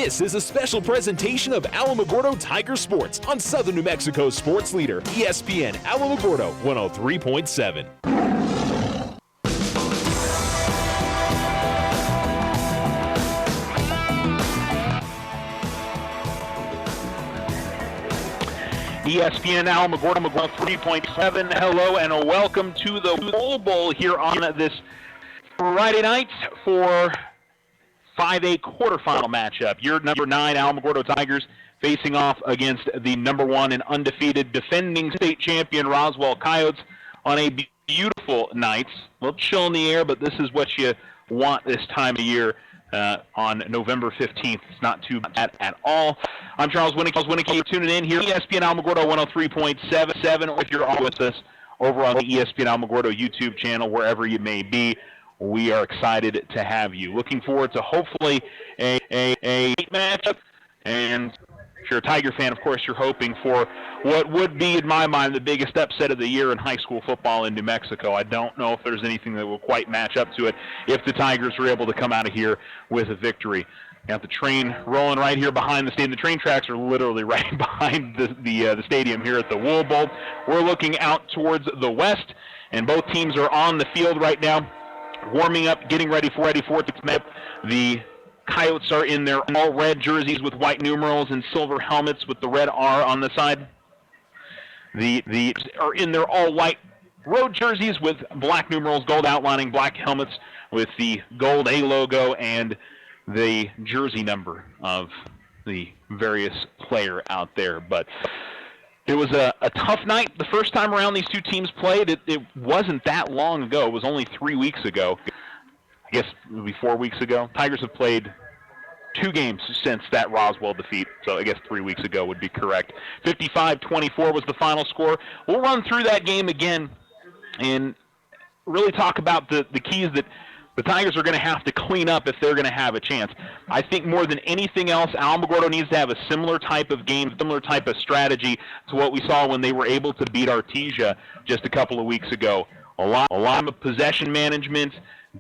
This is a special presentation of Alamogordo Tiger Sports on Southern New Mexico's sports leader, ESPN Alamogordo 103.7. ESPN Alamogordo 3.7. Hello and welcome to the Bowl here on this Friday night for 5A quarterfinal matchup. Your number 9 Alamogordo Tigers facing off against the number 1 and undefeated defending state champion Roswell Coyotes on a beautiful night. A little chill in the air, but this is what you want this time of year. On November 15th. It's not too bad at all. I'm Charles Winnicke. You're tuning in here, ESPN Alamogordo 103.7, or if you're on with us over on the ESPN Alamogordo YouTube channel, wherever you may be, we are excited to have you. Looking forward to hopefully a matchup, and if you're a Tiger fan, of course, you're hoping for what would be, in my mind, the biggest upset of the year in high school football in New Mexico. I don't know if there's anything that will quite match up to it if the Tigers are able to come out of here with a victory. Got the train rolling right here behind the stadium. The train tracks are literally right behind the stadium here at the Wool Bowl. We're looking out towards the west, and both teams are on the field right now, warming up, getting ready for it. The Coyotes are in their all-red jerseys with white numerals and silver helmets with the red R on the side. The are in their all-white road jerseys with black numerals, gold outlining, black helmets with the gold A logo and the jersey number of the various player out there. But it was a tough night the first time around these two teams played. It wasn't that long ago. It was only 3 weeks ago. I guess it would be 4 weeks ago. Tigers have played 2 games since that Roswell defeat, so I guess 3 weeks ago would be correct. 55-24 was the final score. We'll run through that game again and really talk about the keys that the Tigers are going to have to clean up if they're going to have a chance. I think more than anything else, Alamogordo needs to have a similar type of game, similar type of strategy to what we saw when they were able to beat Artesia just a couple of weeks ago. A lot of possession management.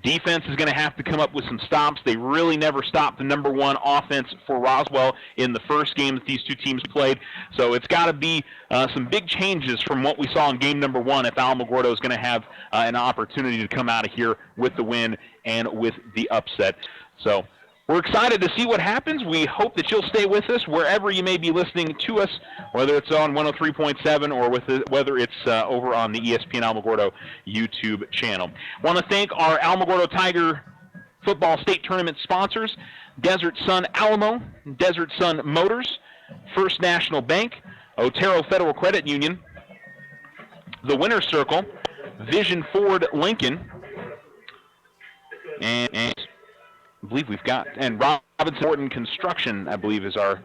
Defense is going to have to come up with some stops. They really never stopped the number 1 offense for Roswell in the first game that these two teams played. So it's got to be some big changes from what we saw in game number 1 if Alamogordo is going to have an opportunity to come out of here with the win and with the upset. So we're excited to see what happens. We hope that you'll stay with us wherever you may be listening to us, whether it's on 103.7 or whether it's over on the ESPN Alamogordo YouTube channel. Want to thank our Alamogordo Tiger Football State Tournament sponsors, Desert Sun Alamo, Desert Sun Motors, First National Bank, Otero Federal Credit Union, the Winner's Circle, Vision Ford Lincoln, and I believe we've got, and Robinson Morton Construction, I believe, is our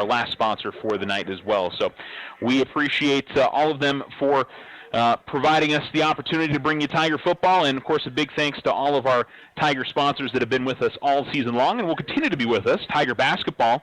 last sponsor for the night as well. So we appreciate all of them for providing us the opportunity to bring you Tiger football, and of course a big thanks to all of our Tiger sponsors that have been with us all season long and will continue to be with us. Tiger basketball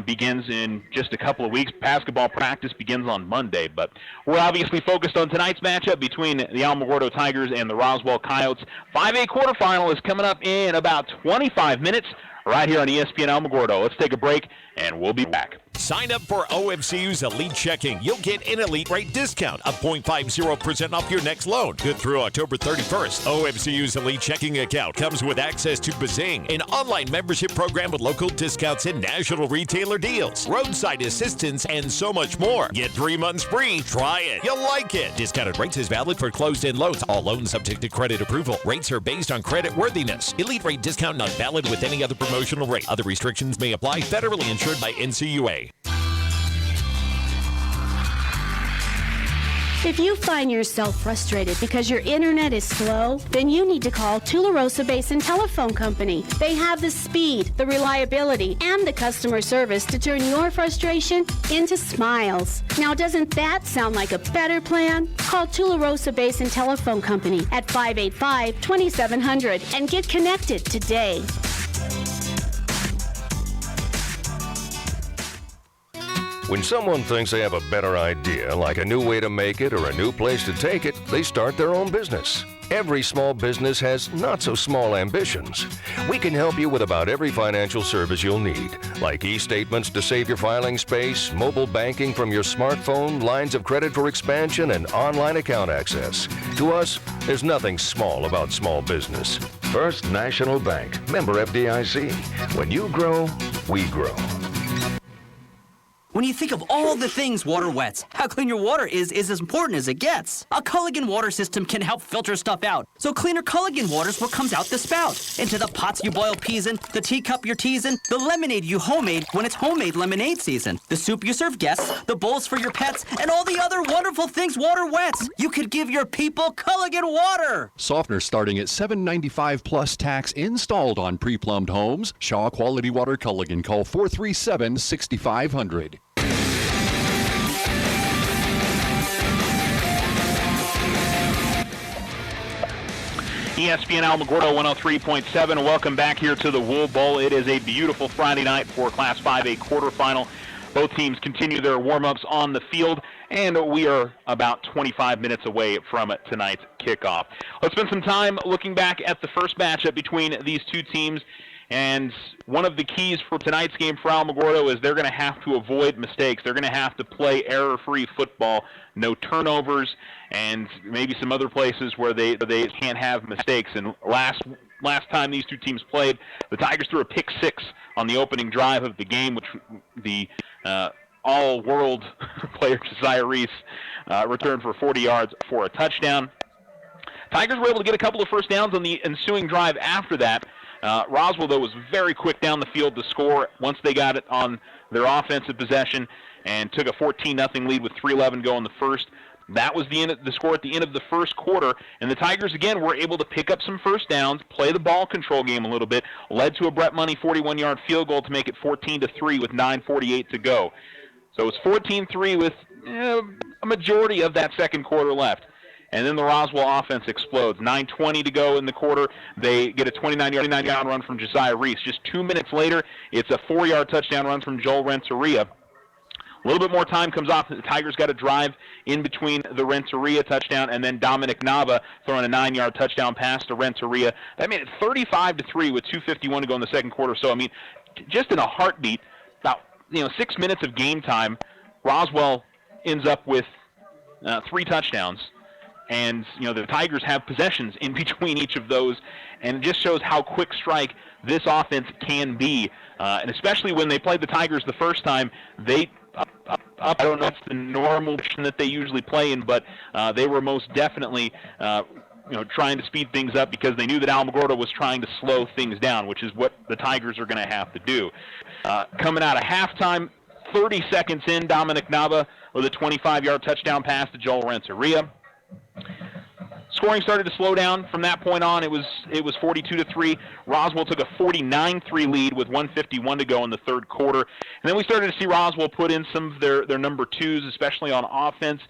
begins in just a couple of weeks. Basketball practice begins on Monday, but we're obviously focused on tonight's matchup between the Alamogordo Tigers and the Roswell Coyotes. 5A quarterfinal is coming up in about 25 minutes right here on ESPN Alamogordo. Let's take a break, and we'll be back. Sign up for OFCU's Elite Checking. You'll get an elite rate discount of 0.50% off your next loan. Good through October 31st. OFCU's Elite Checking account comes with access to Bazing, an online membership program with local discounts and national retailer deals, roadside assistance, and so much more. Get 3 months free. Try it. You'll like it. Discounted rates is valid for closed-end loans. All loans subject to credit approval. Rates are based on credit worthiness. Elite rate discount not valid with any other promotional rate. Other restrictions may apply. Federally insured by NCUA. If you find yourself frustrated because your internet is slow, then you need to call Tularosa Basin Telephone Company. They have the speed, the reliability, and the customer service to turn your frustration into smiles. Now, doesn't that sound like a better plan? Call Tularosa Basin Telephone Company at 585-2700 and get connected today. When someone thinks they have a better idea, like a new way to make it or a new place to take it, they start their own business. Every small business has not-so-small ambitions. We can help you with about every financial service you'll need, like e-statements to save your filing space, mobile banking from your smartphone, lines of credit for expansion, and online account access. To us, there's nothing small about small business. First National Bank, member FDIC. When you grow, we grow. When you think of all the things water wets, how clean your water is as important as it gets. A Culligan water system can help filter stuff out. So cleaner Culligan water's what comes out the spout. Into the pots you boil peas in, the teacup you're teasing, the lemonade you homemade when it's homemade lemonade season, the soup you serve guests, the bowls for your pets, and all the other wonderful things water wets. You could give your people Culligan water. Softener starting at $7.95 plus tax installed on pre-plumbed homes. Shaw Quality Water Culligan. Call 437-6500. ESPN Alamogordo 103.7. Welcome back here to the Wool Bowl. It is a beautiful Friday night for Class 5A quarterfinal. Both teams continue their warm-ups on the field, and we are about 25 minutes away from tonight's kickoff. Let's spend some time looking back at the first matchup between these two teams. And one of the keys for tonight's game for Alamogordo is they're going to have to avoid mistakes. They're going to have to play error-free football, no turnovers, and maybe some other places where they can't have mistakes. And last time these two teams played, the Tigers threw a pick six on the opening drive of the game, which the all-world player Josiah Reese returned for 40 yards for a touchdown. Tigers were able to get a couple of first downs on the ensuing drive after that. Roswell, though, was very quick down the field to score once they got it on their offensive possession and took a 14-0 lead with 3:11 to go in the first. That was the score at the end of the first quarter, and the Tigers, again, were able to pick up some first downs, play the ball control game a little bit, led to a Brett Money 41-yard field goal to make it 14-3 with 9:48 to go. So it's 14-3 with a majority of that second quarter left. And then the Roswell offense explodes. 9:20 to go in the quarter. They get a 29-yard run from Josiah Reese. Just 2 minutes later, it's a 4-yard touchdown run from Joel Renteria. A little bit more time comes off. The Tigers got a drive in between the Renteria touchdown and then Dominic Nava throwing a 9-yard touchdown pass to Renteria. That made it 35-3 with 2:51 to go in the second quarter. So, I mean, just in a heartbeat, about 6 minutes of game time, Roswell ends up with 3 touchdowns. And, the Tigers have possessions in between each of those, and it just shows how quick strike this offense can be. And especially when they played the Tigers the first time, they I don't know if it's the normal position that they usually play in, but they were most definitely trying to speed things up because they knew that Alamogordo was trying to slow things down, which is what the Tigers are going to have to do. Coming out of halftime, 30 seconds in, Dominic Nava with a 25-yard touchdown pass to Joel Renteria. Scoring started to slow down. From that point on, it was 42-3. Roswell took a 49-3 lead with 1:51 to go in the third quarter. And then we started to see Roswell put in some of their number twos, especially on offense.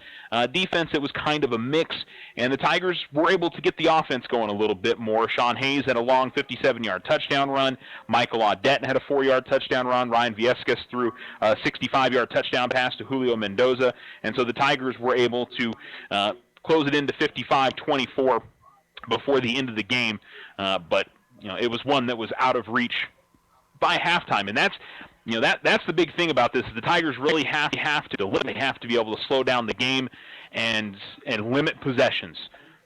Defense, it was kind of a mix. And the Tigers were able to get the offense going a little bit more. Sean Hayes had a long 57-yard touchdown run. Michael Audette had a 4-yard touchdown run. Ryan Viescas threw a 65-yard touchdown pass to Julio Mendoza. And so the Tigers were able to close it into 55-24 before the end of the game, but it was one that was out of reach by halftime, and that's the big thing about this. Is the Tigers really have to limit. They have to be able to slow down the game and limit possessions.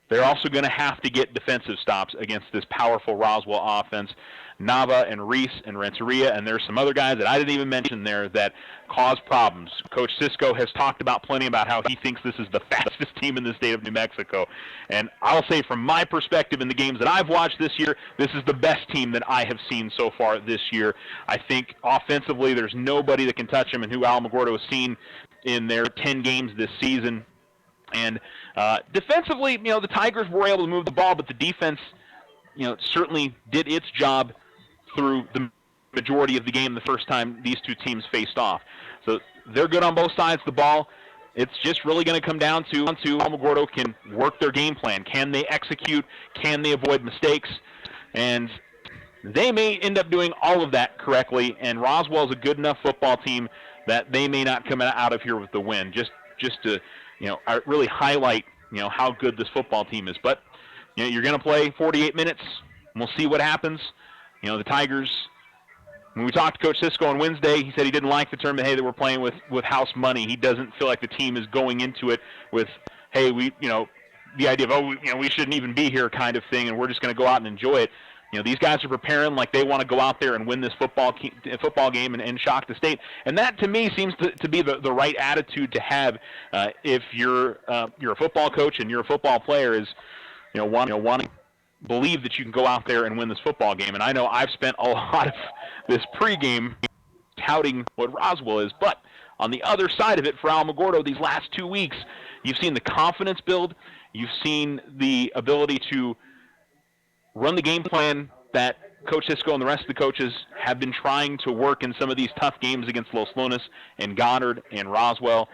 They're also going to have to get defensive stops against this powerful Roswell offense. Nava and Reese and Renteria, and there's some other guys that I didn't even mention there that cause problems. Coach Cisco has talked about plenty about how he thinks this is the fastest team in the state of New Mexico. And I'll say from my perspective in the games that I've watched this year, this is the best team that I have seen so far this year. I think offensively there's nobody that can touch them, and who Alamogordo has seen in their 10 games this season. And defensively, the Tigers were able to move the ball, but the defense, certainly did its job through the majority of the game the first time these two teams faced off. So they're good on both sides of the ball. It's just really going to come down to Alamogordo can work their game plan. Can they execute? Can they avoid mistakes? And they may end up doing all of that correctly, and Roswell is a good enough football team that they may not come out of here with the win, just to really highlight how good this football team is. But you're going to play 48 minutes. And we'll see what happens. The Tigers, when we talked to Coach Cisco on Wednesday, he said he didn't like the term that, hey, that we're playing with house money. He doesn't feel like the team is going into it with, hey, the idea of, we shouldn't even be here kind of thing, and we're just going to go out and enjoy it. These guys are preparing like they want to go out there and win this football game and shock the state. And that, to me, seems to be the right attitude to have if you're a football coach and you're a football player is, wanting to believe that you can go out there and win this football game. And I know I've spent a lot of this pregame touting what Roswell is, but on the other side of it for Alamogordo these last 2 weeks, you've seen the confidence build. You've seen the ability to run the game plan that Coach Cisco and the rest of the coaches have been trying to work in some of these tough games against Los Lunas and Goddard and Roswell.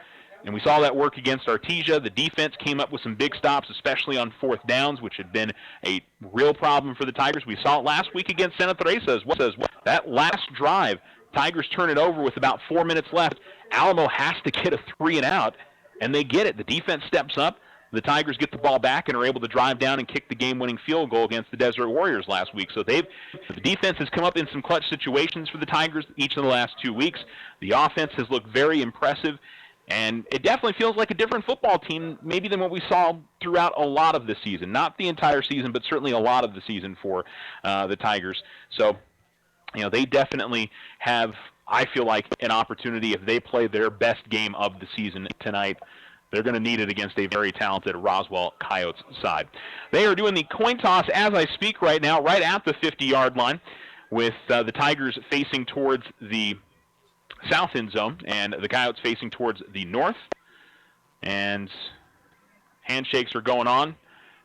And we saw that work against Artesia. The defense came up with some big stops, especially on fourth downs, which had been a real problem for the Tigers. We saw it last week against Santa Teresa as well. That last drive, Tigers turn it over with about 4 minutes left. Alamo has to get a 3-and-out, and they get it. The defense steps up. The Tigers get the ball back and are able to drive down and kick the game-winning field goal against the Desert Warriors last week. So the defense has come up in some clutch situations for the Tigers each of the last 2 weeks. The offense has looked very impressive, and it definitely feels like a different football team maybe than what we saw throughout a lot of the season. Not the entire season, but certainly a lot of the season for the Tigers. So, they definitely have, I feel like, an opportunity if they play their best game of the season tonight. They're going to need it against a very talented Roswell Coyotes side. They are doing the coin toss as I speak right now, right at the 50-yard line, with the Tigers facing towards the south end zone and the Coyotes facing towards the north. And handshakes are going on.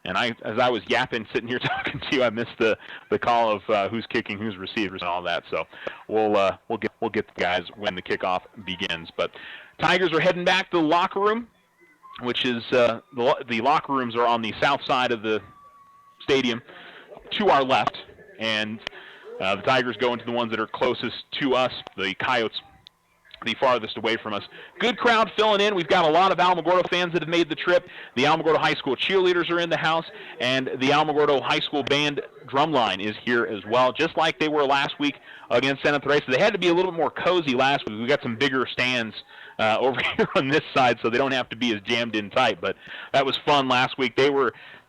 And as I was yapping, sitting here talking to you, I missed the call of who's kicking, who's receivers, and all that. So we'll get the guys when the kickoff begins. But Tigers are heading back to the locker room, which is the locker rooms are on the south side of the stadium to our left, and the Tigers go into the ones that are closest to us, the Coyotes the farthest away from us. Good crowd filling in. We've got a lot of Alamogordo fans that have made the trip. The Alamogordo High School cheerleaders are in the house, and the Alamogordo High School band drumline is here as well, just like they were last week against Santa Teresa. They had to be a little bit more cozy last week. We got some bigger stands over here on this side, so they don't have to be as jammed in tight, but that was fun last week.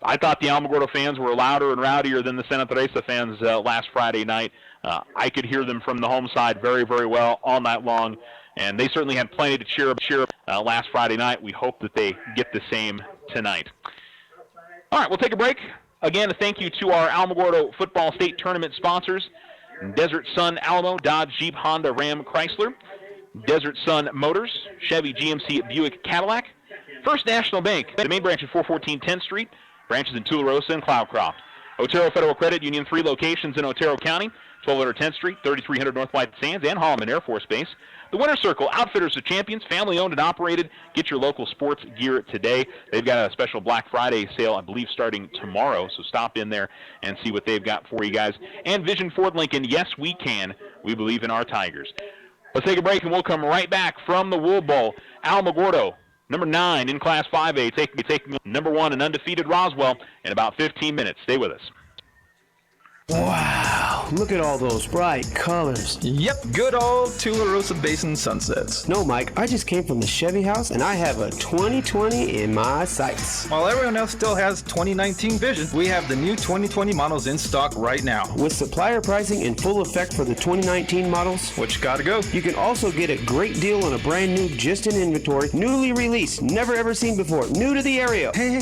I thought the Alamogordo fans were louder and rowdier than the Santa Teresa fans last Friday night. I could hear them from the home side very, very well all night long, and they certainly had plenty to cheer up last Friday night. We hope that they get the same tonight. All right, we'll take a break. Again, a thank you to our Alamogordo Football State Tournament sponsors, Desert Sun Alamo, Dodge, Jeep, Honda, Ram, Chrysler, Desert Sun Motors, Chevy, GMC, Buick, Cadillac, First National Bank, the main branch at 414 10th Street, branches in Tularosa and Cloudcroft. Otero Federal Credit Union, 3 locations in Otero County, 1200 10th Street, 3300 North White Sands, and Holloman Air Force Base. The Winter Circle, Outfitters of Champions, family-owned and operated. Get your local sports gear today. They've got a special Black Friday sale, I believe, starting tomorrow, so stop in there and see what they've got for you guys. And Vision Ford Lincoln, yes, we can. We believe in our Tigers. Let's take a break, and we'll come right back from the Wool Bowl. Alamogordo, number 9 in Class 5A, taking number 1 and undefeated Roswell in about 15 minutes. Stay with us. Wow, look at all those bright colors. Yep, good old Tularosa Basin sunsets. No, Mike, I just came from the Chevy house and I have a 2020 in my sights. While everyone else still has 2019 vision, we have the new 2020 models in stock right now. With supplier pricing in full effect for the 2019 models, which gotta go. You can also get a great deal on a brand new, just in inventory, newly released, never ever seen before, new to the area. Hey,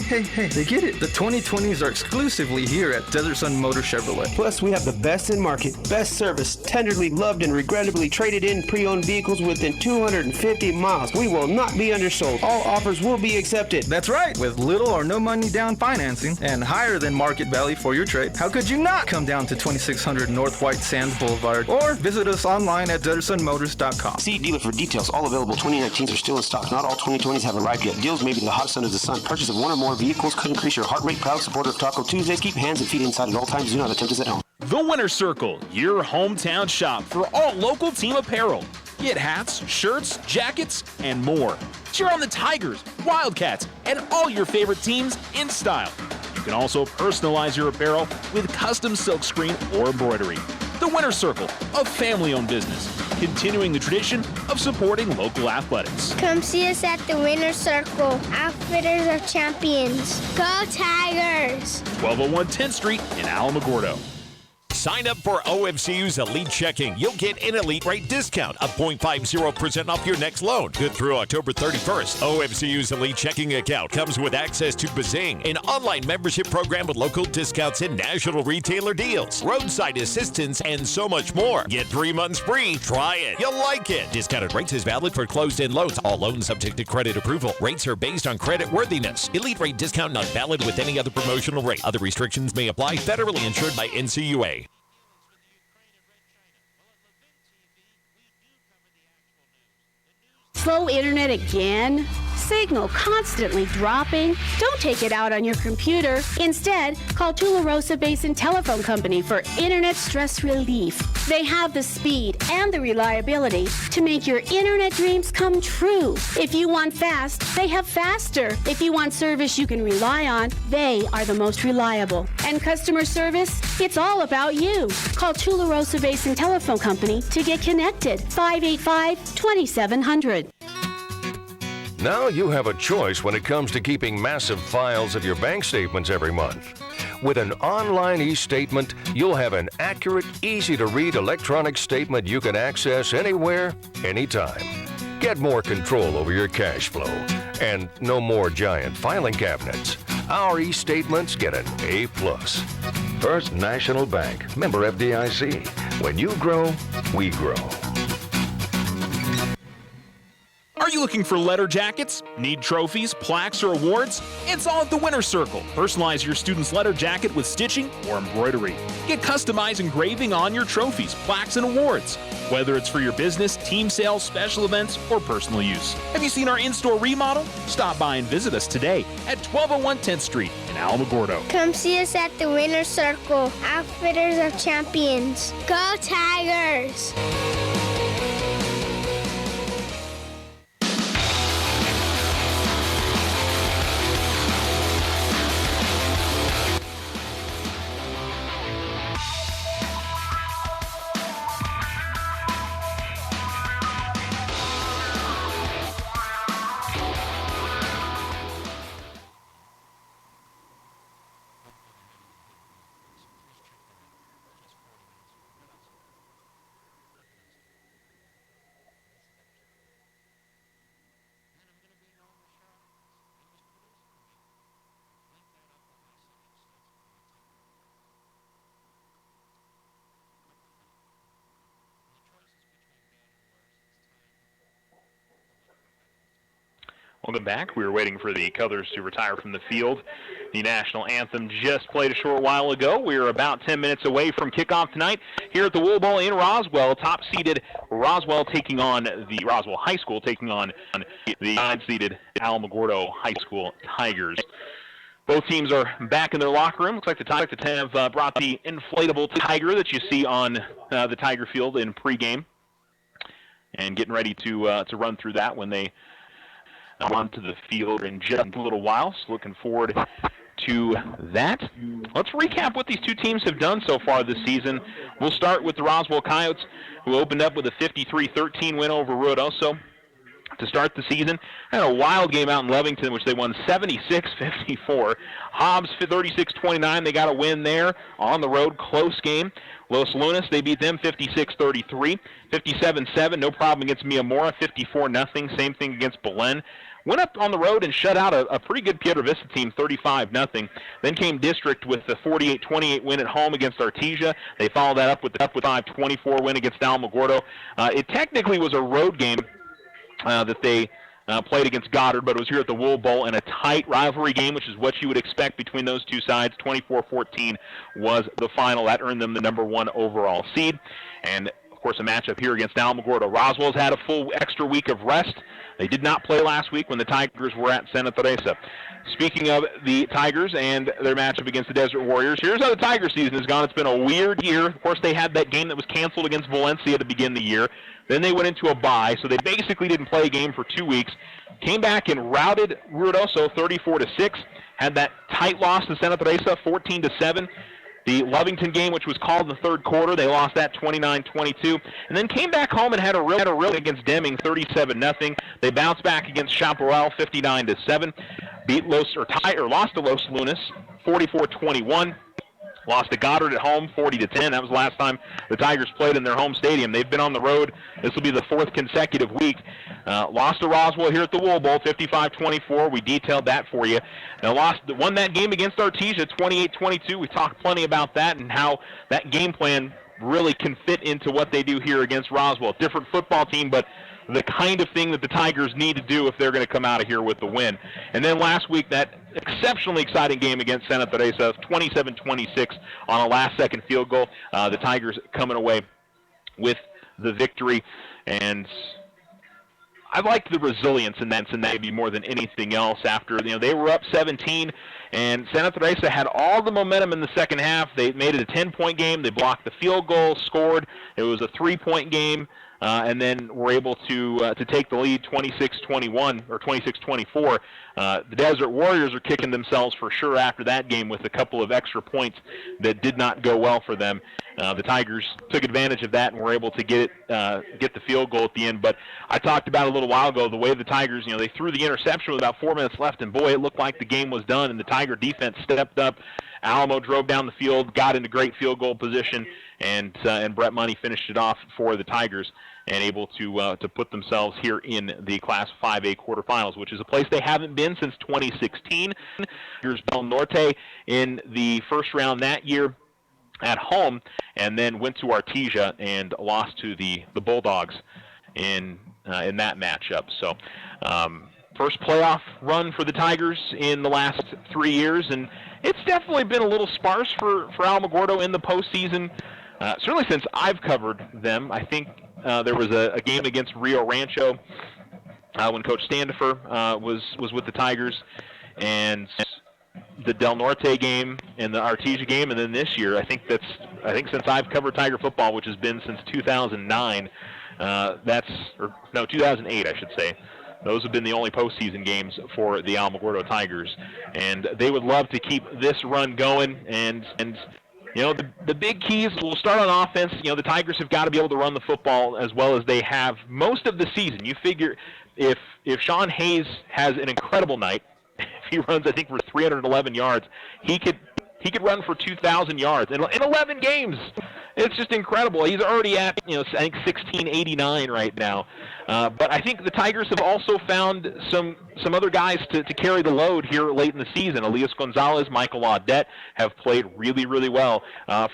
they get it. The 2020s are exclusively here at Desert Sun Motor Chevrolet. Plus, we have the best in market, best service, tenderly loved and regrettably traded in pre-owned vehicles within 250 miles. We will not be undersold. All offers will be accepted. That's right. With little or no money down financing and higher than market value for your trade, how could you not come down to 2600 North White Sands Boulevard or visit us online at DesertSunMotors.com. See dealer for details. All available 2019s are still in stock. Not all 2020s have arrived yet. Deals may be the hottest under the sun. Purchase of 1 or more vehicles could increase your heart rate. Proud supporter of Taco Tuesdays. Keep hands and feet inside at all times. Do not attempt this at home. The Winter Circle, your hometown shop for all local team apparel. Get hats, shirts, jackets, and more. Cheer on the Tigers, Wildcats, and all your favorite teams in style. You can also personalize your apparel with custom silkscreen or embroidery. The Winner's Circle, a family-owned business, continuing the tradition of supporting local athletics. Come see us at the Winner's Circle, Outfitters of Champions. Go Tigers! 1201 10th Street in Alamogordo. Sign up for OFCU's Elite Checking. You'll get an elite rate discount of 0.50% off your next loan. Good through October 31st. OFCU's Elite Checking account comes with access to Bazing, an online membership program with local discounts and national retailer deals, roadside assistance, and so much more. Get 3 months free. Try it. You'll like it. Discounted rates is valid for closed-end loans. All loans subject to credit approval. Rates are based on credit worthiness. Elite rate discount not valid with any other promotional rate. Other restrictions may apply. Federally insured by NCUA. Slow internet again? Signal constantly dropping? Don't take it out on your computer. Instead, call Tularosa Basin Telephone Company for internet stress relief. They have the speed and the reliability to make your internet dreams come true. If you want fast, they have faster. If you want service you can rely on, they are the most reliable. And customer service? It's all about you. Call Tularosa Basin Telephone Company to get connected. 585-2700. Now you have a choice when it comes to keeping massive files of your bank statements every month. With an online e-statement, you'll have an accurate, easy-to-read electronic statement you can access anywhere, anytime. Get more control over your cash flow. And no more giant filing cabinets. Our e-statements get an A+. First National Bank, member FDIC. When you grow, we grow. Are you looking for letter jackets? Need trophies, plaques, or awards? It's all at the Winner's Circle. Personalize your student's letter jacket with stitching or embroidery. Get customized engraving on your trophies, plaques, and awards. Whether it's for your business, team sales, special events, or personal use. Have you seen our in-store remodel? Stop by and visit us today at 1201 10th Street in Alamogordo. Come see us at the Winner's Circle, Outfitters of Champions. Go Tigers! Welcome back. We were waiting for the colors to retire from the field. The national anthem just played a short while ago. We are about 10 minutes away from kickoff tonight here at the Wool Bowl in Roswell. Top-seeded Roswell High School taking on the 9th-seeded Alamogordo High School Tigers. Both teams are back in their locker room. Looks like the Tigers have brought the inflatable tiger that you see on the Tiger Field in pregame, and getting ready to run through that when they onto the field in just a little while. So looking forward to that. Let's recap what these two teams have done so far this season. We'll start with the Roswell Coyotes, who opened up with a 53-13 win over Ruidoso to start the season. Had a wild game out in Lovington, which they won 76-54. Hobbs 36-29. They got a win there on the road. Close game. Los Lunas, they beat them 56-33. 57-7, no problem against Miamora. 54-0, same thing against Belen. Went up on the road and shut out a pretty good Piedra Vista team, 35-0. Then came District with the 48-28 win at home against Artesia. They followed that up with the 5-24 win against Alamogordo. It technically was a road game that they played against Goddard, but it was here at the Wool Bowl in a tight rivalry game, which is what you would expect between those two sides. 24-14 was the final. That earned them the #1 overall seed. And of course, a matchup here against Alamogordo. Roswell's had a full extra week of rest. They did not play last week when the Tigers were at Santa Teresa. Speaking of the Tigers and their matchup against the Desert Warriors, here's how the Tiger season has gone. It's been a weird year. Of course, they had that game that was canceled against Valencia to begin the year. Then they went into a bye, so they basically didn't play a game for 2 weeks. Came back and routed Ruidoso 34-6. Had that tight loss to Santa Teresa 14-7. The Lovington game, which was called in the third quarter, they lost that 29-22, and then came back home and had a real against Deming 37-0. They bounced back against Chaparral 59-7. Lost to Los Lunas 44-21. Lost to Goddard at home 40-10. That was the last time the Tigers played in their home stadium. They've been on the road. This will be the fourth consecutive week. Lost to Roswell here at the Wool Bowl 55-24. We detailed that for you. Now won that game against Artesia 28-22. We talked plenty about that and how that game plan really can fit into what they do here against Roswell. Different football team, but the kind of thing that the Tigers need to do if they're going to come out of here with the win. And then last week, that exceptionally exciting game against Santa Teresa, 27-26 on a last-second field goal. The Tigers coming away with the victory. And I liked the resilience in that maybe more than anything else. After they were up 17, and Santa Teresa had all the momentum in the second half. They made it a 10-point game. They blocked the field goal, scored. It was a 3-point game. And then were able to take the lead 26-21 or 26-24. The Desert Warriors are kicking themselves for sure after that game with a couple of extra points that did not go well for them. The Tigers took advantage of that and were able to get the field goal at the end. But I talked about a little while ago the way the Tigers, they threw the interception with about 4 minutes left, and boy, it looked like the game was done. And the Tiger defense stepped up. Alamo drove down the field, got into great field goal position, and Brett Money finished it off for the Tigers and able to put themselves here in the Class 5A quarterfinals, which is a place they haven't been since 2016. Here's Del Norte in the first round that year at home, and then went to Artesia and lost to the Bulldogs in that matchup. So first playoff run for the Tigers in the last 3 years, and it's definitely been a little sparse for Alamogordo in the postseason. Certainly since I've covered them. I think there was a game against Rio Rancho when Coach Standifer was with the Tigers, and the Del Norte game and the Artesia game, and then this year, I think since I've covered Tiger football, which has been since 2009, 2008, I should say. Those have been the only postseason games for the Alamogordo Tigers, and they would love to keep this run going. And the big keys, we'll start on offense. The Tigers have got to be able to run the football as well as they have most of the season. You figure if Sean Hayes has an incredible night, if he runs, I think, for 311 yards, he could run for 2,000 yards in 11 games. It's just incredible. He's already at, I think 1689 right now. But I think the Tigers have also found some other guys to carry the load here late in the season. Elias Gonzalez, Michael Audette have played really, really well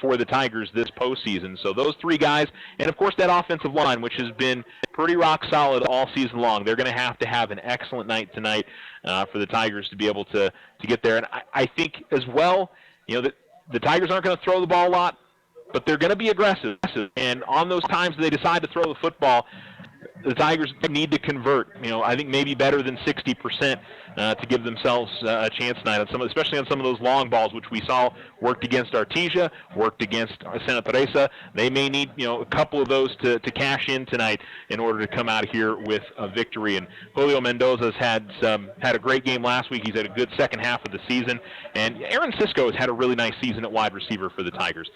for the Tigers this postseason. So those three guys, and of course that offensive line, which has been pretty rock solid all season long. They're going to have an excellent night tonight for the Tigers to be able to get there. And I think as well, the Tigers aren't going to throw the ball a lot, but they're going to be aggressive. And on those times they decide to throw the football, the Tigers need to convert. I think maybe better than 60% to give themselves a chance tonight, especially on some of those long balls, which we saw worked against Artesia, worked against Santa Teresa. They may need a couple of those to cash in tonight in order to come out of here with a victory. And Julio Mendoza's had a great game last week. He's had a good second half of the season. And Aaron Cisco has had a really nice season at wide receiver for the Tigers.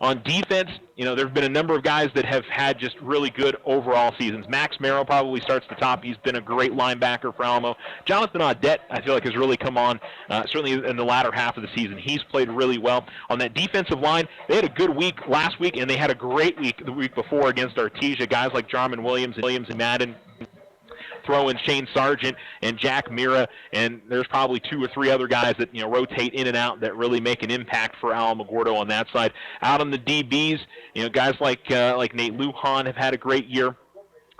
On defense, there have been a number of guys that have had just really good overall seasons. Max Merrill probably starts the top. He's been a great linebacker for Alamo. Jonathan Audette, I feel like, has really come on, certainly in the latter half of the season. He's played really well. On that defensive line, they had a good week last week, and they had a great week the week before against Artesia. Guys like Jarman Williams and Madden. Throw in Shane Sargent and Jack Mira, and there's probably 2 or 3 other guys that rotate in and out that really make an impact for Alamogordo on that side. Out on the DBs, guys like Nate Lujan have had a great year.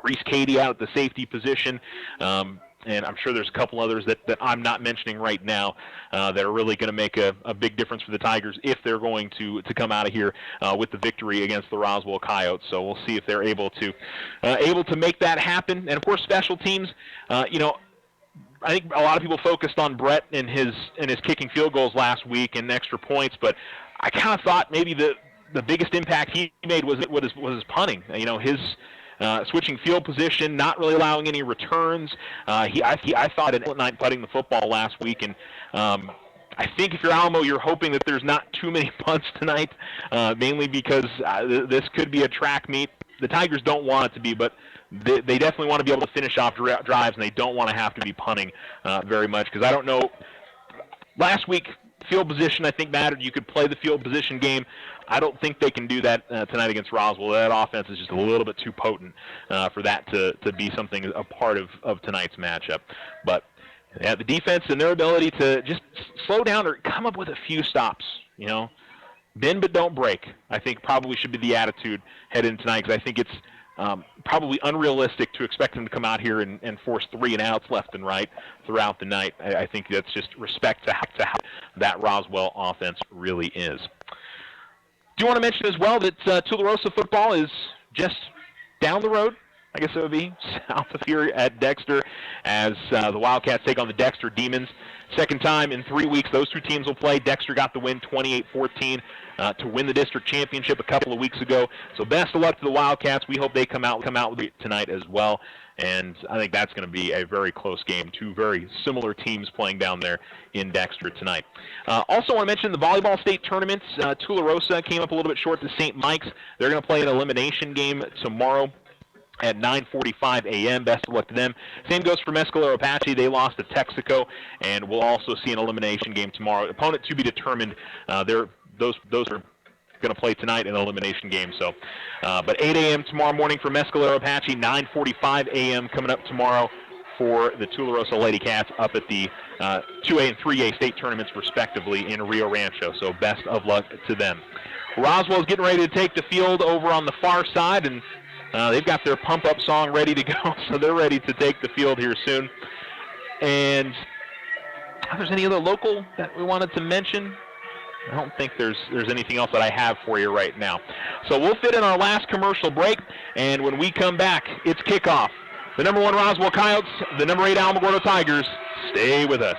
Reese Cady out at the safety position. and I'm sure there's a couple others that I'm not mentioning right now that are really going to make a big difference for the Tigers if they're going to come out of here with the victory against the Roswell Coyotes. So we'll see if they're able to make that happen. And of course, special teams. I think a lot of people focused on Brett and his kicking field goals last week and extra points, but I kind of thought maybe the biggest impact he made was his punting. His switching field position, not really allowing any returns. I thought at night putting the football last week, and I think if you're Alamo, you're hoping that there's not too many punts tonight, mainly because this could be a track meet. The Tigers don't want it to be, but they definitely want to be able to finish off drives, and they don't want to have to be punting very much, because I don't know. Last week, field position, I think, mattered. You could play the field position game. I don't think they can do that tonight against Roswell. That offense is just a little bit too potent for that to be something, a part of tonight's matchup. But yeah, the defense and their ability to just slow down or come up with a few stops, bend but don't break, I think probably should be the attitude headed into tonight, because I think it's probably unrealistic to expect them to come out here and force 3 and outs left and right throughout the night. I think that's just respect to how that Roswell offense really is. Do you want to mention as well that Tularosa football is just down the road? I guess it would be south of here at Dexter, as the Wildcats take on the Dexter Demons. Second time in 3 weeks those two teams will play. Dexter got the win 28-14 to win the district championship a couple of weeks ago. So best of luck to the Wildcats. We hope they come out with it tonight as well. And I think that's going to be a very close game. Two very similar teams playing down there in Dexter tonight. Also want to mention the volleyball state tournaments. Tularosa came up a little bit short to St. Mike's. They're going to play an elimination game tomorrow at 9:45 a.m. Best of luck to them. Same goes for Mescalero Apache. They lost to Texaco, and we'll also see an elimination game tomorrow. Opponent to be determined. Those are going to play tonight in an elimination game. So, but 8 a.m. tomorrow morning for Mescalero Apache. 9:45 a.m. coming up tomorrow for the Tularosa Lady Cats up at the 2A and 3A state tournaments respectively in Rio Rancho. So best of luck to them. Roswell's getting ready to take the field over on the far side, and they've got their pump-up song ready to go, so they're ready to take the field here soon. And if there's any other local that we wanted to mention, I don't think there's anything else that I have for you right now. So we'll fit in our last commercial break, and when we come back, it's kickoff. The number 1 Roswell Coyotes, the number 8 Alamogordo Tigers. Stay with us.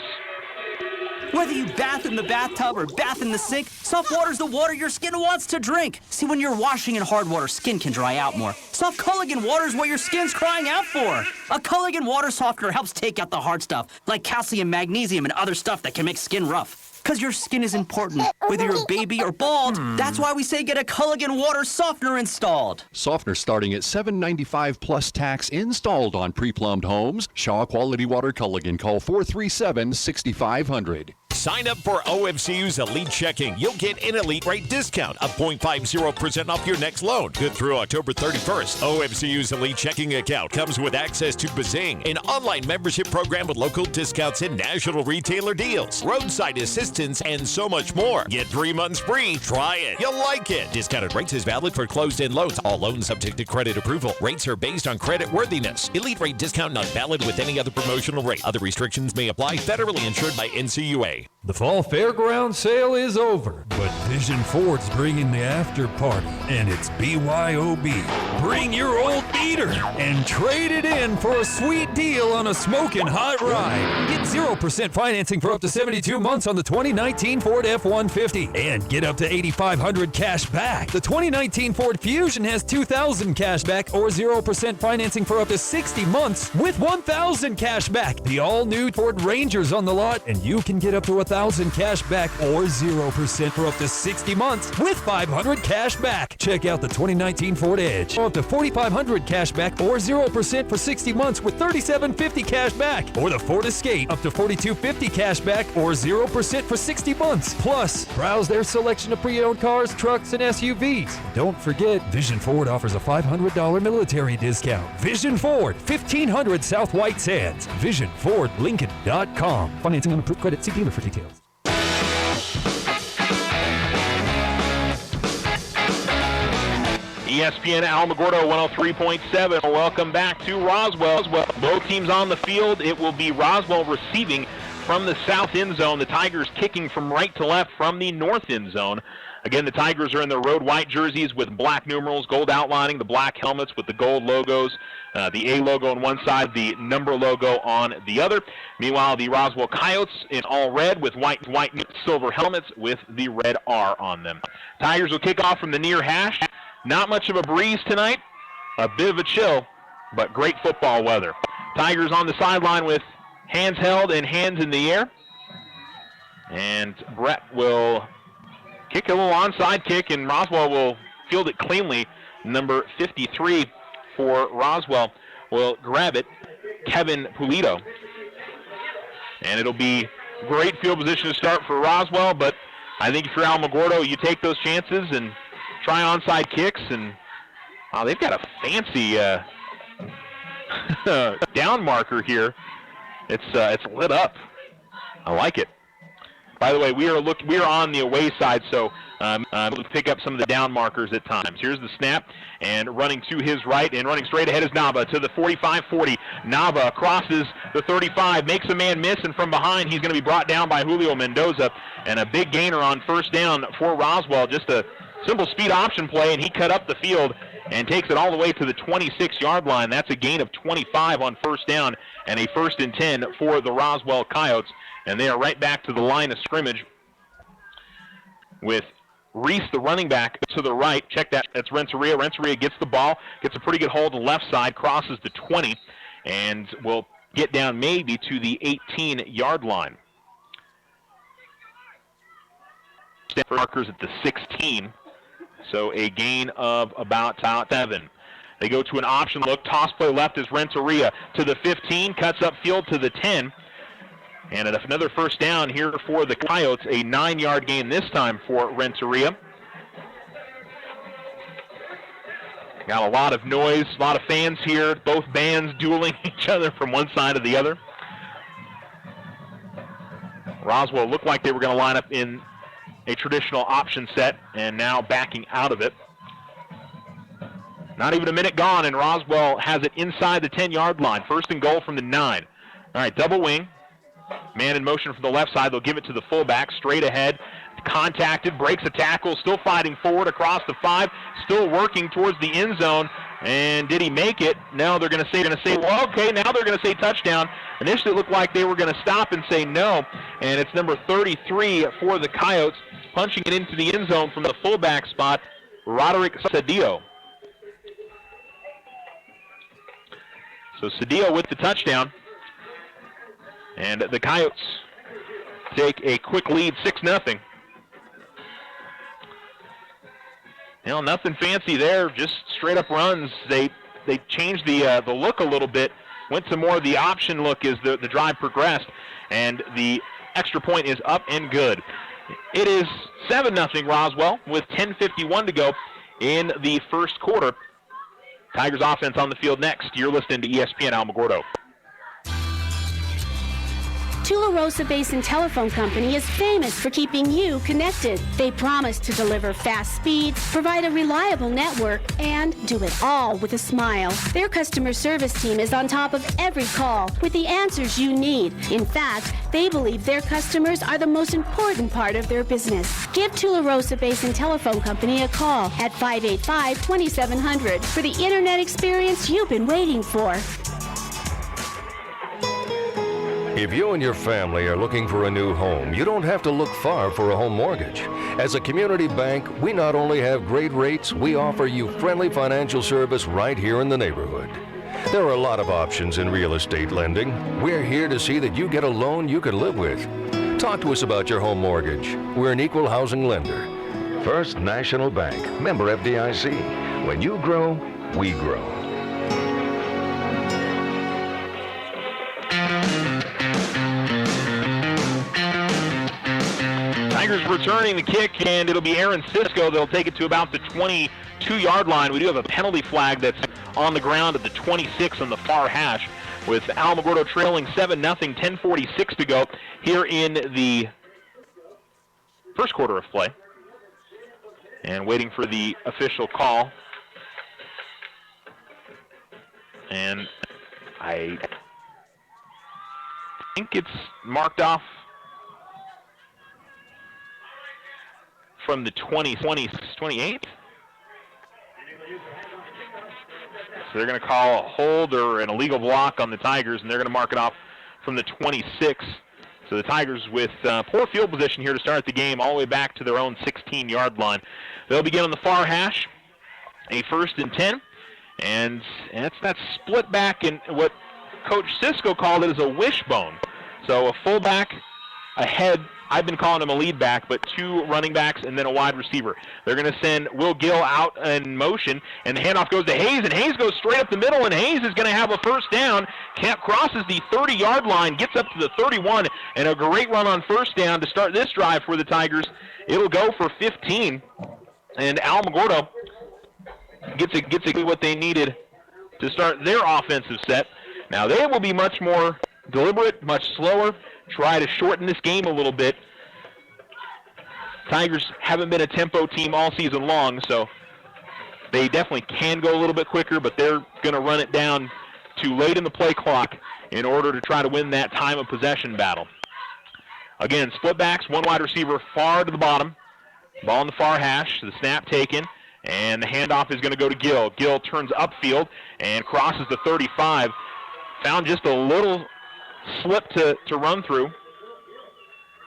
Whether you bath in the bathtub or bath in the sink, soft water's the water your skin wants to drink. See, when you're washing in hard water, skin can dry out more. Soft Culligan water's what your skin's crying out for. A Culligan water softener helps take out the hard stuff, like calcium, magnesium, and other stuff that can make skin rough. Because your skin is important, whether you're a baby or bald. That's why we say get a Culligan water softener installed. Softener starting at $7.95 plus tax installed on pre-plumbed homes. Shaw Quality Water Culligan. Call 437-6500. Sign up for OFCU's Elite Checking. You'll get an elite rate discount of 0.50% off your next loan. Good through October 31st. OFCU's Elite Checking account comes with access to Bazing, an online membership program with local discounts and national retailer deals, roadside assistance, and so much more. Get 3 months free. Try it. You'll like it. Discounted rates is valid for closed-end loans. All loans subject to credit approval. Rates are based on credit worthiness. Elite rate discount not valid with any other promotional rate. Other restrictions may apply. Federally insured by NCUA. The fall fairground sale is over, but Vision Ford's bringing the after party, and it's BYOB. Bring your old beater and trade it in for a sweet deal on a smoking hot ride. Get 0% financing for up to 72 months on the 2019 Ford F-150 and get up to $8,500 cash back. The 2019 Ford Fusion has $2,000 cash back or 0% financing for up to 60 months with $1,000 cash back. The all-new Ford Ranger's on the lot, and you can get up to $1,000 cash back or 0% for up to 60 months with $500 cash back. Check out the 2019 Ford Edge. Up to $4,500 cash back or 0% for 60 months with $3,750 cash back. Or the Ford Escape. Up to $4,250 cash back or 0% for 60 months. Plus, browse their selection of pre-owned cars, trucks, and SUVs. Don't forget, Vision Ford offers a $500 military discount. Vision Ford, 1500 South White Sands. VisionFordLincoln.com. Financing on approved credit. See dealer for details. ESPN Alamogordo 103.7. Welcome back to Roswell. Both teams on the field. It will be Roswell receiving from the south end zone. The Tigers kicking from right to left from the north end zone. Again, the Tigers are in their road white jerseys with black numerals, gold outlining, the black helmets with the gold logos, the A logo on one side, the number logo on the other. Meanwhile, the Roswell Coyotes in all red with white silver helmets with the red R on them. Tigers will kick off from the near hash. Not much of a breeze tonight, a bit of a chill, but great football weather. Tigers on the sideline with hands held and hands in the air. And Brett will kick a little onside kick, and Roswell will field it cleanly. Number 53 for Roswell will grab it, Kevin Pulido. And it'll be great field position to start for Roswell, but I think if you're Alamogordo, you take those chances and try onside kicks. And wow, they've got a fancy down marker here. It's lit up. I like it. By the way, we are on the away side, so we'll pick up some of the down markers at times. Here's the snap, and running to his right and running straight ahead is Nava to the 45-40. Nava crosses the 35, makes a man miss, and from behind he's going to be brought down by Julio Mendoza, and a big gainer on first down for Roswell. Just a simple speed option play, and he cut up the field and takes it all the way to the 26-yard line. That's a gain of 25 on first down and a 1st and 10 for the Roswell Coyotes. And they are right back to the line of scrimmage with Reese, the running back, to the right. Check that. That's Renteria. Renteria gets the ball, gets a pretty good hold on the left side, crosses the 20, and will get down maybe to the 18-yard line. Markers at the 16, so a gain of about 7. They go to an option look. Toss play left is Renteria to the 15, cuts upfield to the 10. And another first down here for the Coyotes, a 9-yard gain this time for Renteria. Got a lot of noise, a lot of fans here, both bands dueling each other from one side to the other. Roswell looked like they were going to line up in a traditional option set, and now backing out of it. Not even a minute gone, and Roswell has it inside the 10-yard line. 1st and goal from the 9. All right, double wing. Man in motion from the left side. They'll give it to the fullback. Straight ahead. Contacted. Breaks a tackle. Still fighting forward across the 5. Still working towards the end zone. And did he make it? Now they're going to say, well, okay, now they're going to say touchdown. Initially it looked like they were going to stop and say no. And it's number 33 for the Coyotes, punching it into the end zone from the fullback spot, Roderick Cedillo. So Cedillo with the touchdown. And the Coyotes take a quick lead, 6-0. Nothing fancy there, just straight up runs. They changed the look a little bit, went to more of the option look as the drive progressed, and the extra point is up and good. It is 7-0 Roswell with 10:51 to go in the first quarter. Tigers offense on the field next. You're listening to ESPN Alamogordo. Tularosa Basin Telephone Company is famous for keeping you connected. They promise to deliver fast speeds, provide a reliable network, and do it all with a smile. Their customer service team is on top of every call with the answers you need. In fact, they believe their customers are the most important part of their business. Give Tularosa Basin Telephone Company a call at 585-2700 for the internet experience you've been waiting for. If you and your family are looking for a new home, you don't have to look far for a home mortgage. As a community bank, we not only have great rates, we offer you friendly financial service right here in the neighborhood. There are a lot of options in real estate lending. We're here to see that you get a loan you can live with. Talk to us about your home mortgage. We're an equal housing lender. First National Bank, member FDIC. When you grow, we grow. Tigers returning the kick, and it'll be Aaron Cisco. They'll take it to about the 22-yard line. We do have a penalty flag that's on the ground at the 26 on the far hash, with Alamogordo trailing 7-0, 10:46 to go here in the first quarter of play. And waiting for the official call And I think it's marked off from the 28. So they're going to call a hold or an illegal block on the Tigers, and they're going to mark it off from the 26. So the Tigers with poor field position here to start the game all the way back to their own 16-yard line. They'll begin on the far hash, a 1st and 10. And that's that split back in what Coach Cisco called it as a wishbone. So a fullback ahead. I've been calling him a lead back, but 2 running backs and then a wide receiver. They're going to send Will Gill out in motion, and the handoff goes to Hayes, and Hayes goes straight up the middle, and Hayes is going to have a first down. Camp crosses the 30-yard line, gets up to the 31, and a great run on first down to start this drive for the Tigers. It'll go for 15, and Alamogordo gets what they needed to start their offensive set. Now they will be much more deliberate, much slower, try to shorten this game a little bit. Tigers haven't been a tempo team all season long, so they definitely can go a little bit quicker, but they're going to run it down to late in the play clock in order to try to win that time of possession battle. Again, split backs, 1 wide receiver far to the bottom. Ball in the far hash, the snap taken, and the handoff is going to go to Gill. Gill turns upfield and crosses the 35. Found just a little slip to run through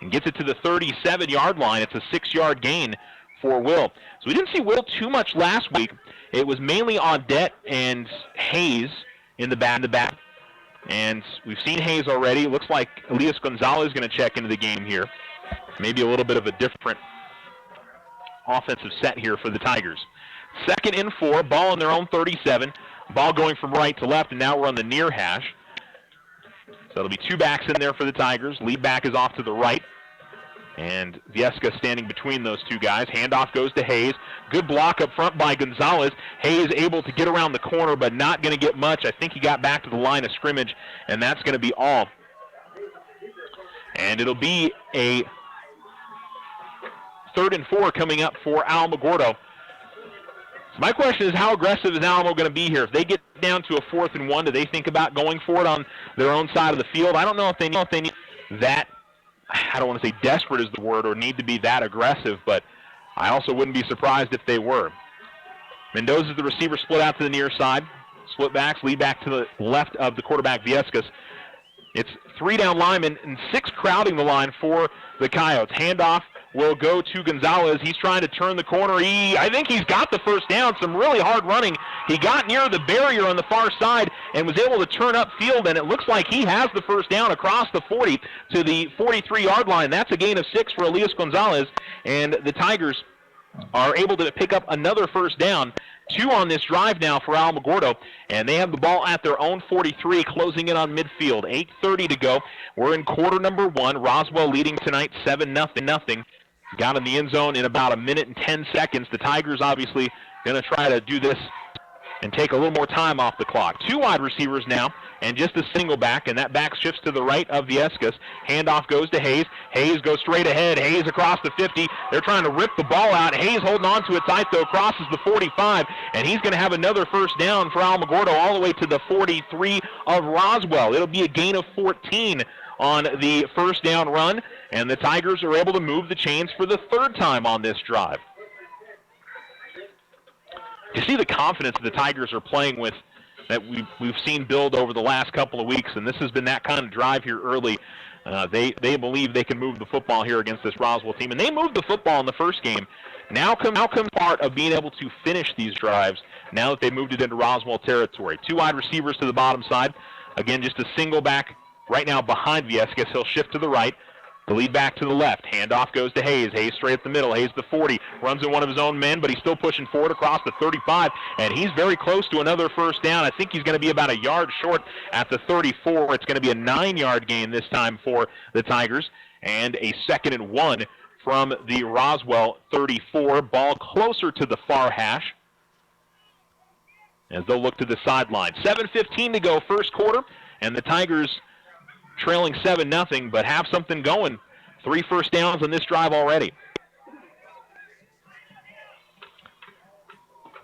and gets it to the 37-yard line. It's a 6-yard gain for Will. So we didn't see Will too much last week. It was mainly Audette and Hayes in the back. And we've seen Hayes already. It looks like Elias Gonzalez is going to check into the game here. Maybe a little bit of a different offensive set here for the Tigers. 2nd and 4, ball on their own 37. Ball going from right to left, and now we're on the near hash. So it'll be 2 backs in there for the Tigers. Lead back is off to the right. And Vieska standing between those 2 guys. Handoff goes to Hayes. Good block up front by Gonzalez. Hayes able to get around the corner, but not going to get much. I think he got back to the line of scrimmage, and that's going to be all. And it'll be a 3rd and 4 coming up for Alamogordo. My question is, how aggressive is Alamo going to be here? If they get down to a 4th and 1, do they think about going for it on their own side of the field? I don't know if they need that. I don't want to say desperate is the word, or need to be that aggressive, but I also wouldn't be surprised if they were. Mendoza's the receiver, split out to the near side. Split backs, lead back to the left of the quarterback, Viescas. It's 3 down linemen and 6 crowding the line for the Coyotes. Handoff will go to Gonzalez. He's trying to turn the corner. I think he's got the first down. Some really hard running. He got near the barrier on the far side and was able to turn upfield, and it looks like he has the first down across the 40 to the 43-yard line. That's a gain of 6 for Elias Gonzalez, and the Tigers are able to pick up another first down. 2 on this drive now for Alamogordo, and they have the ball at their own 43, closing in on midfield. 8:30 to go. We're in quarter number 1. Roswell leading tonight 7-0. Got in the end zone in about 1 minute and 10 seconds. The Tigers obviously going to try to do this and take a little more time off the clock. 2 wide receivers now and just a single back, and that back shifts to the right of Viescas. Handoff goes to Hayes. Hayes goes straight ahead. Hayes across the 50. They're trying to rip the ball out. Hayes holding on to it tight, though, crosses the 45, and he's going to have another first down for Alamogordo all the way to the 43 of Roswell. It'll be a gain of 14 on the first down run, and the Tigers are able to move the chains for the 3rd time on this drive. You see the confidence that the Tigers are playing with that we've seen build over the last couple of weeks, and this has been that kind of drive here early. They believe they can move the football here against this Roswell team, and they moved the football in the first game. Now comes part of being able to finish these drives now that they moved it into Roswell territory. 2 wide receivers to the bottom side. Again, just a single back right now behind Viescas. He'll shift to the right. The lead back to the left. Handoff goes to Hayes. Hayes straight up the middle. Hayes the 40. Runs in one of his own men, but he's still pushing forward across the 35, and he's very close to another first down. I think he's going to be about a yard short at the 34. It's going to be a 9-yard gain this time for the Tigers, and a 2nd and 1 from the Roswell 34. Ball closer to the far hash as they'll look to the sideline. 7:15 to go, first quarter, and the Tigers trailing 7-0, but have something going. 3 first downs on this drive already.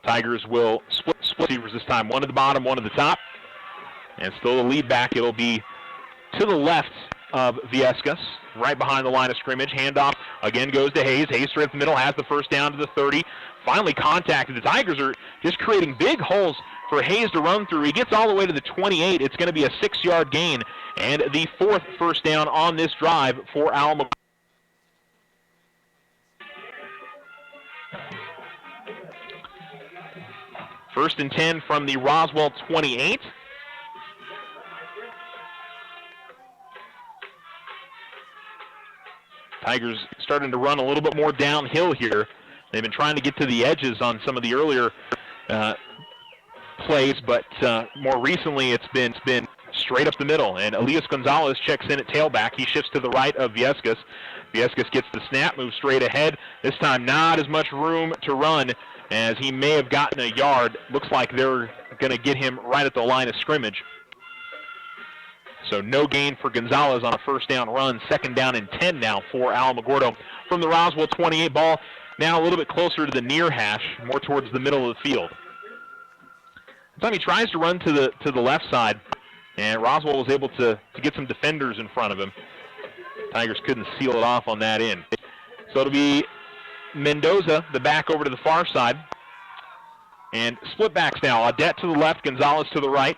Tigers will split receivers this time. 1 at the bottom, 1 at the top. And still the lead back. It'll be to the left of Viescas, right behind the line of scrimmage. Handoff again goes to Hayes. Hayes straight up the middle, has the first down to the 30. Finally contacted. The Tigers are just creating big holes for Hayes to run through. He gets all the way to the 28. It's going to be a 6-yard gain and the 4th first down on this drive for Alamogordo. First and 10 from the Roswell 28. Tigers starting to run a little bit more downhill here. They've been trying to get to the edges on some of the earlier plays, but more recently it's been straight up the middle. And Elias Gonzalez checks in at tailback. He shifts to the right of Viescas. Viescas gets the snap, moves straight ahead. This time not as much room to run as he may have gotten a yard. Looks like they're going to get him right at the line of scrimmage. So no gain for Gonzalez on a first down run. 2nd down and 10 now for Alamogordo. From the Roswell 28, ball now a little bit closer to the near hash, more towards the middle of the field. This time he tries to run to the left side, and Roswell was able to get some defenders in front of him. Tigers couldn't seal it off on that end. So it'll be Mendoza, the back over to the far side. And split backs now. Audette to the left, Gonzalez to the right.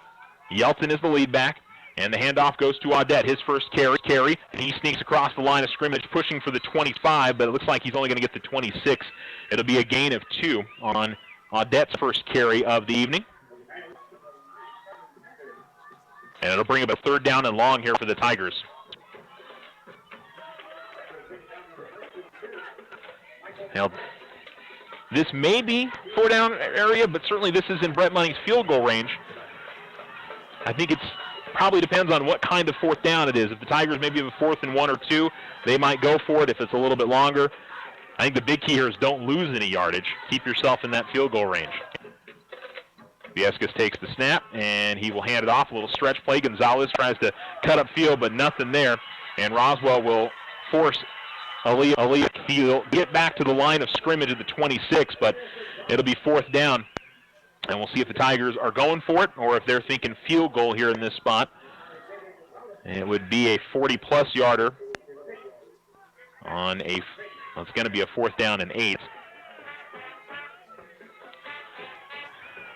Yelton is the lead back. And the handoff goes to Audette, his first carry, and he sneaks across the line of scrimmage, pushing for the 25, but it looks like he's only going to get the 26. It'll be a gain of 2 on Audette's first carry of the evening. And it'll bring up a 3rd down and long here for the Tigers. Now, this may be 4-down area, but certainly this is in Brett Munning's field goal range. I think it's probably depends on what kind of 4th down it is. If the Tigers maybe have a 4th and 1 or 2, they might go for it if it's a little bit longer. I think the big key here is don't lose any yardage. Keep yourself in that field goal range. Viescas takes the snap, and he will hand it off. A little stretch play. Gonzalez tries to cut up field, but nothing there. And Roswell will force Aaliyah to get back to the line of scrimmage at the 26, but it'll be 4th down. And we'll see if the Tigers are going for it or if they're thinking field goal here in this spot. And it would be a 40-plus yarder on it's going to be a 4th down and 8.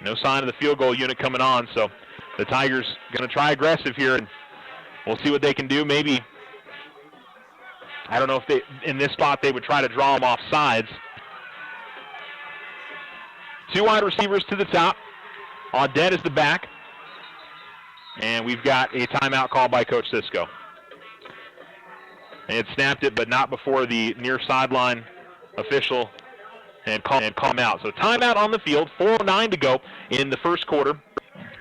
No sign of the field goal unit coming on, so the Tigers going to try aggressive here, and we'll see what they can do. Maybe, I don't know if in this spot they would try to draw them off sides. 2 wide receivers to the top. Audette is the back. And we've got a timeout call by Coach Sisko. They had snapped it, but not before the near sideline official and call him out. So timeout on the field, 4:09 to go in the first quarter.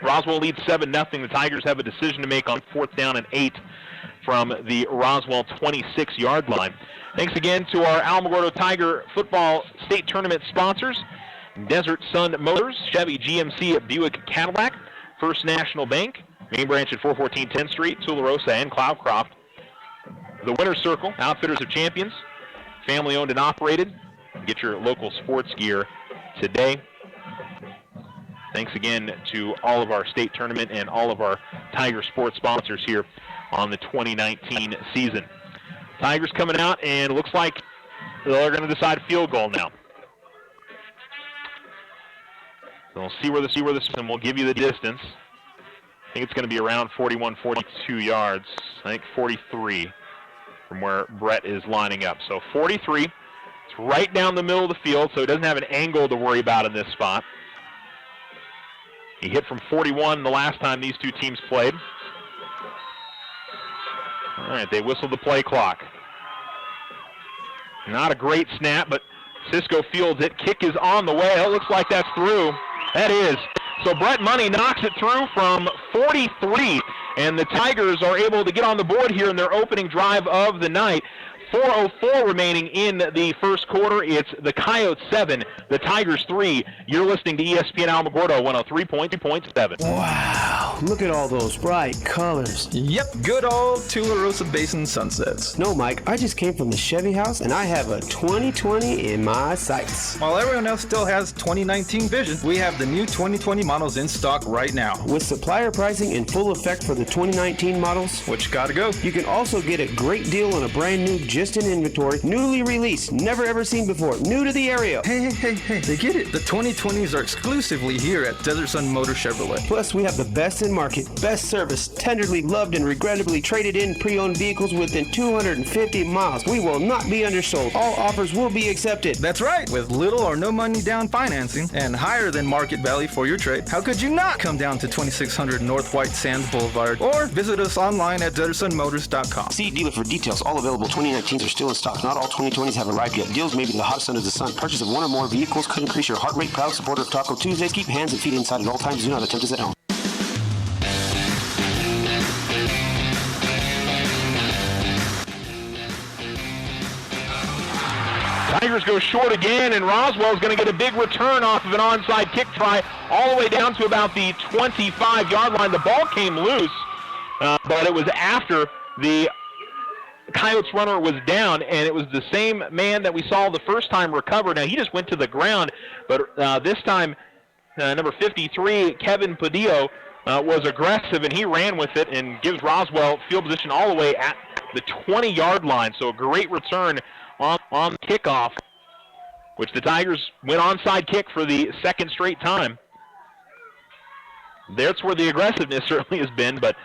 Roswell leads 7-0. The Tigers have a decision to make on 4th down and 8 from the Roswell 26-yard line. Thanks again to our Alamogordo Tiger football state tournament sponsors. Desert Sun Motors, Chevy GMC at Buick Cadillac, First National Bank, main branch at 414 10th Street, Tularosa and Cloudcroft. The Winner's Circle, Outfitters of Champions, family owned and operated. Get your local sports gear today. Thanks again to all of our state tournament and all of our Tiger sports sponsors here on the 2019 season. Tigers coming out, and it looks like they're going to decide field goal now. So we'll see where this, and we'll give you the distance. I think it's going to be around 41, 42 yards. I think 43 from where Brett is lining up. So 43. It's right down the middle of the field, so he doesn't have an angle to worry about in this spot. He hit from 41 the last time these two teams played. All right, they whistled the play clock. Not a great snap, but Sisko fields it. Kick is on the way. It looks like that's through. That is. So Brett Money knocks it through from 43, and the Tigers are able to get on the board here in their opening drive of the night. 4:04 remaining in the first quarter. It's the Coyotes 7, the Tigers 3. You're listening to ESPN Alamogordo 103.2.7. Wow. look at all those bright colors. Yep, good old Tularosa Basin sunsets. No, Mike, I just came from the Chevy house and I have a 2020 in my sights. While everyone else still has 2019 vision, we have the new 2020 models in stock right now. With supplier pricing in full effect for the 2019 models, which gotta go. You can also get a great deal on a brand new, just in inventory, newly released, never ever seen before, new to the area. Hey, they get it. The 2020s are exclusively here at Desert Sun Motor Chevrolet. Plus, we have the best in market, best service, tenderly loved and regrettably traded in pre-owned vehicles within 250 miles. We will not be undersold. All offers will be accepted. That's right. With little or no money down financing and higher than market value for your trade, how could you not come down to 2600 North White Sands Boulevard or visit us online at DesertSunMotors.com. See dealer for details. All available 2019s are still in stock. Not all 2020s have arrived yet. Deals may be the hottest under the sun. Purchase of one or more vehicles could increase your heart rate. Proud supporter of Taco Tuesdays. Keep hands and feet inside at all times. Do not attempt this at home. Tigers go short again, and Roswell's going to get a big return off of an onside kick try all the way down to about the 25-yard line. The ball came loose, but it was after the Coyotes runner was down, and it was the same man that we saw the first time recover. Now, he just went to the ground, but this time, number 53, Kevin Padillo, was aggressive, and he ran with it and gives Roswell field position all the way at the 20-yard line. So a great return on kickoff, which the Tigers went onside kick for the second straight time. That's where the aggressiveness certainly has been, but,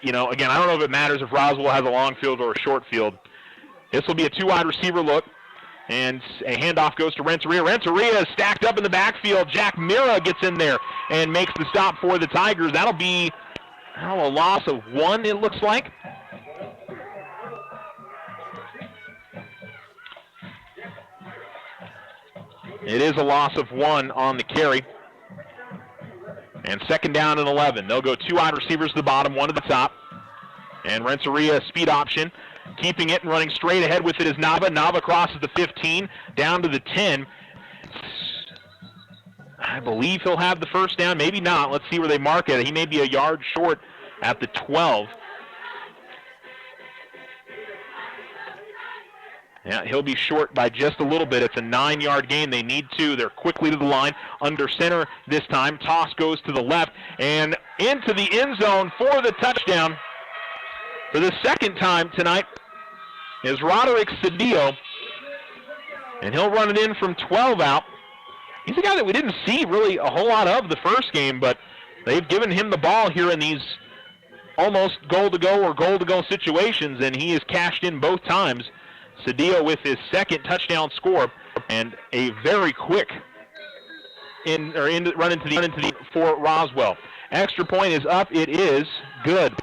you know, again, I don't know if it matters if Roswell has a long field or a short field. This will be a two-wide receiver look, and a handoff goes to Renteria. Renteria is stacked up in the backfield. Jack Mira gets in there and makes the stop for the Tigers. That'll be a loss of 1, it looks like. It is a loss of 1 on the carry. And second down and 11. They'll go 2 wide receivers to the bottom, 1 to the top. And Renteria, speed option. Keeping it and running straight ahead with it is Nava. Nava crosses the 15, down to the 10. I believe he'll have the first down. Maybe not. Let's see where they mark it. He may be a yard short at the 12. Yeah, he'll be short by just a little bit. It's a 9-yard gain. They need 2. They're quickly to the line. Under center this time. Toss goes to the left and into the end zone for the touchdown. For the second time tonight is Roderick Cedillo. And he'll run it in from 12 out. He's a guy that we didn't see really a whole lot of the first game, but they've given him the ball here in these almost goal-to-go or goal-to-go situations, and he has cashed in both times. Cedillo with his second touchdown score, and a very quick run into the for Roswell. Extra point is up. It is good.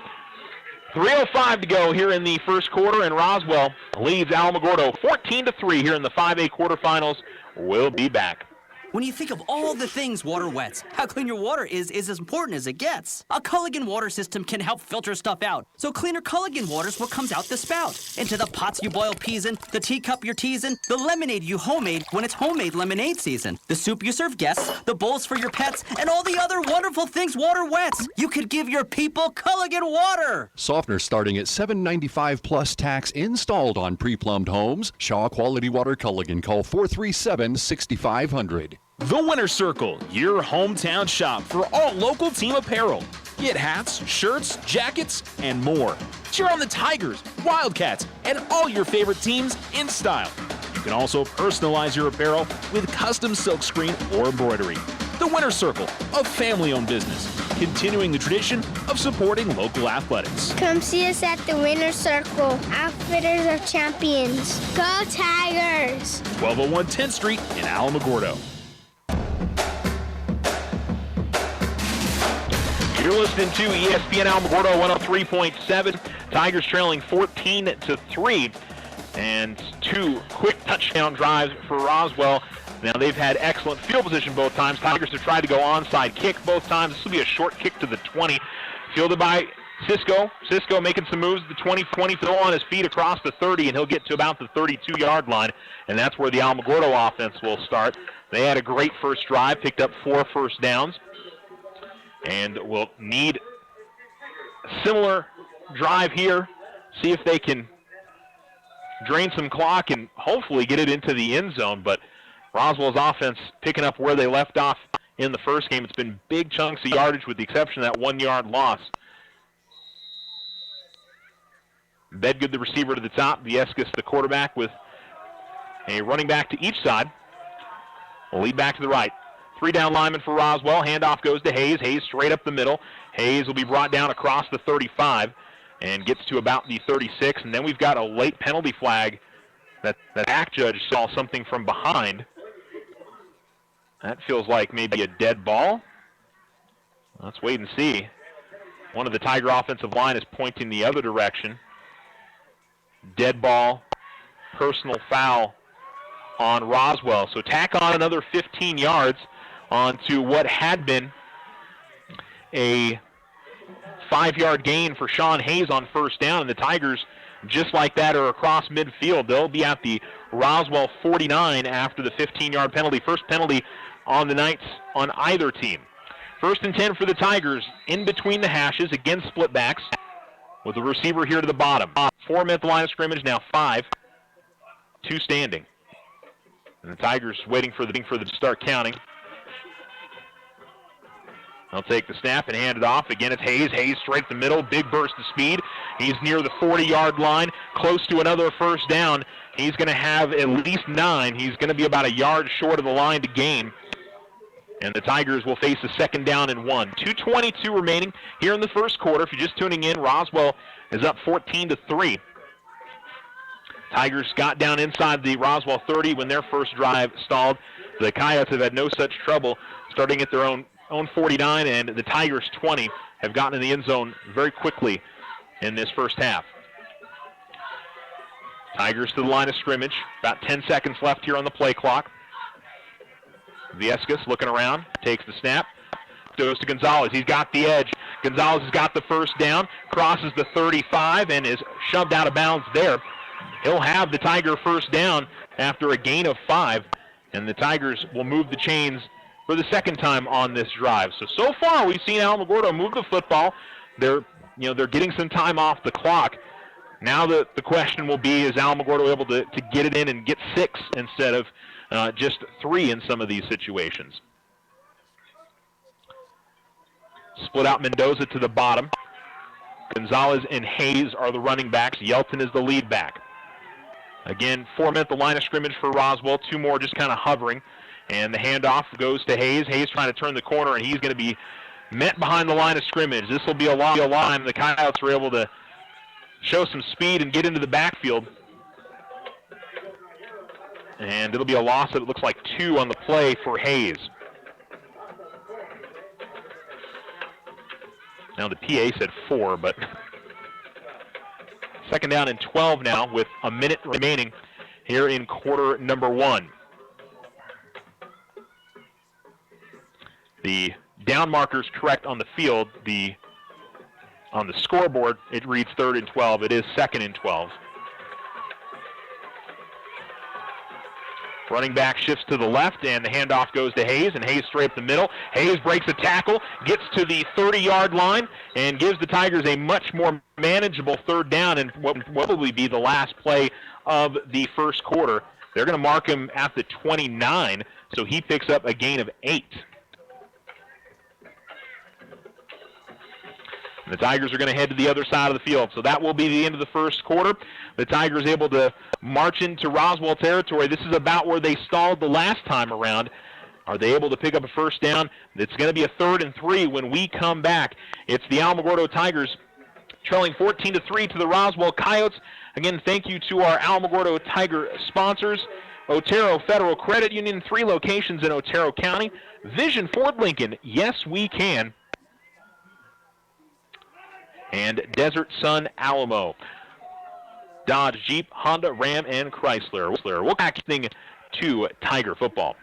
3:05 to go here in the first quarter, and Roswell leads Alamogordo 14-3 here in the 5A quarterfinals. We'll be back. When you think of all the things water wets, how clean your water is as important as it gets. A Culligan water system can help filter stuff out, so cleaner Culligan water's what comes out the spout. Into the pots you boil peas in, the teacup you're teasing, the lemonade you homemade when it's homemade lemonade season, the soup you serve guests, the bowls for your pets, and all the other wonderful things water wets. You could give your people Culligan water. Softener starting at $7.95 plus tax installed on pre-plumbed homes. Shaw Quality Water Culligan. Call 437-6500. The Winter Circle, your hometown shop for all local team apparel. Get hats, shirts, jackets, and more. Cheer on the Tigers, Wildcats, and all your favorite teams in style. You can also personalize your apparel with custom silkscreen or embroidery. The Winter Circle, a family-owned business, continuing the tradition of supporting local athletics. Come see us at the Winter Circle, Outfitters of Champions. Go Tigers! 1201 10th Street in Alamogordo. You're listening to ESPN Alamogordo 103.7. Tigers trailing 14-3, and 2 quick touchdown drives for Roswell. Now they've had excellent field position both times. Tigers have tried to go onside kick both times. This will be a short kick to the 20, fielded by Cisco. Cisco making some moves. The 20, still on his feet across the 30, and he'll get to about the 32-yard line, and that's where the Alamogordo offense will start. They had a great first drive, picked up 4 first downs. And will need a similar drive here. See if they can drain some clock and hopefully get it into the end zone. But Roswell's offense picking up where they left off in the first game. It's been big chunks of yardage with the exception of that 1-yard loss. Bedgood, the receiver, to the top. Viescas, the quarterback, with a running back to each side. Will lead back to the right. 3-down lineman for Roswell. Handoff goes to Hayes. Hayes straight up the middle. Hayes will be brought down across the 35 and gets to about the 36. And then we've got a late penalty flag that act judge saw something from behind. That feels like maybe a dead ball. Let's wait and see. One of the Tiger offensive line is pointing the other direction. Dead ball, personal foul on Roswell. So tack on another 15 yards onto what had been a 5-yard gain for Sean Hayes on first down. And the Tigers, just like that, are across midfield. They'll be at the Roswell 49 after the 15-yard penalty. First penalty on the Knights on either team. 1st and 10 for the Tigers, in between the hashes, against split backs, with the receiver here to the bottom. 4 men at the line of scrimmage, now 5. 2 standing. And the Tigers waiting for the to start counting. They'll take the snap and hand it off. Again, it's Hayes. Hayes straight the middle. Big burst of speed. He's near the 40-yard line, close to another first down. He's going to have at least 9. He's going to be about a yard short of the line to gain. And the Tigers will face a 2nd down and 1. 2:22 remaining here in the first quarter. If you're just tuning in, Roswell is up 14-3. Tigers got down inside the Roswell 30 when their first drive stalled. The Coyotes have had no such trouble starting at their own 49, and the Tigers 20 have gotten in the end zone very quickly in this first half. Tigers to the line of scrimmage. About 10 seconds left here on the play clock. Viescas looking around, takes the snap, goes to Gonzalez. He's got the edge. Gonzalez has got the first down, crosses the 35, and is shoved out of bounds there. He'll have the Tiger first down after a gain of 5, and the Tigers will move the chains for the 2nd time on this drive. So far we've seen Alamogordo move the football. They're getting some time off the clock. Now the question will be, is Alamogordo able to get it in and get 6 instead of just 3 in some of these situations? Split out Mendoza to the bottom. Gonzalez and Hayes are the running backs. Yelton is the lead back. Again, 4 men at the line of scrimmage for Roswell. 2 more just kind of hovering. And the handoff goes to Hayes. Hayes trying to turn the corner, and he's going to be met behind the line of scrimmage. This will be a line. The Coyotes were able to show some speed and get into the backfield. And it'll be a loss that looks like 2 on the play for Hayes. Now the PA said 4, but 2nd down and 12 now with a minute remaining here in quarter number 1. The down marker's correct on the field. On the scoreboard, it reads 3rd and 12. It is 2nd and 12. Running back shifts to the left, and the handoff goes to Hayes, and Hayes straight up the middle. Hayes breaks a tackle, gets to the 30-yard line, and gives the Tigers a much more manageable 3rd down and what will probably be the last play of the first quarter. They're going to mark him at the 29, so he picks up a gain of 8. The Tigers are going to head to the other side of the field. So that will be the end of the first quarter. The Tigers able to march into Roswell territory. This is about where they stalled the last time around. Are they able to pick up a first down? It's going to be a 3rd and 3 when we come back. It's the Alamogordo Tigers trailing 14-3 to the Roswell Coyotes. Again, thank you to our Alamogordo Tiger sponsors. Otero Federal Credit Union, 3 locations in Otero County. Vision Ford Lincoln, yes we can. And Desert Sun Alamo. Dodge, Jeep, Honda, Ram, and Chrysler. We'll back thing to Tiger football.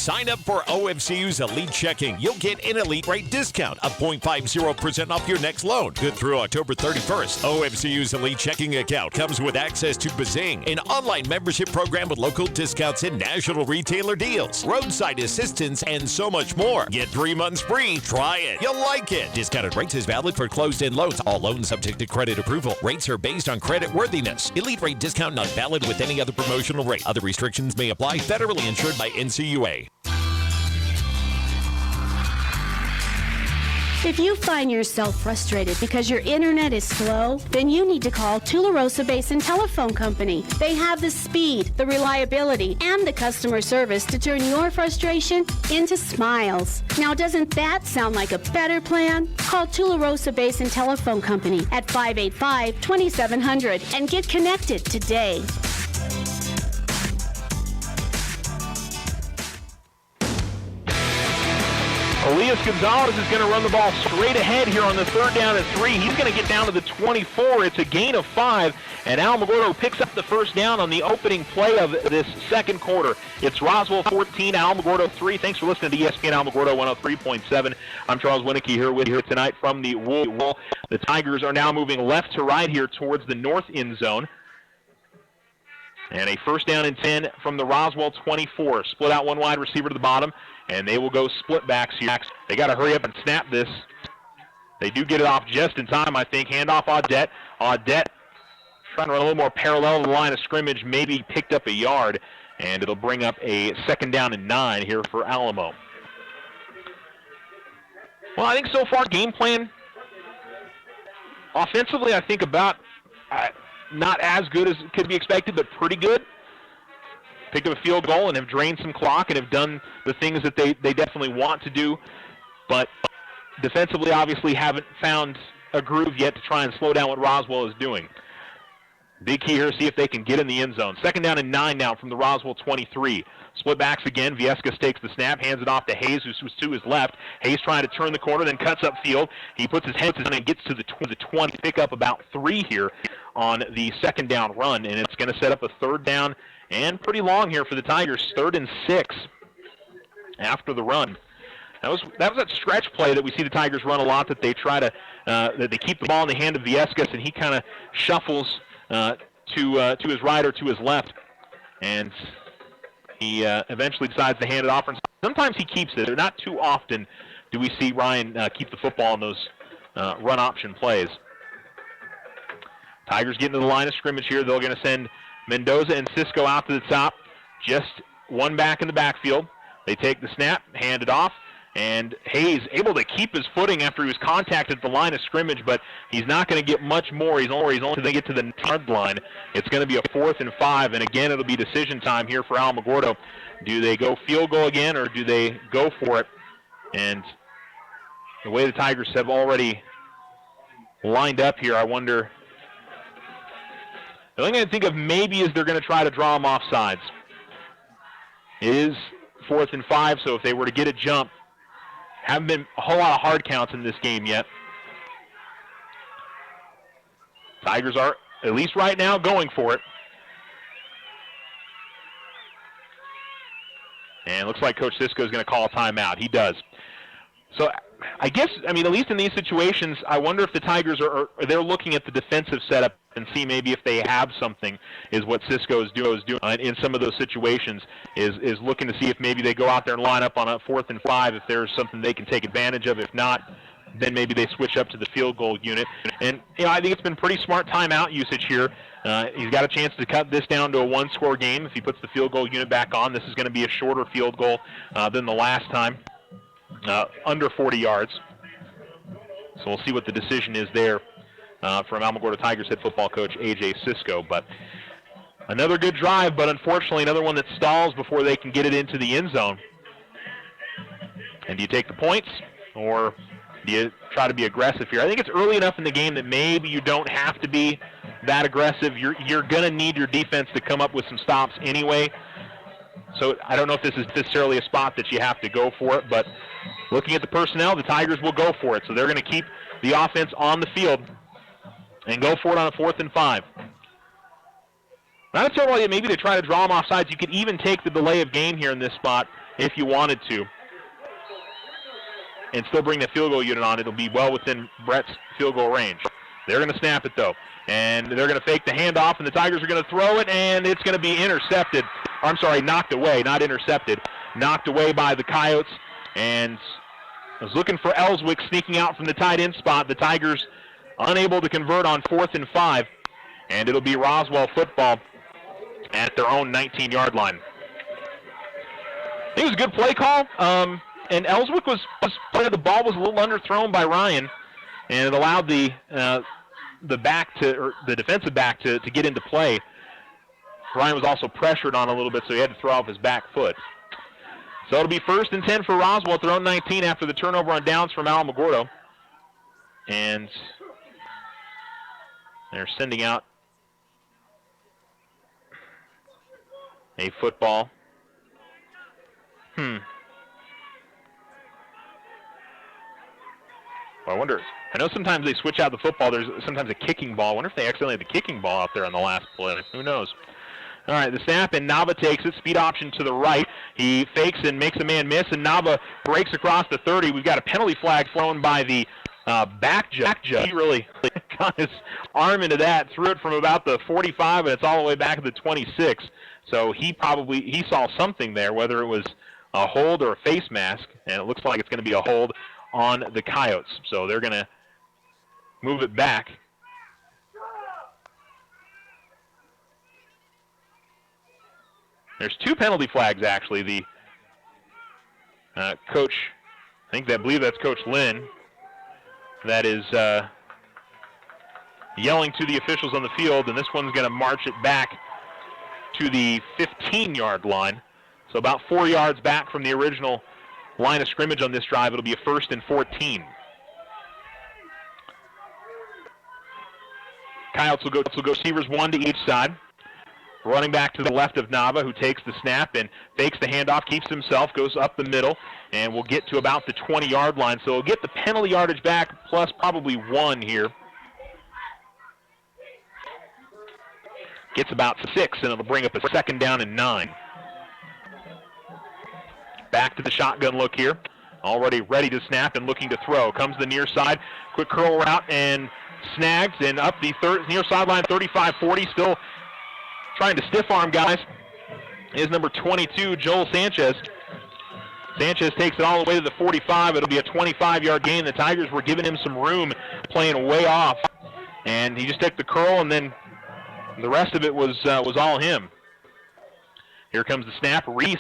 Sign up for OFCU's Elite Checking. You'll get an elite rate discount of 0.50% off your next loan. Good through October 31st. OFCU's Elite Checking account comes with access to Bazing, an online membership program with local discounts and national retailer deals, roadside assistance, and so much more. Get 3 months free. Try it. You'll like it. Discounted rates is valid for closed-end loans. All loans subject to credit approval. Rates are based on credit worthiness. Elite rate discount not valid with any other promotional rate. Other restrictions may apply. Federally insured by NCUA. If you find yourself frustrated because your internet is slow, then you need to call Tularosa Basin Telephone Company. They have the speed, the reliability, and the customer service to turn your frustration into smiles. Now, doesn't that sound like a better plan? Call Tularosa Basin Telephone Company at 585-2700 and get connected today. Elias Gonzalez is going to run the ball straight ahead here on the 3rd down and 3. He's going to get down to the 24. It's a gain of 5, and Alamogordo picks up the 1st down on the opening play of this second quarter. It's Roswell 14, Alamogordo 3. Thanks for listening to ESPN Alamogordo 103.7. I'm Charles Winicky here with you tonight from the Wool. The Tigers are now moving left to right here towards the north end zone. And a 1st down and 10 from the Roswell 24. Split out one wide receiver to the bottom, and they will go split backs here. They got to hurry up and snap this. They do get it off just in time, I think. Handoff Audette. Audette trying to run a little more parallel to the line of scrimmage, maybe picked up a yard, and it'll bring up a 2nd down and 9 here for Alamo. Well, I think so far game plan offensively, I think about not as good as could be expected, but pretty good. Picked up a field goal and have drained some clock and have done the things that they definitely want to do. But defensively, obviously, haven't found a groove yet to try and slow down what Roswell is doing. Big key here, see if they can get in the end zone. 2nd down and 9 now from the Roswell 23. Split backs again. Viescas takes the snap, hands it off to Hayes, who's to his left. Hayes trying to turn the corner, then cuts upfield. He puts his head on and gets to the 20, pick up about 3 here on the 2nd down run, and it's going to set up a 3rd down and pretty long here for the Tigers. 3rd and 6 after the run. That was that stretch play that we see the Tigers run a lot, that they try to that they keep the ball in the hand of Viescas, and he kind of shuffles to his right or to his left, and he eventually decides to hand it off. And sometimes he keeps it. Not too often do we see Ryan keep the football in those run option plays. Tigers getting to the line of scrimmage here. They're going to send Mendoza and Cisco out to the top. Just one back in the backfield. They take the snap, hand it off, and Hayes able to keep his footing after he was contacted at the line of scrimmage, but he's not going to get much more. He's only until they get to the yard line. It's going to be a 4th and 5, and again, it'll be decision time here for Alamogordo. Do they go field goal again, or do they go for it? And the way the Tigers have already lined up here, I wonder. The only thing I think of maybe is they're going to try to draw them off sides. It is 4th and 5, so if they were to get a jump, haven't been a whole lot of hard counts in this game yet. Tigers are, at least right now, going for it. And it looks like Coach Cisco is going to call a timeout. He does. So I guess, at least in these situations, I wonder if the Tigers they're looking at the defensive setup and see maybe if they have something, is what Cisco is doing in some of those situations, is looking to see if maybe they go out there and line up on a 4th and 5 if there's something they can take advantage of. If not, then maybe they switch up to the field goal unit. And I think it's been pretty smart timeout usage here. He's got a chance to cut this down to a 1-score game if he puts the field goal unit back on. This is going to be a shorter field goal than the last time, under 40 yards. So we'll see what the decision is there from Alamogordo Tigers head football coach A.J. Cisco. But another good drive, but unfortunately another one that stalls before they can get it into the end zone. And do you take the points, or do you try to be aggressive here? I think it's early enough in the game that maybe you don't have to be that aggressive. You're going to need your defense to come up with some stops anyway. So I don't know if this is necessarily a spot that you have to go for it, but looking at the personnel, the Tigers will go for it. So they're going to keep the offense on the field and go for it on a 4th and 5. Not necessarily maybe to try to draw him off sides. You could even take the delay of game here in this spot if you wanted to and still bring the field goal unit on. It'll be well within Brett's field goal range. They're going to snap it, though, and they're going to fake the handoff, and the Tigers are going to throw it, and it's going to be intercepted. Or, I'm sorry, knocked away, not intercepted. Knocked away by the Coyotes, and was looking for Ellswick sneaking out from the tight end spot. The Tigers unable to convert on 4th and 5, and it'll be Roswell football at their own 19-yard line. It was a good play call, and Ellswick was the ball was a little underthrown by Ryan, and it allowed the defensive back to get into play. Ryan was also pressured on a little bit, so he had to throw off his back foot. So it'll be 1st and 10 for Roswell at their own 19 after the turnover on downs from Alamogordo. And they're sending out a football. Well, I wonder. I know sometimes they switch out the football. There's sometimes a kicking ball. I wonder if they accidentally had the kicking ball out there on the last play. Who knows? All right, the snap, and Nava takes it. Speed option to the right. He fakes and makes a man miss, and Nava breaks across the 30. We've got a penalty flag thrown by the back judge. He really got his arm into that, threw it from about the 45, and it's all the way back to the 26. So he saw something there, whether it was a hold or a face mask, and it looks like it's going to be a hold on the Coyotes. So they're going to move it back. There's 2 penalty flags, actually. The coach, I believe that's Coach Lynn, that is yelling to the officials on the field, and this one's going to march it back to the 15-yard line. So about 4 yards back from the original line of scrimmage on this drive. It'll be a 1st and 14. Coyotes will go receivers 1 to each side. Running back to the left of Nava, who takes the snap and fakes the handoff, keeps himself, goes up the middle, and will get to about the 20-yard line. So he'll get the penalty yardage back, plus probably 1 here. Gets about 6, and it'll bring up a 2nd down and 9. Back to the shotgun look here. Already ready to snap and looking to throw. Comes the near side. Quick curl route and snagged, and up the near sideline, 35-40, still trying to stiff arm guys, is number 22, Joel Sanchez. Sanchez takes it all the way to the 45. It'll be a 25-yard gain. The Tigers were giving him some room, playing way off, and he just took the curl, and then the rest of it was all him. Here comes the snap. Reese,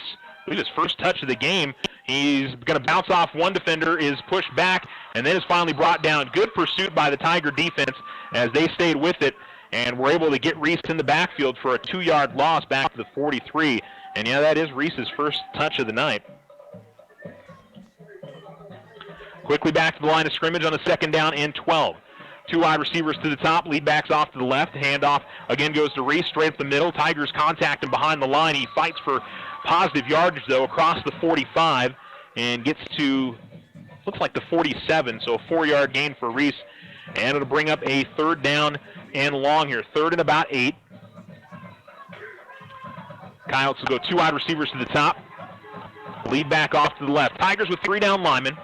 his first touch of the game. He's going to bounce off one defender, is pushed back, and then is finally brought down. Good pursuit by the Tiger defense as they stayed with it, and were able to get Reese in the backfield for a 2-yard loss back to the 43. And yeah, that is Reese's first touch of the night. Quickly back to the line of scrimmage on a 2nd down and 12. 2 wide receivers to the top, lead backs off to the left. Handoff again goes to Reese, straight up the middle. Tigers contact him behind the line. He fights for positive yardage, though, across the 45 and gets to, looks like the 47, so a 4-yard gain for Reese. And it'll bring up a 3rd down and long here, 3rd and about 8. Coyotes will go 2 wide receivers to the top, lead back off to the left. Tigers with 3 down linemen.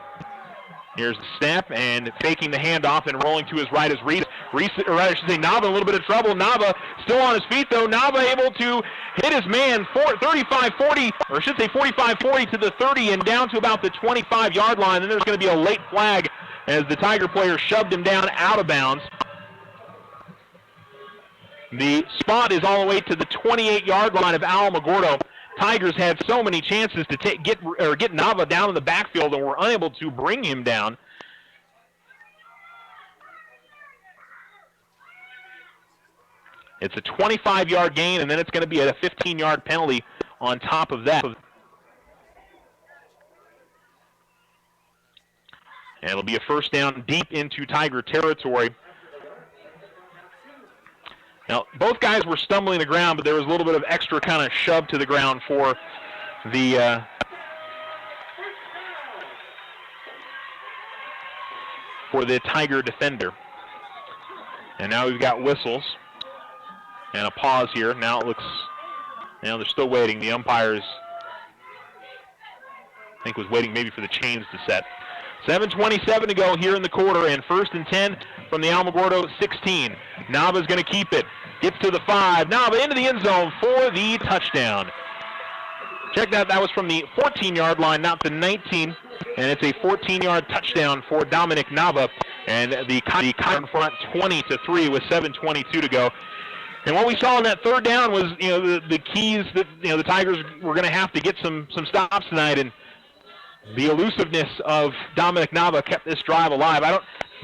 Here's the snap and faking the handoff and rolling to his right is Reese. Nava in a little bit of trouble. Nava still on his feet, though. Nava able to hit his man 35-40, or I should say 45-40 to the 30 and down to about the 25-yard line. Then there's going to be a late flag as the Tiger player shoved him down out of bounds. The spot is all the way to the 28-yard line of Alamogordo. Tigers had so many chances to get Nava down in the backfield and were unable to bring him down. It's a 25-yard gain, and then it's going to be a 15-yard penalty on top of that. And it'll be a 1st down deep into Tiger territory. Now, both guys were stumbling the ground, but there was a little bit of extra kind of shove to the ground for the Tiger defender. And now we've got whistles. And a pause here. Now it looks, they're still waiting. The umpires, I think, was waiting maybe for the chains to set. 7:27 to go here in the quarter, and 1st and 10 from the Alamogordo 16. Nava's going to keep it. Gets to the 5. Nava into the end zone for the touchdown. Check that. That was from the 14-yard line, not the 19. And it's a 14-yard touchdown for Dominic Nava. And the in front 20-3 with 7:22 to go. And what we saw in that third down was, the keys that, the Tigers were going to have to get some stops tonight. And the elusiveness of Dominic Nava kept this drive alive.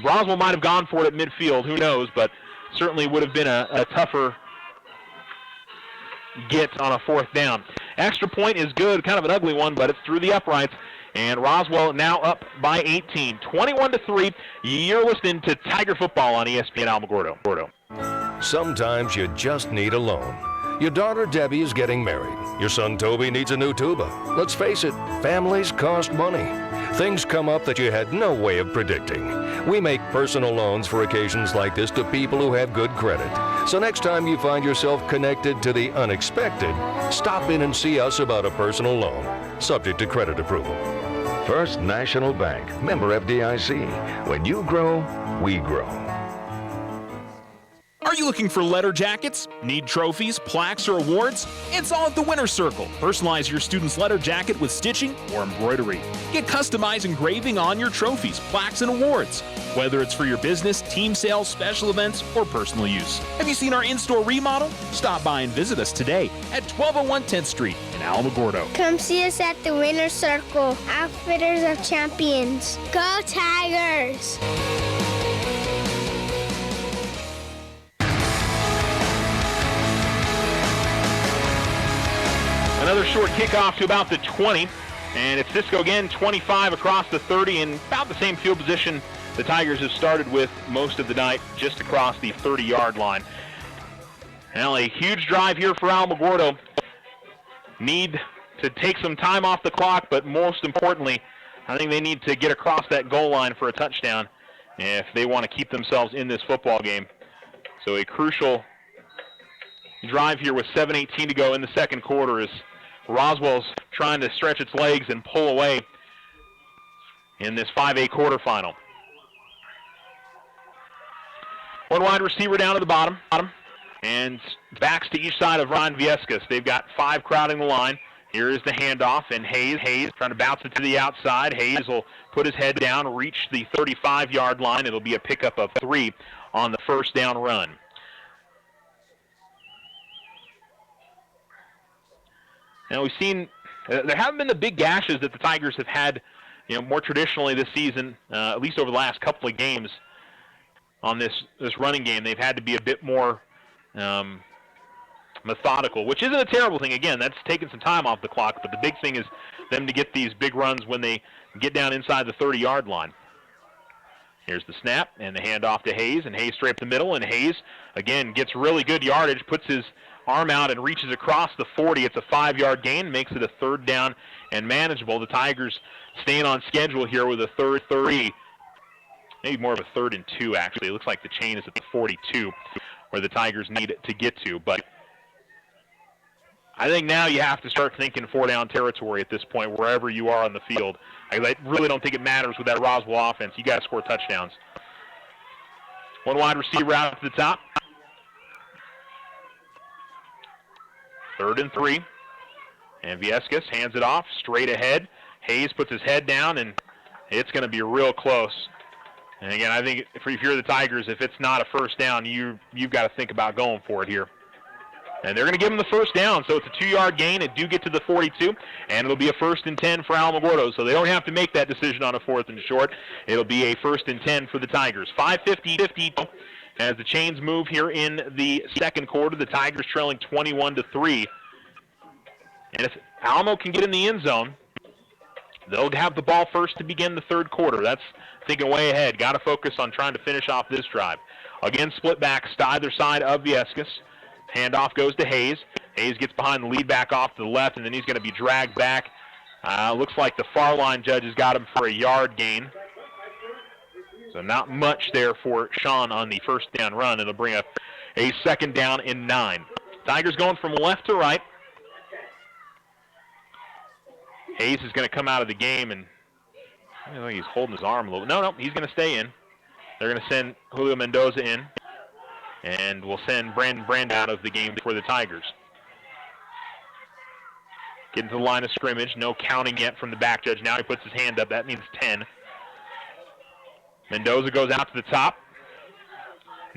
Roswell might have gone for it at midfield, who knows, but certainly would have been a tougher get on a 4th down. Extra point is good, kind of an ugly one, but it's through the uprights. And Roswell now up by 18, 21-3. You're listening to Tiger Football on ESPN Alamogordo. Sometimes you just need a loan. Your daughter Debbie is getting married. Your son Toby needs a new tuba. Let's face it, families cost money. Things come up that you had no way of predicting. We make personal loans for occasions like this to people who have good credit. So next time you find yourself connected to the unexpected, stop in and see us about a personal loan, subject to credit approval. First National Bank, member FDIC. When you grow, we grow. Are you looking for letter jackets? Need trophies, plaques, or awards? It's all at the Winner's Circle. Personalize your student's letter jacket with stitching or embroidery. Get customized engraving on your trophies, plaques, and awards, whether it's for your business, team sales, special events, or personal use. Have you seen our in-store remodel? Stop by and visit us today at 1201 10th Street in Alamogordo. Come see us at the Winner's Circle, Outfitters of Champions. Go Tigers! Another short kickoff to about the 20, and it's Cisco again, 25 across the 30, and about the same field position the Tigers have started with most of the night, just across the 30-yard line. Now a huge drive here for Alamogordo. Need to take some time off the clock, but most importantly, I think they need to get across that goal line for a touchdown if they want to keep themselves in this football game. So a crucial drive here with 7:18 to go in the second quarter as Roswell's trying to stretch its legs and pull away in this 5A quarterfinal. One wide receiver down to the bottom, and backs to each side of Ryan Viescas. They've got 5 crowding the line. Here is the handoff, and Hayes trying to bounce it to the outside. Hayes will put his head down, reach the 35-yard line. It'll be a pickup of 3 on the first down run. Now we've seen there haven't been the big gashes that the Tigers have had, more traditionally this season, at least over the last couple of games on this running game. They've had to be a bit more methodical, which isn't a terrible thing. Again, that's taking some time off the clock, but the big thing is them to get these big runs when they get down inside the 30-yard line. Here's the snap and the handoff to Hayes, and Hayes straight up the middle, and Hayes, again, gets really good yardage, puts his arm out and reaches across the 40. It's a 5-yard gain, makes it a 3rd down and manageable. The Tigers staying on schedule here with a 3rd 30, maybe more of a 3rd and 2, actually. It looks like the chain is at the 42 where the Tigers need to get to, but I think now you have to start thinking 4-down territory at this point, wherever you are on the field. I really don't think it matters with that Roswell offense. You got to score touchdowns. One wide receiver out to the top. 3rd and 3. And Viescas hands it off straight ahead. Hayes puts his head down, and it's going to be real close. And again, I think if you're the Tigers, if it's not a first down, you've got to think about going for it here. And they're going to give them the first down, so it's a 2-yard gain. It do get to the 42, and it'll be a 1st and 10 for Alamogordo. So they don't have to make that decision on a 4th and short. It'll be a 1st and 10 for the Tigers. 5:50 as the chains move here in the second quarter. The Tigers trailing 21-3. And if Alamo can get in the end zone, they'll have the ball first to begin the third quarter. That's thinking way ahead. Got to focus on trying to finish off this drive. Again, split backs to either side of Viescas. Handoff goes to Hayes. Hayes gets behind the lead back off to the left, and then he's going to be dragged back. Looks like the far line judge has got him for a yard gain. So not much there for Sean on the first down run. It'll bring up a 2nd down and 9. Tigers going from left to right. Hayes is going to come out of the game, and I think he's holding his arm a little. No, he's going to stay in. They're going to send Julio Mendoza in, and we'll send Brandon Brand out of the game for the Tigers. Getting to the line of scrimmage. No counting yet from the back judge. Now he puts his hand up. That means 10. Mendoza goes out to the top.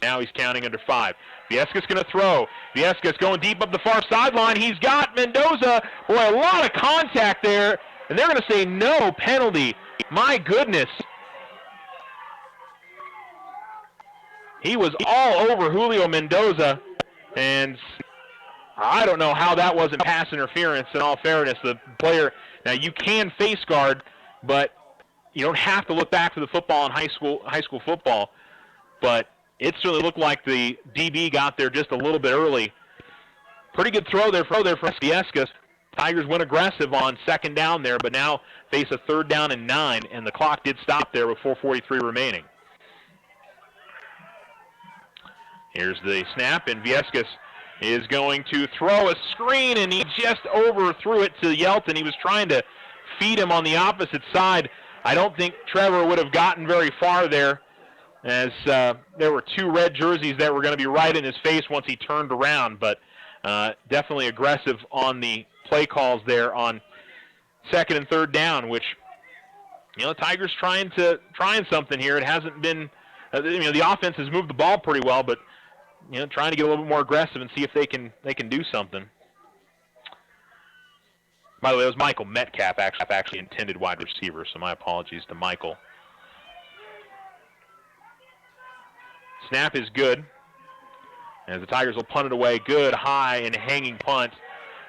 Now he's counting under 5. Viesca's going to throw. Viesca's going deep up the far sideline. He's got Mendoza. Boy, a lot of contact there. And they're going to say no penalty. My goodness. He was all over Julio Mendoza. And I don't know how that wasn't pass interference, in all fairness. The player, now you can face guard, but you don't have to look back to the football in high school football. But it certainly looked like the DB got there just a little bit early. Pretty good throw there for Viesca. Tigers went aggressive on 2nd down there, but now face a 3rd down and 9, and the clock did stop there with 4:43 remaining. Here's the snap, and Viesca is going to throw a screen, and he just overthrew it to Yelton. He was trying to feed him on the opposite side. I don't think Trevor would have gotten very far there, as there were 2 red jerseys that were going to be right in his face once he turned around, but definitely aggressive on the play calls there on 2nd and 3rd down, which, the Tigers trying something here. It hasn't been, the offense has moved the ball pretty well, but trying to get a little bit more aggressive and see if they can do something. By the way, it was Michael Metcalf, actually intended wide receiver, so my apologies to Michael. Snap is good, as the Tigers will punt it away. Good, high, and hanging punt.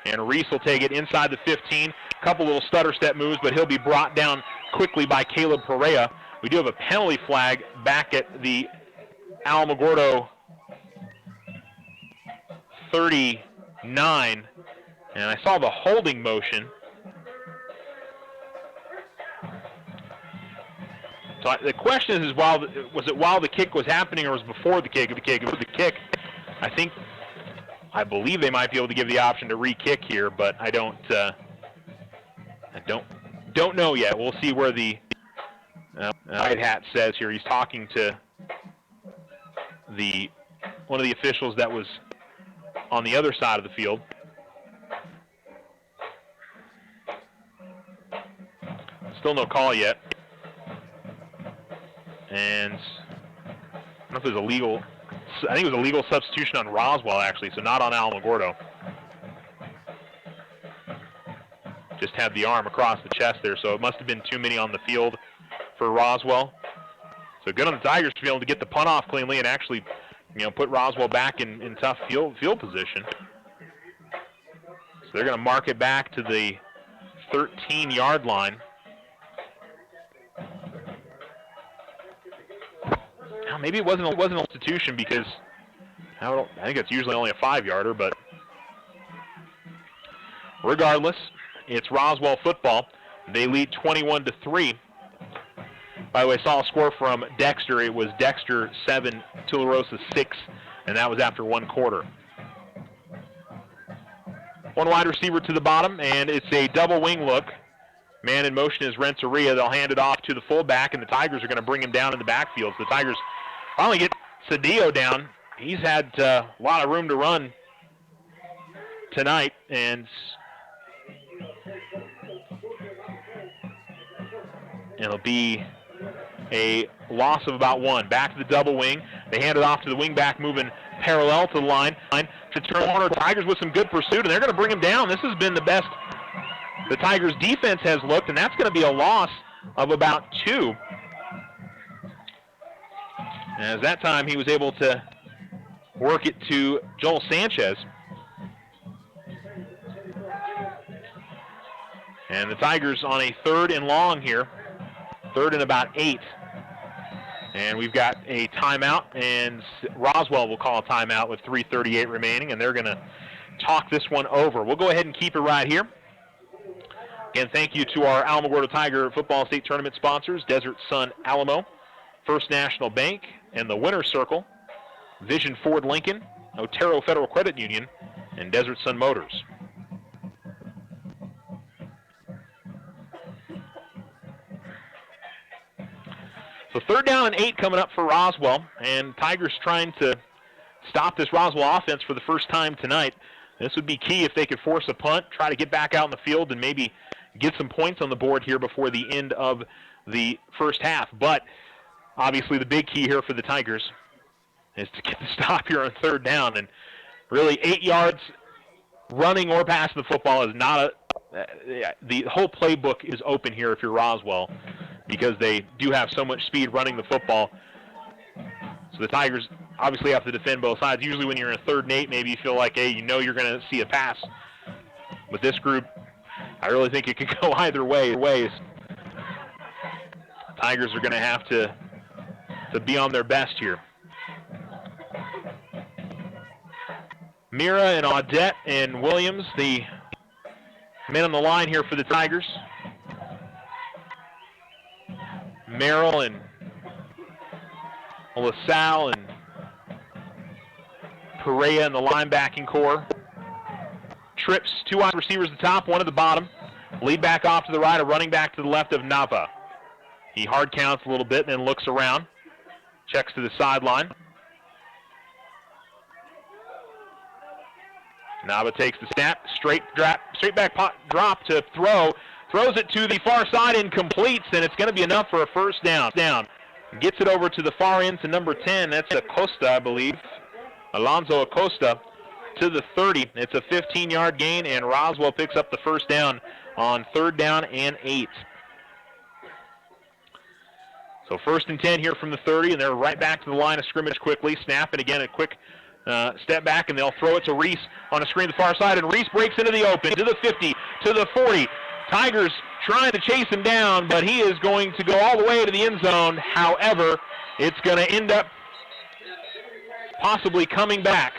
And Reese will take it inside the 15. A couple little stutter step moves, but he'll be brought down quickly by Caleb Perea. We do have a penalty flag back at the Alamogordo 39, and I saw the holding motion. So the question is was it while the kick was happening or was it before the kick? If it was the kick, I believe they might be able to give the option to re-kick here, but I don't know yet. We'll see where the white hat says here. He's talking to one of the officials that was on the other side of the field. Still no call yet. And I don't know if it was illegal. I think it was a legal substitution on Roswell, actually, so not on Alamogordo. Just had the arm across the chest there, so it must have been too many on the field for Roswell. So good on the Tigers to be able to get the punt off cleanly and actually, put Roswell back in tough field position. So they're going to mark it back to the 13-yard line. Now, maybe it wasn't a substitution because I think it's usually only a 5-yarder, but regardless, it's Roswell football. They lead 21-3. By the way, I saw a score from Dexter. It was Dexter 7, Tularosa 6, and that was after 1 quarter. One wide receiver to the bottom, and it's a double wing look. Man in motion is Renteria. They'll hand it off to the fullback, and the Tigers are going to bring him down in the backfield. So the Tigers finally get Cedillo down. He's had a lot of room to run tonight, and it'll be a loss of about 1. Back to the double wing. They hand it off to the wing back, moving parallel to the line. To turn corner, Tigers with some good pursuit, and they're going to bring him down. This has been the best the Tigers' defense has looked, and that's going to be a loss of about 2. As that time he was able to work it to Joel Sanchez. And the Tigers on a 3rd and long here. 3rd and about 8. And we've got a timeout, and Roswell will call a timeout with 3:38 remaining, and they're going to talk this one over. We'll go ahead and keep it right here. Again, thank you to our Alamogordo Tiger Football State Tournament sponsors, Desert Sun Alamo, First National Bank, and the Winner's Circle, Vision Ford Lincoln, Otero Federal Credit Union, and Desert Sun Motors. So 3rd down and 8 coming up for Roswell, and Tigers trying to stop this Roswell offense for the first time tonight. This would be key if they could force a punt, try to get back out in the field, and maybe get some points on the board here before the end of the first half. But obviously the big key here for the Tigers is to get the stop here on 3rd down. And really 8 yards running or passing the football is not the whole playbook is open here if you're Roswell, because they do have so much speed running the football. So the Tigers obviously have to defend both sides. Usually when you're in a 3rd and 8, maybe you feel like, hey, you know you're going to see a pass. With this group, I really think it could go either way. Tigers are going to have to be on their best here. Mira and Audette and Williams, the men on the line here for the Tigers. Merrill and LaSalle and Perea in the linebacking core. Trips, 2 wide receivers at the top, 1 at the bottom. Lead back off to the right, a running back to the left of Nava. He hard counts a little bit and then looks around. Checks to the sideline. Nava takes the snap, straight back drop to throw. Throws it to the far side and completes, and it's going to be enough for a first down. Gets it over to the far end to number 10. That's Acosta, I believe. Alonzo Acosta to the 30. It's a 15-yard gain, and Roswell picks up the first down on 3rd down and 8. So 1st and 10 here from the 30, and they're right back to the line of scrimmage quickly. Snap, and again a quick step back, and they'll throw it to Reese on a screen to the far side, and Reese breaks into the open, to the 50, to the 40. Tigers trying to chase him down, but he is going to go all the way to the end zone. However, it's going to end up possibly coming back.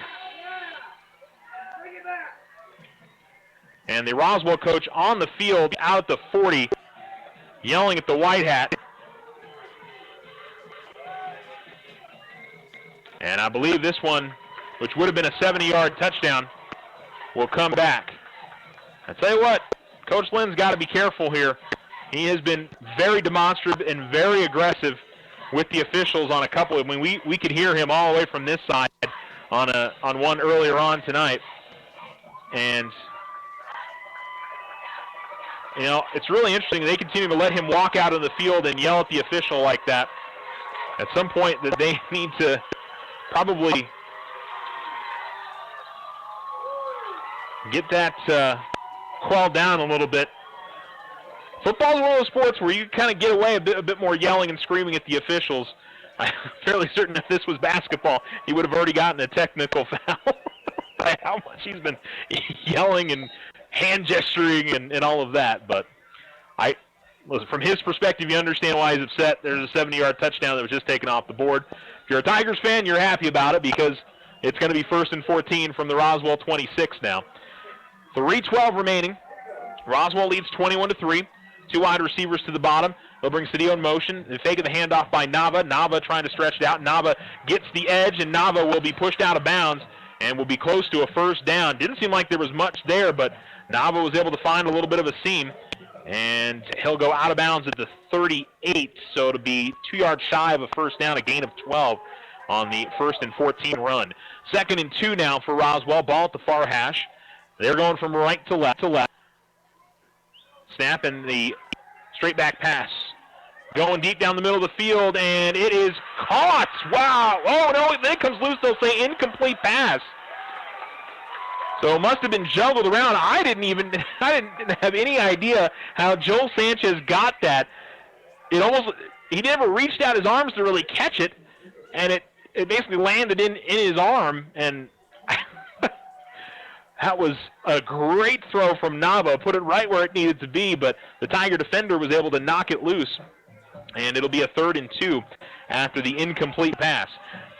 And the Roswell coach on the field out at the 40, yelling at the white hat. And I believe this one, which would have been a 70-yard touchdown, will come back. I tell you what, Coach Lynn's got to be careful here. He has been very demonstrative and very aggressive with the officials on a couple. I mean, we could hear him all the way from this side on one earlier on tonight. And, you know, it's really interesting. They continue to let him walk out of the field and yell at the official like that. At some point that they need to probably get that quelled down a little bit. Football is one of those sports where you kind of get away a bit more yelling and screaming at the officials. I'm fairly certain if this was basketball, he would have already gotten a technical foul by how much he's been yelling and hand gesturing and all of that. But listen, from his perspective, you understand why he's upset. There's a 70-yard touchdown that was just taken off the board. If you're a Tigers fan, you're happy about it because it's going to be 1st and 14 from the Roswell 26 now. 3:12 remaining. Roswell leads 21-3. 2 wide receivers to the bottom. They'll bring Cedillo in motion. They fake the handoff by Nava. Nava trying to stretch it out. Nava gets the edge, and Nava will be pushed out of bounds and will be close to a first down. Didn't seem like there was much there, but Nava was able to find a little bit of a seam, and he'll go out of bounds at the 38, so it'll be 2 yards shy of a first down, a gain of 12 on the 1st and 14 run. 2nd and 2 now for Roswell. Ball at the far hash. They're going from right to left. Snap and the straight back pass. Going deep down the middle of the field, and it is caught. Wow. Oh, no, then it comes loose. They'll say incomplete pass. So it must have been juggled around. I didn't have any idea how Joel Sanchez got that. He never reached out his arms to really catch it, and it basically landed in his arm, and that was a great throw from Nava. Put it right where it needed to be, but the Tiger defender was able to knock it loose. And it'll be a 3rd and 2 after the incomplete pass.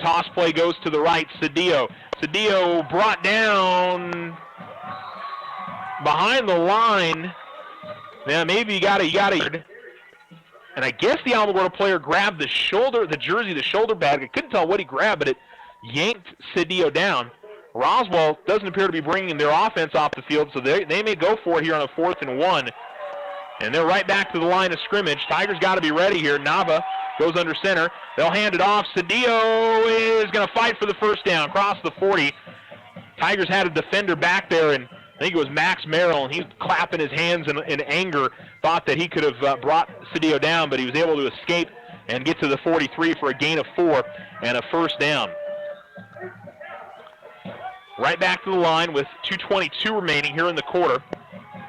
Toss play goes to the right. Cedillo brought down behind the line. Yeah, maybe you got it. And I guess the Alamogordo player grabbed the shoulder bag. I couldn't tell what he grabbed, but it yanked Cedillo down. Roswell doesn't appear to be bringing their offense off the field, so they may go for it here on a 4th and 1. And they're right back to the line of scrimmage. Tigers got to be ready here. Nava goes under center. They'll hand it off. Cedillo is going to fight for the first down, across the 40. Tigers had a defender back there, and I think it was Max Merrill, and he's clapping his hands in anger, thought that he could have brought Cedillo down, but he was able to escape and get to the 43 for a gain of 4 and a first down. Right back to the line with 2:22 remaining here in the quarter.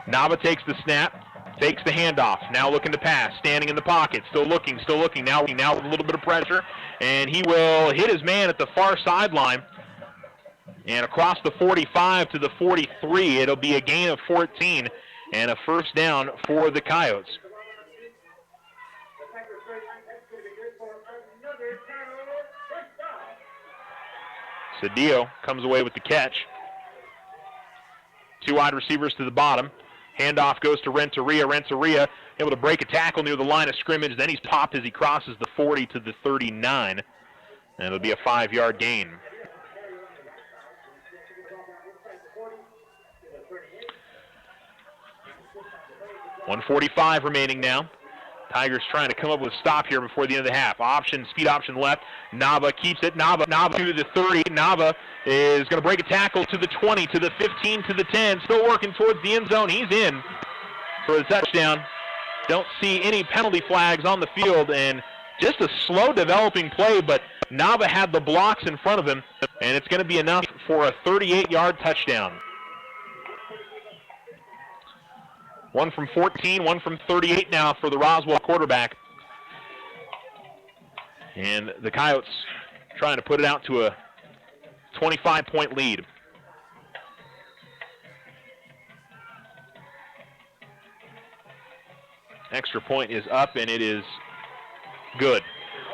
Nava takes the snap. Takes the handoff, now looking to pass, standing in the pocket, still looking, now with a little bit of pressure, and he will hit his man at the far sideline, and across the 45 to the 43, it'll be a gain of 14, and a first down for the Coyotes. Cedillo comes away with the catch. 2 wide receivers to the bottom. Handoff goes to Renteria. Renteria able to break a tackle near the line of scrimmage. Then he's popped as he crosses the 40 to the 39. And it'll be a 5-yard gain. $1:45 remaining now. Tigers trying to come up with a stop here before the end of the half. Speed option left. Nava keeps it. Nava to the 30. Nava is going to break a tackle to the 20, to the 15, to the 10. Still working towards the end zone. He's in for the touchdown. Don't see any penalty flags on the field, and just a slow developing play, but Nava had the blocks in front of him, and it's going to be enough for a 38-yard touchdown. 1 from 14, 1 from 38 now for the Roswell quarterback. And the Coyotes trying to put it out to a 25-point lead. Extra point is up, and it is good.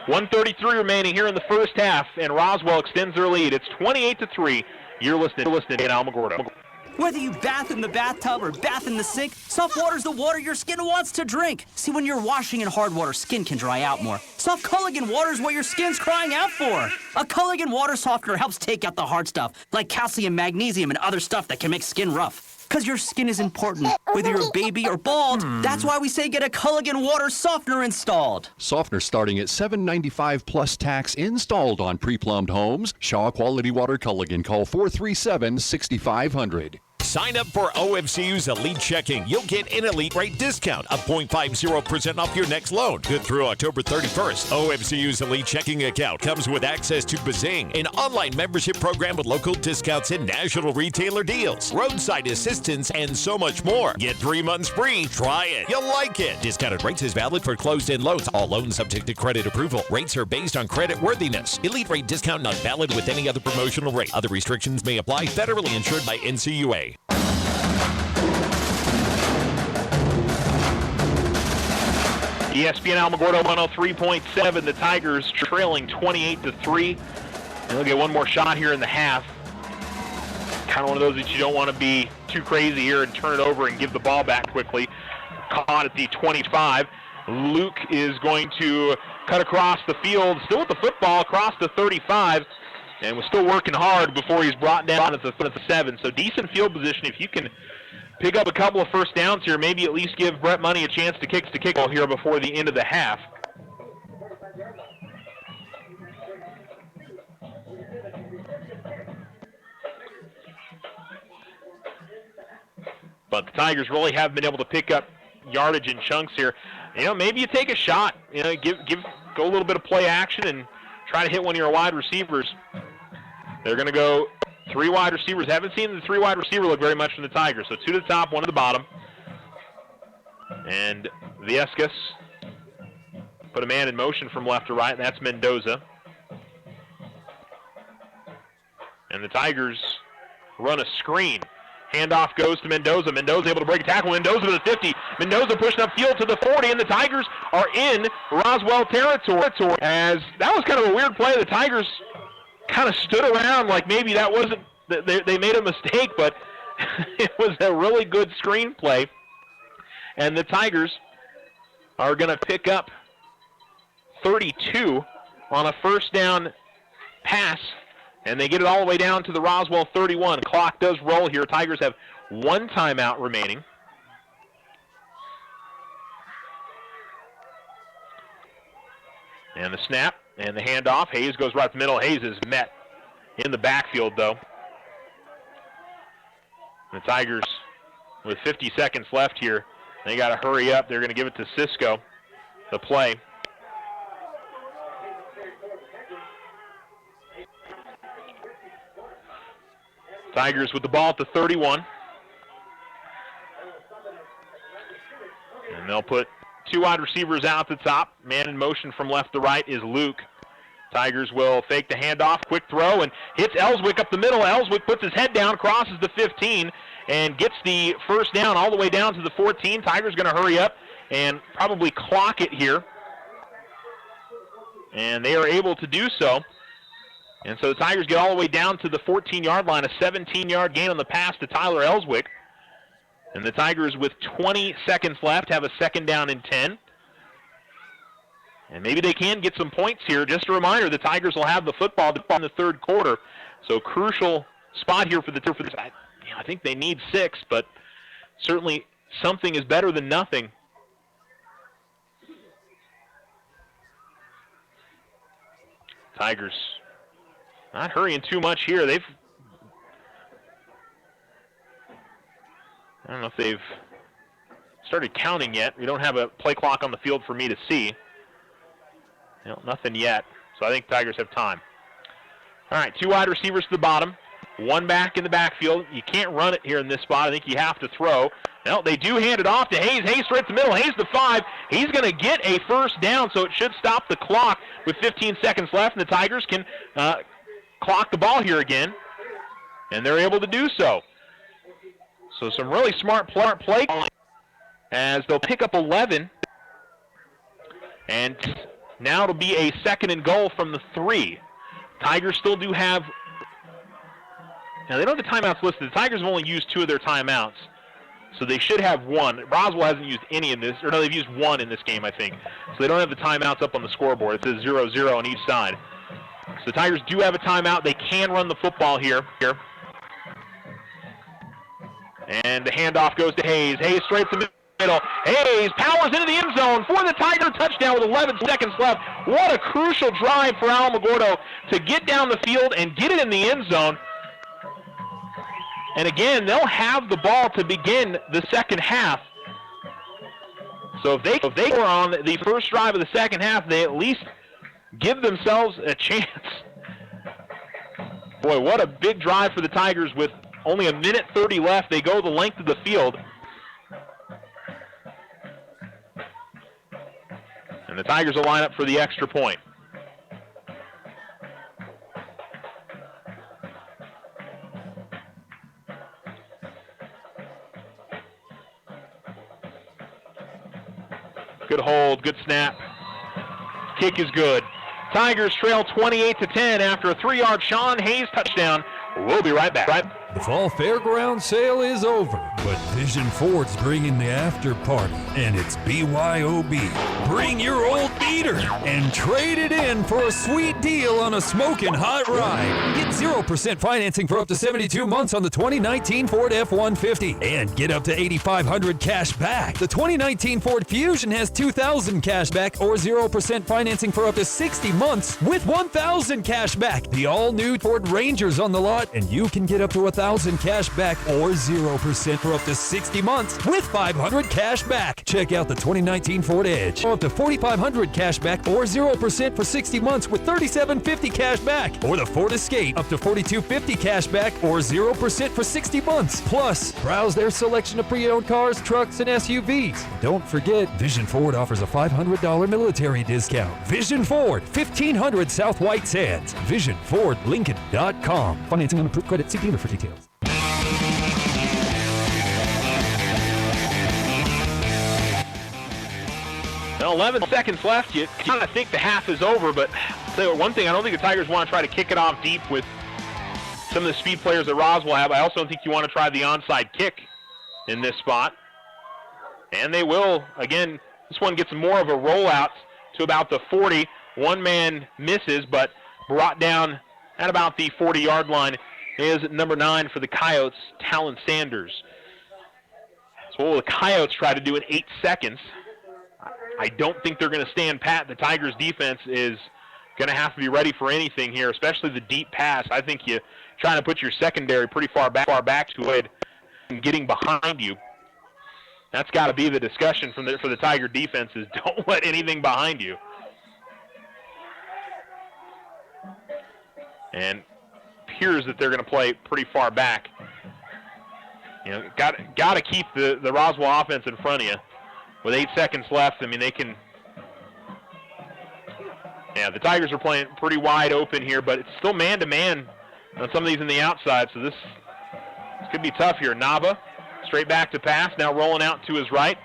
1:33 remaining here in the first half, and Roswell extends their lead. It's 28-3. You're listening to Alamogordo. Whether you bath in the bathtub or bath in the sink, soft water's the water your skin wants to drink. See, when you're washing in hard water, skin can dry out more. Soft Culligan water's what your skin's crying out for. A Culligan water softener helps take out the hard stuff, like calcium, magnesium, and other stuff that can make skin rough. Because your skin is important, whether you're a baby or bald. That's why we say get a Culligan water softener installed. Softener starting at $7.95 plus tax installed on pre-plumbed homes. Shaw Quality Water Culligan. Call 437-6500. Sign up for OFCU's Elite Checking. You'll get an elite rate discount of 0.50% off your next loan. Good through October 31st. OFCU's Elite Checking account comes with access to Bazing, an online membership program with local discounts and national retailer deals, roadside assistance, and so much more. Get 3 months free. Try it. You'll like it. Discounted rates is valid for closed-end loans. All loans subject to credit approval. Rates are based on credit worthiness. Elite rate discount not valid with any other promotional rate. Other restrictions may apply. Federally insured by NCUA. ESPN Alamogordo 103.7. The Tigers trailing 28-3. They'll get one more shot here in the half. Kind of one of those that you don't want to be too crazy here and turn it over and give the ball back quickly. Caught at the 25. Luke is going to cut across the field, still with the football, across the 35, and was still working hard before he's brought down at the 7. So decent field position. If you can pick up a couple of first downs here, maybe at least give Brett Money a chance to kick ball here before the end of the half. But the Tigers really have been able to pick up yardage in chunks here. You know, maybe you take a shot. You know, go a little bit of play action and try to hit one of your wide receivers. They're going to go 3 wide receivers. Haven't seen the 3 wide receiver look very much from the Tigers. So 2 to the top, 1 to the bottom. And Viescas put a man in motion from left to right, and that's Mendoza. And the Tigers run a screen. Handoff goes to Mendoza. Mendoza able to break a tackle. Mendoza to the 50. Mendoza pushing upfield to the 40, and the Tigers are in Roswell territory. As that was kind of a weird play. The Tigers kind of stood around like maybe that wasn't, they made a mistake, but it was a really good screen play. And the Tigers are going to pick up 32 on a first down pass And they get it all the way down to the Roswell 31. Clock does roll here. Tigers have one timeout remaining. And the snap and the handoff. Hayes goes right to the middle. Hayes is met in the backfield, though. The Tigers, with 50 seconds left here, they got to hurry up. They're going to give it to Cisco, the play. Tigers with the ball at the 31. And they'll put two wide receivers out the top. Man in motion from left to right is Luke. Tigers will fake the handoff, quick throw, and hits Ellswick up the middle. Ellswick puts his head down, crosses the 15, and gets the first down all the way down to the 14. Tigers going to hurry up and probably clock it here. And they are able to do so. And so the Tigers get all the way down to the 14-yard line, a 17-yard gain on the pass to Tyler Ellswick. And the Tigers, with 20 seconds left, have a second down and 10. And maybe they can get some points here. Just a reminder, the Tigers will have the football in the third quarter. So crucial spot here for the I think they need 6, but certainly something is better than nothing. Tigers not hurrying too much here. I don't know if they've started counting yet. We don't have a play clock on the field for me to see. No, nothing yet. So I think Tigers have time. All right, two wide receivers to the bottom. One back in the backfield. You can't run it here in this spot. I think you have to throw. No, they do hand it off to Hayes. Hayes straight to the middle. Hayes to 5. He's going to get a first down, so it should stop the clock with 15 seconds left, and the Tigers can clock the ball here again, and they're able to do so. So some really smart play calling as they'll pick up 11, and now it'll be a second and goal from the 3. Tigers still do have, now they don't have the timeouts listed. The Tigers have only used 2 of their timeouts, so they should have 1. Roswell hasn't used any in this, or no, they've used 1 in this game, I think. So they don't have the timeouts up on the scoreboard. It says 0-0 on each side. So the Tigers do have a timeout. They can run the football here. And the handoff goes to Hayes. Hayes straight to the middle. Hayes powers into the end zone for the Tiger touchdown with 11 seconds left. What a crucial drive for Alamogordo to get down the field and get it in the end zone. And again, they'll have the ball to begin the second half. So if they were on the first drive of the second half, they at least give themselves a chance. Boy, what a big drive for the Tigers with only a minute 30 left. They go the length of the field. And the Tigers will line up for the extra point. Good hold, good snap. Kick is good. Tigers trail 28-10 after a 3-yard Sean Hayes touchdown. We'll be right back. The fall fairground sale is over, but Vision Ford's bringing the after party, and it's BYOB. Bring your old beater and trade it in for a sweet deal on a smoking hot ride. Get 0% financing for up to 72 months on the 2019 Ford F-150 and get up to $8,500 cash back. The 2019 Ford Fusion has $2,000 cash back or 0% financing for up to 60 months with $1,000 cash back. The all-new Ford Ranger's on the lot, and you can get up to $1,000 cash back or 0% for up to 60 months with $500 cash back. Check out the 2019 Ford Edge. Up to $4,500 cash back or 0% for 60 months with $3,750 cash back. Or the Ford Escape, up to $4,250 cash back or 0% for 60 months. Plus, browse their selection of pre-owned cars, trucks, and SUVs. Don't forget, Vision Ford offers a $500 military discount. Vision Ford, 1500 South White Sands. VisionFordLincoln.com. Financing on approved credit. See dealer for details. 11 seconds left. You kind of think the half is over, but I'll tell you one thing, I don't think the Tigers want to try to kick it off deep with some of the speed players that Roswell have. I also don't think you want to try the onside kick in this spot. And they will, again, this one gets more of a rollout to about the 40. One man misses, but brought down at about the 40-yard line is number 9 for the Coyotes, Talon Sanders. So what will the Coyotes try to do in 8 seconds? I don't think they're going to stand pat. The Tigers' defense is going to have to be ready for anything here, especially the deep pass. I think you're trying to put your secondary pretty far back to it and getting behind you. That's got to be the discussion for the Tiger defense is don't let anything behind you. And appears that they're going to play pretty far back. You know, got to keep the Roswell offense in front of you. With 8 seconds left, I mean, they can... Yeah, the Tigers are playing pretty wide open here, but it's still man-to-man on some of these in the outside, so this could be tough here. Nava, straight back to pass, now rolling out to his right,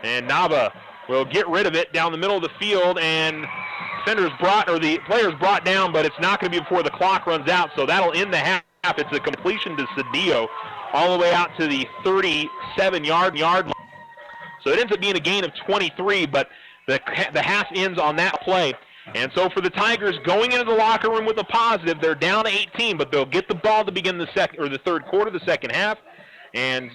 and Nava will get rid of it down the middle of the field, and the player's brought down, but it's not going to be before the clock runs out, so that'll end the half. It's a completion to Cedillo all the way out to the 37-yard line. So it ends up being a gain of 23, but the half ends on that play. And so for the Tigers, going into the locker room with a positive, they're down 18, but they'll get the ball to begin the third quarter, the second half, and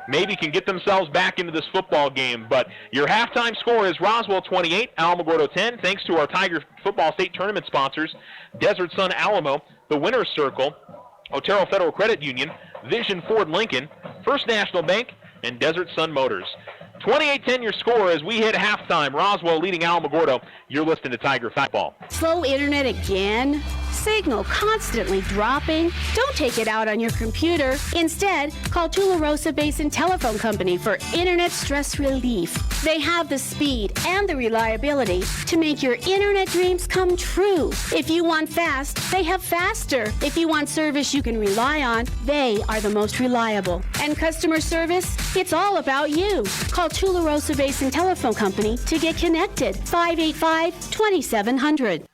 maybe can get themselves back into this football game. But your halftime score is Roswell 28, Alamogordo 10, thanks to our Tiger Football State Tournament sponsors, Desert Sun Alamo, the Winner's Circle, Otero Federal Credit Union, Vision Ford Lincoln, First National Bank, and Desert Sun Motors. 28-10 your score as we hit halftime. Roswell leading Alamogordo. You're listening to Tiger Football. Slow internet again? Signal constantly dropping? Don't take it out on your computer. Instead, call Tularosa Basin Telephone Company for internet stress relief. They have the speed and the reliability to make your internet dreams come true. If you want fast, they have faster. If you want service you can rely on, they are the most reliable. And customer service? It's all about you. Call Tularosa Basin Telephone Company to get connected. 585-2700.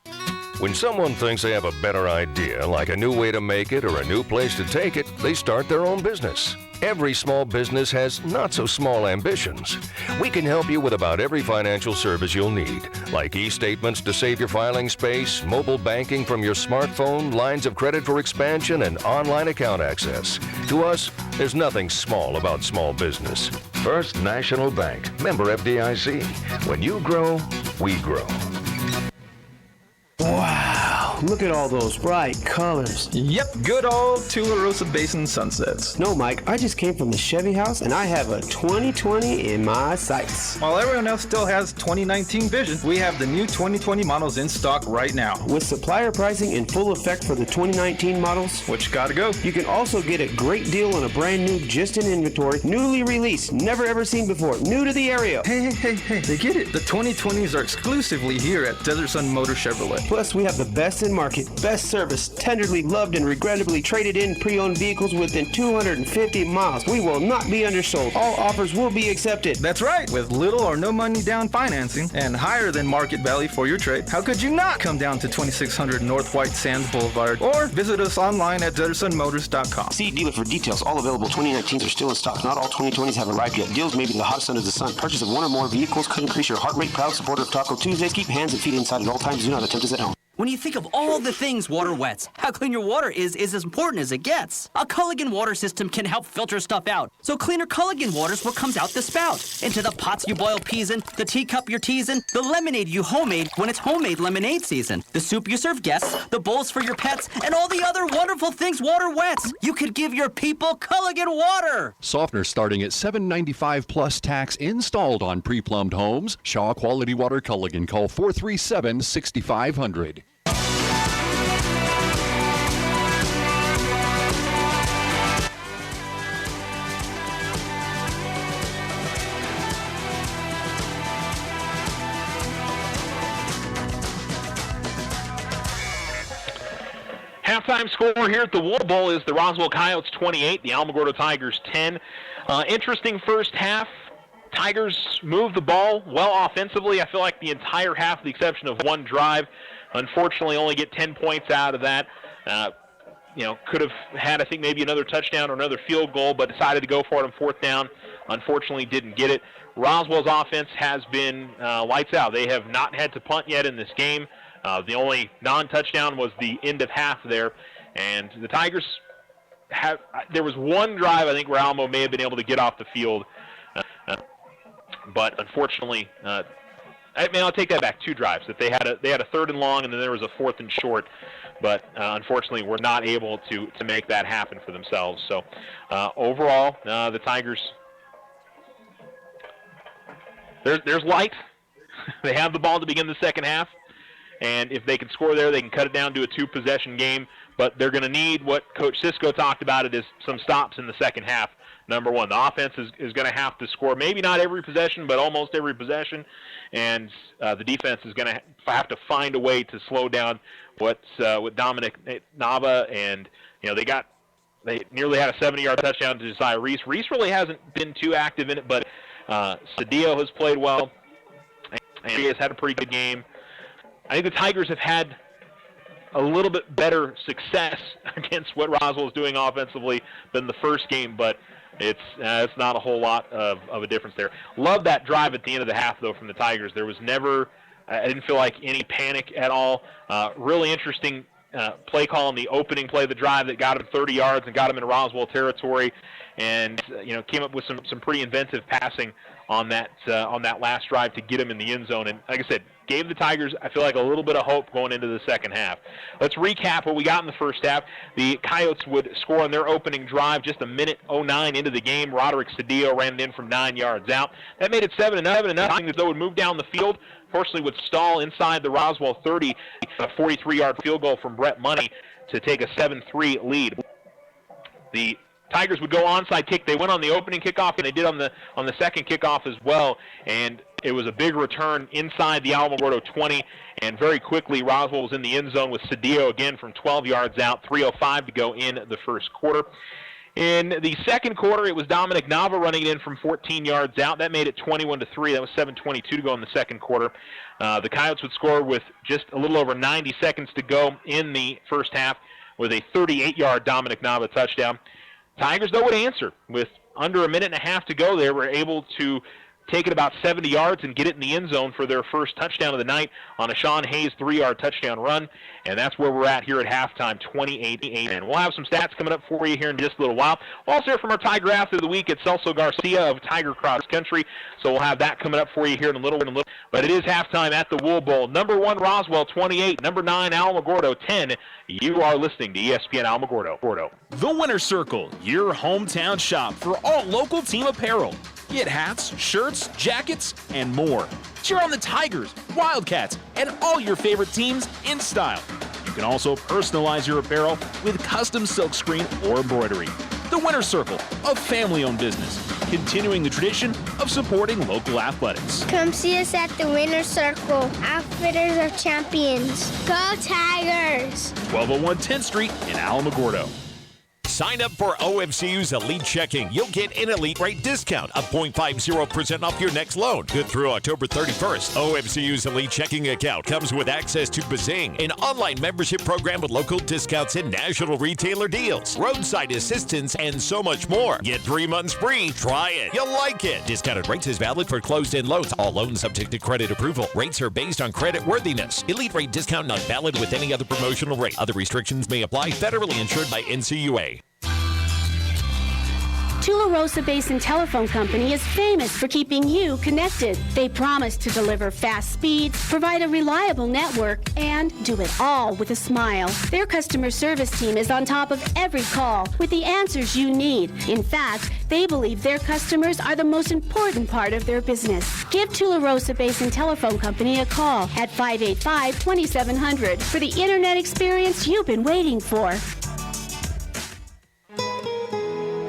When someone thinks they have a better idea, like a new way to make it or a new place to take it, they start their own business. Every small business has not-so-small ambitions. We can help you with about every financial service you'll need, like e-statements to save your filing space, mobile banking from your smartphone, lines of credit for expansion, and online account access. To us, there's nothing small about small business. First National Bank, member FDIC. When you grow, we grow. Wow, look at all those bright colors. Yep, good old Tularosa Basin sunsets. No, Mike, I just came from the Chevy house and I have a 2020 in my sights. While everyone else still has 2019 vision, we have the new 2020 models in stock right now. With supplier pricing in full effect for the 2019 models, which gotta go. You can also get a great deal on a brand new, just in inventory, newly released, never ever seen before, new to the area. Hey, they get it. The 2020s are exclusively here at Desert Sun Motor Chevrolet. Plus, we have the best in market, best service, tenderly loved and regrettably traded in pre-owned vehicles within 250 miles. We will not be undersold. All offers will be accepted. That's right. With little or no money down financing and higher than market value for your trade, how could you not come down to 2600 North White Sands Boulevard or visit us online at DesertSunMotors.com. See dealer for details. All available 2019s are still in stock. Not all 2020s have arrived yet. Deals may be the hottest under the sun. Purchase of one or more vehicles could increase your heart rate. Proud supporter of Taco Tuesdays. Keep hands and feet inside at all times. Do not attempt this at home. When you think of all the things water wets, how clean your water is as important as it gets. A Culligan water system can help filter stuff out. So cleaner Culligan water is what comes out the spout. Into the pots you boil peas in, the teacup you're teasing, the lemonade you homemade when it's homemade lemonade season, the soup you serve guests, the bowls for your pets, and all the other wonderful things water wets. You could give your people Culligan water. Softener starting at $7.95 plus tax installed on pre-plumbed homes. Shaw Quality Water Culligan. Call 437-6500. Halftime score here at the Wool Bowl is the Roswell Coyotes 28, the Alamogordo Tigers 10. Interesting first half. Tigers moved the ball well offensively. I feel like the entire half, with the exception of one drive. Unfortunately, only get 10 points out of that. Could have had, I think, maybe another touchdown or another field goal, but decided to go for it on fourth down. Unfortunately, didn't get it. Roswell's offense has been lights out. They have not had to punt yet in this game. The only non-touchdown was the end of half there, and the Tigers there was one drive, I think, where Alamo may have been able to get off the field, but unfortunately, I'll take that back. 2 drives. That they had a 3rd and long, and then there was a 4th and short, but unfortunately, we're not able to make that happen for themselves. So overall, the Tigers, there's light. They have the ball to begin the second half, and if they can score there, they can cut it down to a 2-possession game. But they're going to need what Coach Cisco talked about. It is some stops in the second half. Number one, the offense is going to have to score, maybe not every possession, but almost every possession. And the defense is going to have to find a way to slow down with Dominic Nava. And, they nearly had a 70-yard touchdown to Josiah Reese. Reese really hasn't been too active in it, but Cedillo has played well. And he has had a pretty good game. I think the Tigers have had a little bit better success against what Roswell is doing offensively than the first game, but it's not a whole lot of a difference there. Love that drive at the end of the half, though, from the Tigers. There was never, I didn't feel like any panic at all. Really interesting play call in the opening play of the drive that got him 30 yards and got him in Roswell territory, and came up with some pretty inventive passing on that last drive to get him in the end zone. And like I said, gave the Tigers, I feel like, a little bit of hope going into the second half. Let's recap what we got in the first half. The Coyotes would score on their opening drive just a minute 09 into the game. Roderick Cedillo ran it in from 9 yards out. That made it 7-0, as though it would move down the field. Fortunately, would stall inside the Roswell 30, a 43-yard field goal from Brett Money to take a 7-3 lead. The Tigers would go onside kick. They went on the opening kickoff, and they did on the second kickoff as well. And it was a big return inside the Alamogordo 20, and very quickly Roswell was in the end zone with Cedillo again from 12 yards out. 3:05 to go in the first quarter. In the second quarter, it was Dominic Nava running it in from 14 yards out. That made it 21-3. That was 7:22 to go in the second quarter. The Coyotes would score with just a little over 90 seconds to go in the first half with a 38-yard Dominic Nava touchdown. Tigers, though, would answer. With under a minute and a half to go, they were able to take it about 70 yards and get it in the end zone for their first touchdown of the night on a Sean Hayes 3-yard touchdown run. And that's where we're at here at halftime, 28-8. And we'll have some stats coming up for you here in just a little while. We'll also hear from our Tiger Athlete of the Week. It's Celso Garcia of Tiger Cross Country. So we'll have that coming up for you here in a little. But it is halftime at the Wool Bowl. Number 1, Roswell, 28. Number 9, Alamogordo, 10. You are listening to ESPN Alamogordo. The Winner Circle, your hometown shop for all local team apparel. Get hats, shirts, jackets, and more. Cheer on the Tigers, Wildcats, and all your favorite teams in style. You can also personalize your apparel with custom silkscreen or embroidery. The Winner Circle, a family-owned business, continuing the tradition of supporting local athletics. Come see us at the Winner Circle, Outfitters of Champions. Go Tigers! 1201 10th Street in Alamogordo. Sign up for OFCU's Elite Checking. You'll get an elite rate discount of 0.50% off your next loan. Good through October 31st. OFCU's Elite Checking account comes with access to Bazing, an online membership program with local discounts and national retailer deals, roadside assistance, and so much more. Get 3 months free. Try it. You'll like it. Discounted rates is valid for closed-end loans. All loans subject to credit approval. Rates are based on credit worthiness. Elite rate discount not valid with any other promotional rate. Other restrictions may apply. Federally insured by NCUA. Tularosa Basin Telephone Company is famous for keeping you connected. They promise to deliver fast speeds, provide a reliable network, and do it all with a smile. Their customer service team is on top of every call with the answers you need. In fact, they believe their customers are the most important part of their business. Give Tularosa Basin Telephone Company a call at 585-2700 for the internet experience you've been waiting for.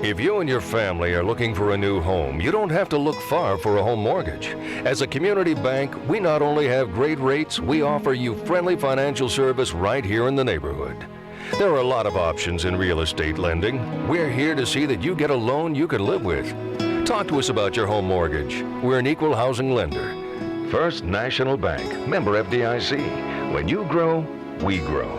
If you and your family are looking for a new home, you don't have to look far for a home mortgage. As a community bank, we not only have great rates, we offer you friendly financial service right here in the neighborhood. There are a lot of options in real estate lending. We're here to see that you get a loan you can live with. Talk to us about your home mortgage. We're an equal housing lender. First National Bank, member FDIC. When you grow, we grow.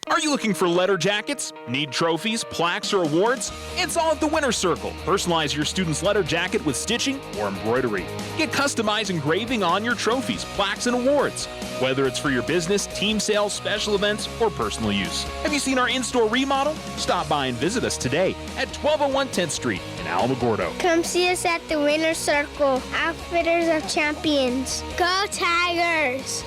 Are you you looking for letter jackets? Need trophies, plaques, or awards? It's all at the Winner's Circle. Personalize your student's letter jacket with stitching or embroidery. Get customized engraving on your trophies, plaques, and awards. Whether it's for your business, team sales, special events, or personal use. Have you seen our in-store remodel? Stop by and visit us today at 1201 10th Street in Alamogordo. Come see us at the Winner's Circle, Outfitters of Champions. Go Tigers!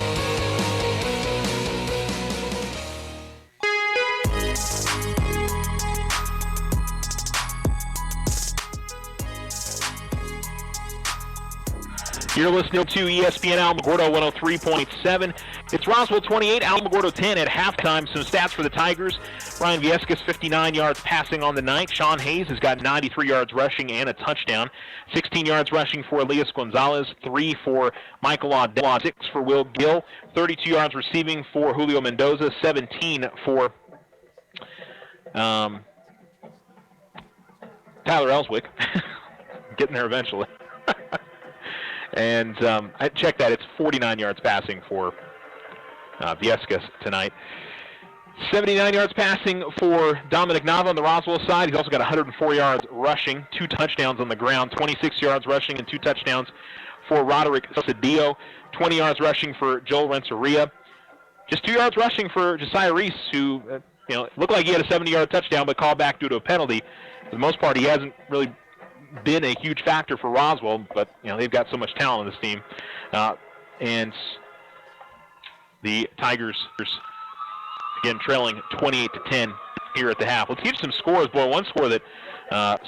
You're listening to ESPN Alamogordo 103.7. It's Roswell 28, Alamogordo 10 at halftime. Some stats for the Tigers. Ryan Viescas, 59 yards passing on the night. Sean Hayes has got 93 yards rushing and a touchdown. 16 yards rushing for Elias Gonzalez, 3 for Michael Odell, 6 for Will Gill, 32 yards receiving for Julio Mendoza, 17 for Tyler Ellswick. Getting there eventually. And I checked that. It's 49 yards passing for Viescas tonight. 79 yards passing for Dominic Nava on the Roswell side. He's also got 104 yards rushing, 2 touchdowns on the ground, 26 yards rushing and 2 touchdowns for Roderick Cedillo, 20 yards rushing for Joel Renteria. Just 2 yards rushing for Josiah Reese, who looked like he had a 70-yard touchdown but called back due to a penalty. For the most part, he hasn't really been a huge factor for Roswell, but they've got so much talent on this team. And the Tigers, again, trailing 28-10 here at the half. Let's give some scores. Boy, one score that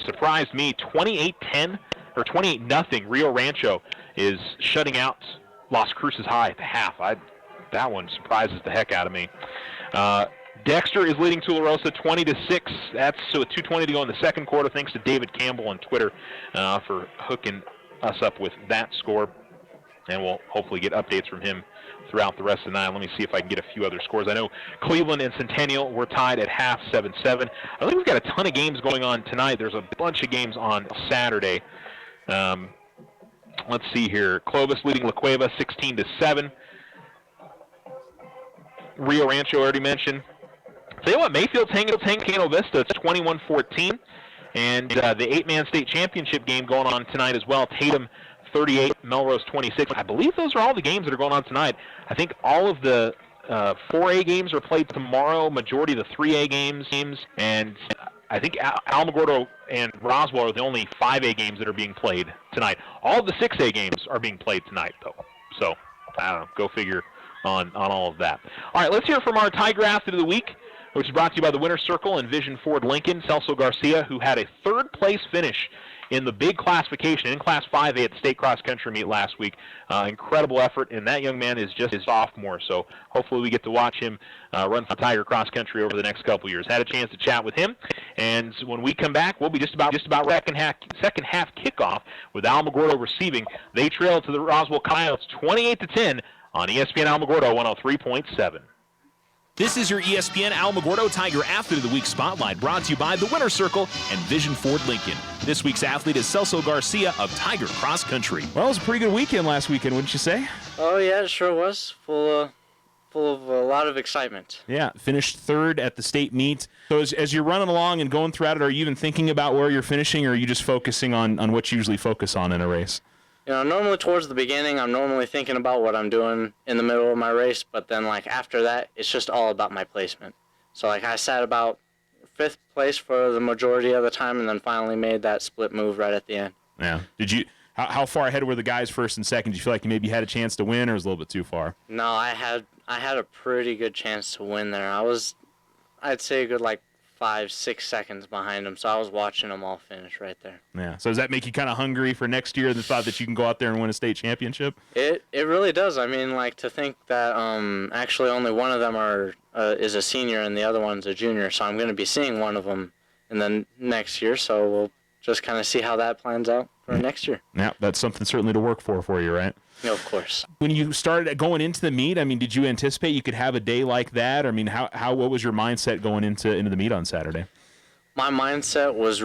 surprised me, 28-10 or 28-0. Rio Rancho is shutting out Las Cruces High at the half. That one surprises the heck out of me. Dexter is leading Tularosa 20-6. That's with 2:20 to go in the second quarter. Thanks to David Campbell on Twitter for hooking us up with that score. And we'll hopefully get updates from him throughout the rest of the night. Let me see if I can get a few other scores. I know Cleveland and Centennial were tied at half, 7-7. I think we've got a ton of games going on tonight. There's a bunch of games on Saturday. Let's see here. Clovis leading La Cueva 16-7. Rio Rancho already mentioned. Tell you what, Mayfield's hanging Cano Vista. It's 21-14. And the 8-man state championship game going on tonight as well. Tatum 38, Melrose 26. I believe those are all the games that are going on tonight. I think all of the 4A games are played tomorrow, majority of the 3A games, and I think Alamogordo and Roswell are the only 5A games that are being played tonight. All of the 6A games are being played tonight, though. So, I don't know, go figure on all of that. All right, let's hear from our Tiger Athlete of the Week, which is brought to you by the Winner's Circle and Vision Ford Lincoln, Celso Garcia, who had a third-place finish in the big classification, in Class 5A at the state cross-country meet last week. Incredible effort, and that young man is just a sophomore, so hopefully we get to watch him run for Tiger cross-country over the next couple years. Had a chance to chat with him, and when we come back, we'll be just about second half kickoff with Alamogordo receiving. They trail to the Roswell Coyotes 28-10 on ESPN Alamogordo 103.7. This is your ESPN Alamogordo Tiger Athlete of the Week Spotlight, brought to you by the Winner's Circle and Vision Ford Lincoln. This week's athlete is Celso Garcia of Tiger Cross Country. Well, it was a pretty good weekend last weekend, wouldn't you say? Oh, yeah, it sure was. Full of a lot of excitement. Yeah, finished third at the state meet. So as you're running along and going throughout it, are you even thinking about where you're finishing, or are you just focusing on what you usually focus on in a race? Normally towards the beginning, I'm normally thinking about what I'm doing in the middle of my race, but then, after that, it's just all about my placement. So, I sat about 5th place for the majority of the time, and then finally made that split move right at the end. Yeah. Did you? How far ahead were the guys first and second? Did you feel like you maybe had a chance to win, or was it a little bit too far? No, I had a pretty good chance to win there. I'd say a good, 5-6 seconds behind them, so I was watching them all finish right there. Yeah. So does that make you kind of hungry for next year, the thought that you can go out there and win a state championship? It really does. I mean, to think that actually only one of them is a senior and the other one's a junior, so I'm going to be seeing one of them in the next year, so we'll just kind of see how that plans out for next year. Yeah, that's something certainly to work for you, right? No, of course. When you started going into the meet, I mean, did you anticipate you could have a day like that? Or, I mean, what was your mindset going into the meet on Saturday? My mindset was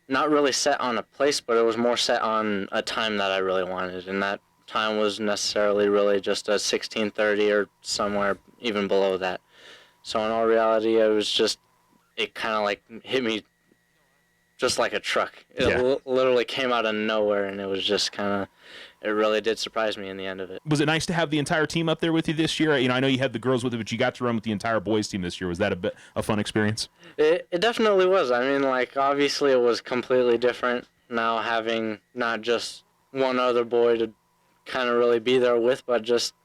not really set on a place, but it was more set on a time that I really wanted, and that time was necessarily really just a 16:30 or somewhere even below that. So in all reality, it kind of like hit me just like a truck. It literally came out of nowhere, and it was just kind of, it really did surprise me in the end of it. Was it nice to have the entire team up there with you this year? I know you had the girls with you, but you got to run with the entire boys team this year. Was that a fun experience? It definitely was. I mean, like, obviously it was completely different now having not just one other boy to kind of really be there with, but just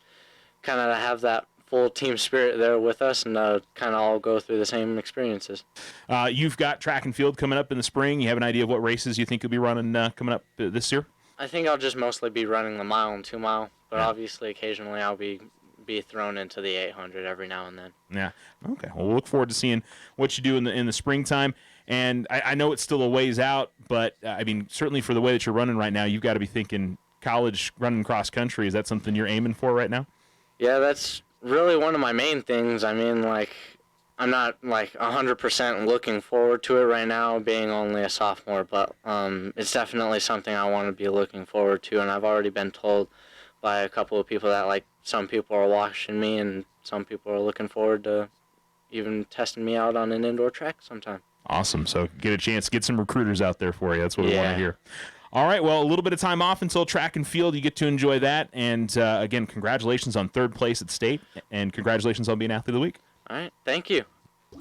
kind of have that full team spirit there with us and kind of all go through the same experiences. You've got track and field coming up in the spring. You have an idea of what races you think you'll be running coming up this year? I think I'll just mostly be running the mile and 2 mile, but obviously occasionally I'll be thrown into the 800 every now and then. Yeah. Okay. Well, we'll look forward to seeing what you do in the springtime. And I know it's still a ways out, but I mean, certainly for the way that you're running right now, you've got to be thinking college running cross country. Is that something you're aiming for right now? Yeah, that's really one of my main things. I mean, like, I'm not like 100% looking forward to it right now, being only a sophomore, but it's definitely something I want to be looking forward to. And I've already been told by a couple of people that, like, some people are watching me and some people are looking forward to even testing me out on an indoor track sometime. Awesome. So get a chance to get some recruiters out there for you. That's what we want to hear. All right, well, a little bit of time off until track and field. You get to enjoy that. And, again, congratulations on third place at state, and congratulations on being Athlete of the Week. All right, thank you.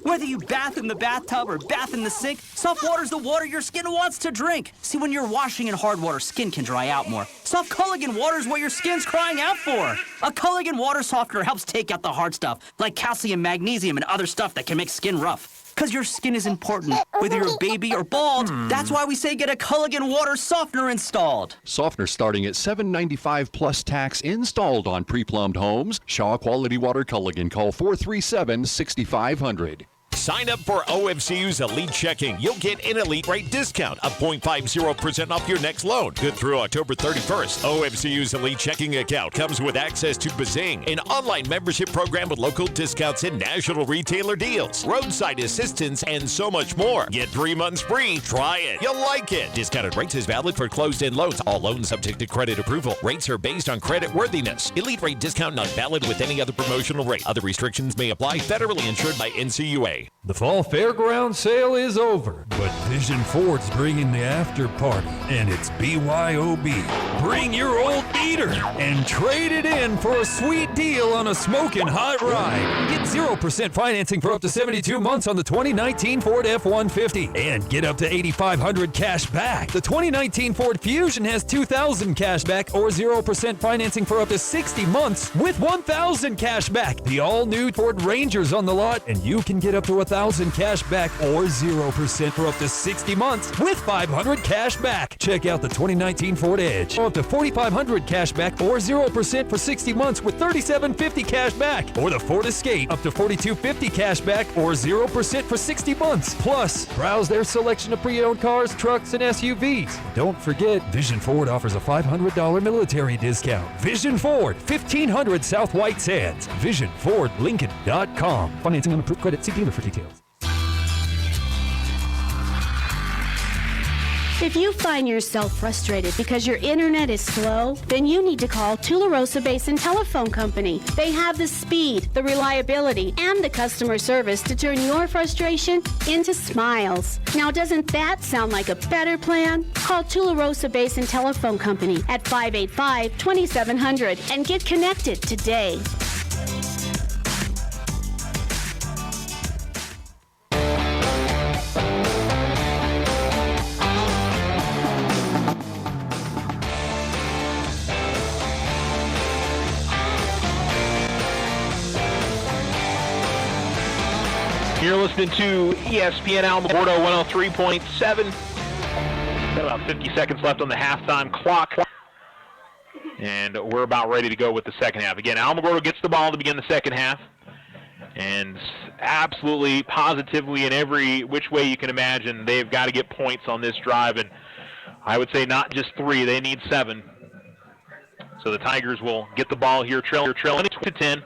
Whether you bath in the bathtub or bath in the sink, soft water's the water your skin wants to drink. See, when you're washing in hard water, skin can dry out more. Soft Culligan water's what your skin's crying out for. A Culligan water softener helps take out the hard stuff, like calcium, magnesium, and other stuff that can make skin rough. Because your skin is important, whether you're a baby or bald. That's why we say get a Culligan water softener installed. Softener starting at $7.95 plus tax installed on pre-plumbed homes. Shaw Quality Water Culligan. Call 437-6500. Sign up for OFCU's Elite Checking. You'll get an elite rate discount of 0.50% off your next loan. Good through October 31st. OFCU's Elite Checking account comes with access to Bazing, an online membership program with local discounts and national retailer deals, roadside assistance, and so much more. Get 3 months free. Try it. You'll like it. Discounted rates is valid for closed-end loans. All loans subject to credit approval. Rates are based on credit worthiness. Elite rate discount not valid with any other promotional rate. Other restrictions may apply. Federally insured by NCUA. The fall fairground sale is over, but Vision Ford's bringing the after party, and it's BYOB. Bring your old beater and trade it in for a sweet deal on a smoking hot ride. Get 0% financing for up to 72 months on the 2019 Ford F-150 and get up to $8,500 cash back. The 2019 Ford Fusion has $2,000 cash back or 0% financing for up to 60 months with $1,000 cash back. The all-new Ford Ranger's on the lot, and you can get up to $1,000 cash back or 0% for up to 60 months with $500 cash back. Check out the 2019 Ford Edge. Up to $4,500 cash back or 0% for 60 months with $3,750 cash back. Or the Ford Escape. Up to $4,250 cash back or 0% for 60 months. Plus, browse their selection of pre-owned cars, trucks, and SUVs. Don't forget, Vision Ford offers a $500 military discount. Vision Ford, 1500 South White Sands. VisionFordLincoln.com. Financing on approved credit. See dealer for details. If you find yourself frustrated because your internet is slow, then you need to call Tularosa Basin Telephone Company. They have the speed, the reliability, and the customer service to turn your frustration into smiles. Now, doesn't that sound like a better plan? Call Tularosa Basin Telephone Company at 585-2700 and get connected today. You're listening to ESPN Alamogordo 103.7. Got about 50 seconds left on the halftime clock. And we're about ready to go with the second half. Again, Alamogordo gets the ball to begin the second half. And absolutely, positively, in every which way you can imagine, they've got to get points on this drive. And I would say not just 3, they need 7. So the Tigers will get the ball here, trailing 2-10.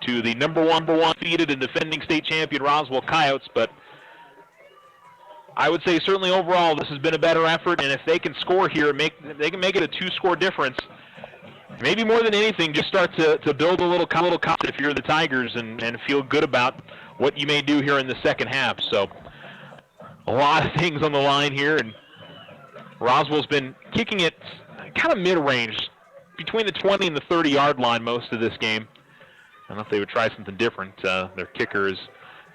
To the number one seeded and defending state champion Roswell Coyotes, but I would say certainly overall this has been a better effort, and if they can score here, they can make it a 2-score difference. maybe more than anything, just start to build a little confidence if you're the Tigers and feel good about what you may do here in the second half. So a lot of things on the line here, and Roswell's been kicking it kind of mid-range, between the 20 and the 30-yard line most of this game. I don't know if they would try something different. Their kicker is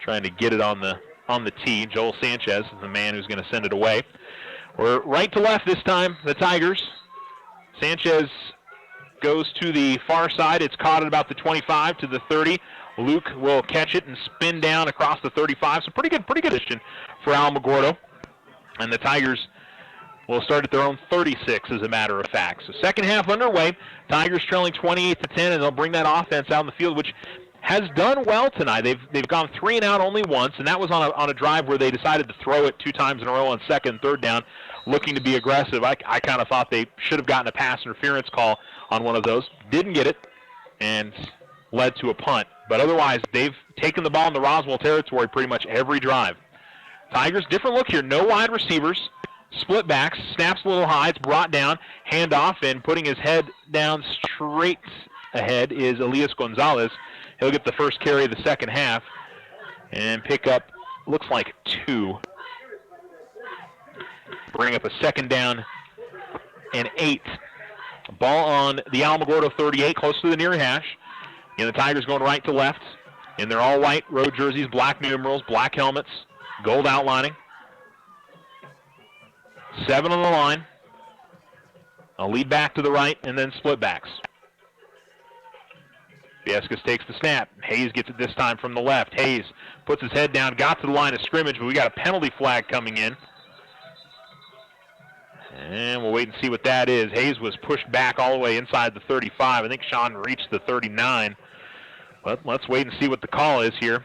trying to get it on the tee. Joel Sanchez is the man who's going to send it away. We're right to left this time, the Tigers. Sanchez goes to the far side. It's caught at about the 25 to the 30. Luke will catch it and spin down across the 35. So pretty good position for Alamogordo. And the Tigers will start at their own 36, as a matter of fact. So second half underway. Tigers trailing 28-10, and they'll bring that offense out in the field, which has done well tonight. They've gone 3 and out only once, and that was on a drive where they decided to throw it 2 times in a row on second and third down, looking to be aggressive. I kind of thought they should have gotten a pass interference call on one of those. Didn't get it, and led to a punt. But otherwise, they've taken the ball in the Roswell territory pretty much every drive. Tigers, different look here. No wide receivers. Split backs. Snaps a little high. It's brought down. Handoff, and putting his head down straight ahead is Elias Gonzalez. He'll get the first carry of the second half and pick up, looks like 2. Bring up a second down and 8. Ball on the Alamogordo 38, close to the near hash. And the Tigers going right to left in their all-white road jerseys, black numerals, black helmets, gold outlining. 7 on the line. A lead back to the right, and then split backs. Viescas takes the snap. Hayes gets it this time from the left. Hayes puts his head down, got to the line of scrimmage, but we got a penalty flag coming in. And we'll wait and see what that is. Hayes was pushed back all the way inside the 35. I think Sean reached the 39. But let's wait and see what the call is here.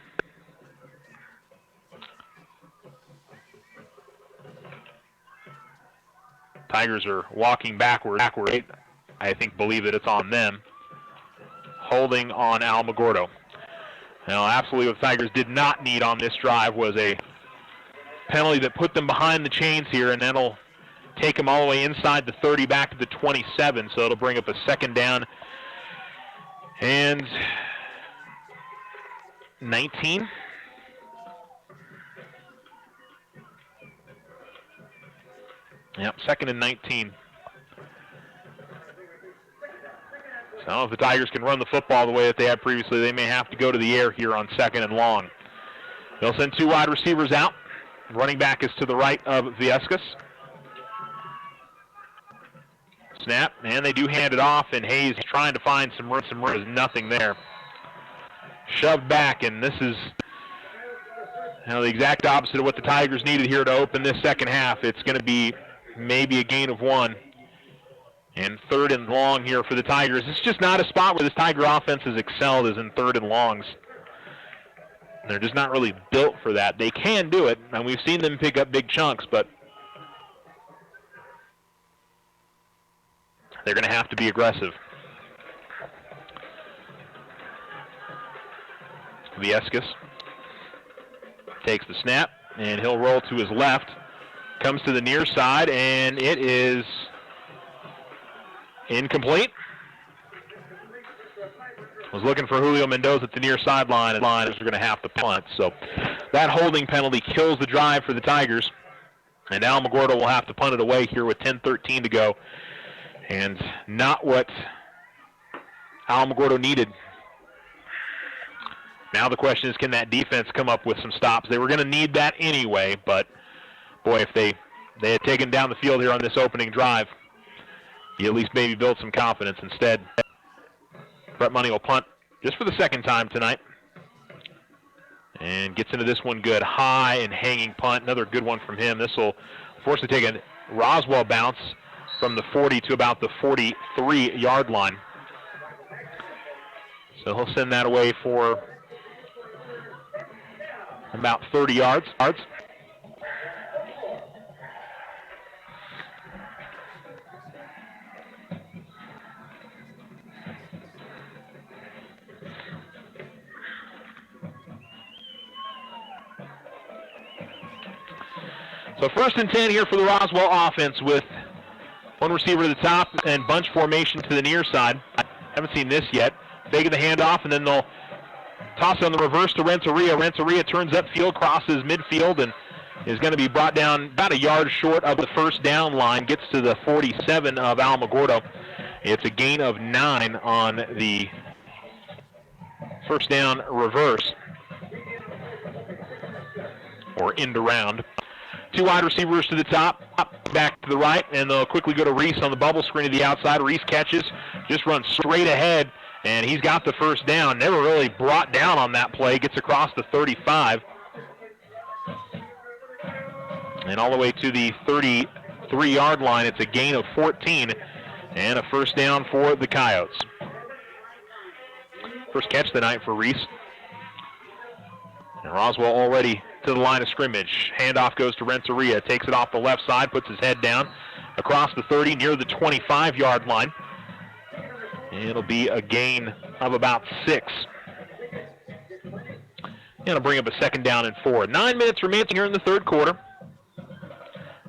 Tigers are walking backward. I believe that it's on them. Holding on Alamogordo. Now, absolutely what the Tigers did not need on this drive was a penalty that put them behind the chains here, and that'll take them all the way inside the 30 back to the 27, so it'll bring up a second down and 19. Yep, second and 19. So I don't know if the Tigers can run the football the way that they had previously. They may have to go to the air here on second and long. They'll send 2 wide receivers out. Running back is to the right of Viescas. Snap, and they do hand it off, and Hayes trying to find some room. There's nothing there. Shoved back, and this is the exact opposite of what the Tigers needed here to open this second half. It's going to be maybe a gain of 1. And third and long here for the Tigers. It's just not a spot where this Tiger offense has excelled, is in third and longs. They're just not really built for that. They can do it, and we've seen them pick up big chunks, but they're going to have to be aggressive. Viescas takes the snap, and he'll roll to his left. Comes to the near side, and it is incomplete. Was looking for Julio Mendoza at the near sideline, and the Lions are going to have to punt. So that holding penalty kills the drive for the Tigers, and Alamogordo will have to punt it away here with 10:13 to go, and not what Alamogordo needed. Now the question is, can that defense come up with some stops? They were going to need that anyway, but boy, if they had taken down the field here on this opening drive, you at least maybe build some confidence. Instead, Brett Money will punt just for the second time tonight. And gets into this one good. High and hanging punt. Another good one from him. This will force to take a Roswell bounce from the 40 to about the 43-yard line. So he'll send that away for about 30 yards. So 1st and 10 here for the Roswell offense with One receiver to the top and bunch formation to the near side. Haven't seen this yet. Faking the handoff, and then they'll toss it on the reverse to Renteria. Renteria turns upfield, crosses midfield, and is going to be brought down about a yard short of the first down line. Gets to the 47 of Alamogordo. It's a gain of 9 on the first down reverse, or end around. 2 wide receivers to the top, back to the right, and they'll quickly go to Reese on the bubble screen to the outside. Reese catches, just runs straight ahead, and he's got the first down. Never really brought down on that play. Gets across the 35. And all the way to the 33-yard line. It's a gain of 14 and a first down for the Coyotes. First catch of the night for Reese. And Roswell already to the line of scrimmage. Handoff goes to Renteria. Takes it off the left side, puts his head down across the 30 near the 25-yard line. It'll be a gain of about 6. It'll bring up a second down and 4. 9 minutes remaining here in the third quarter.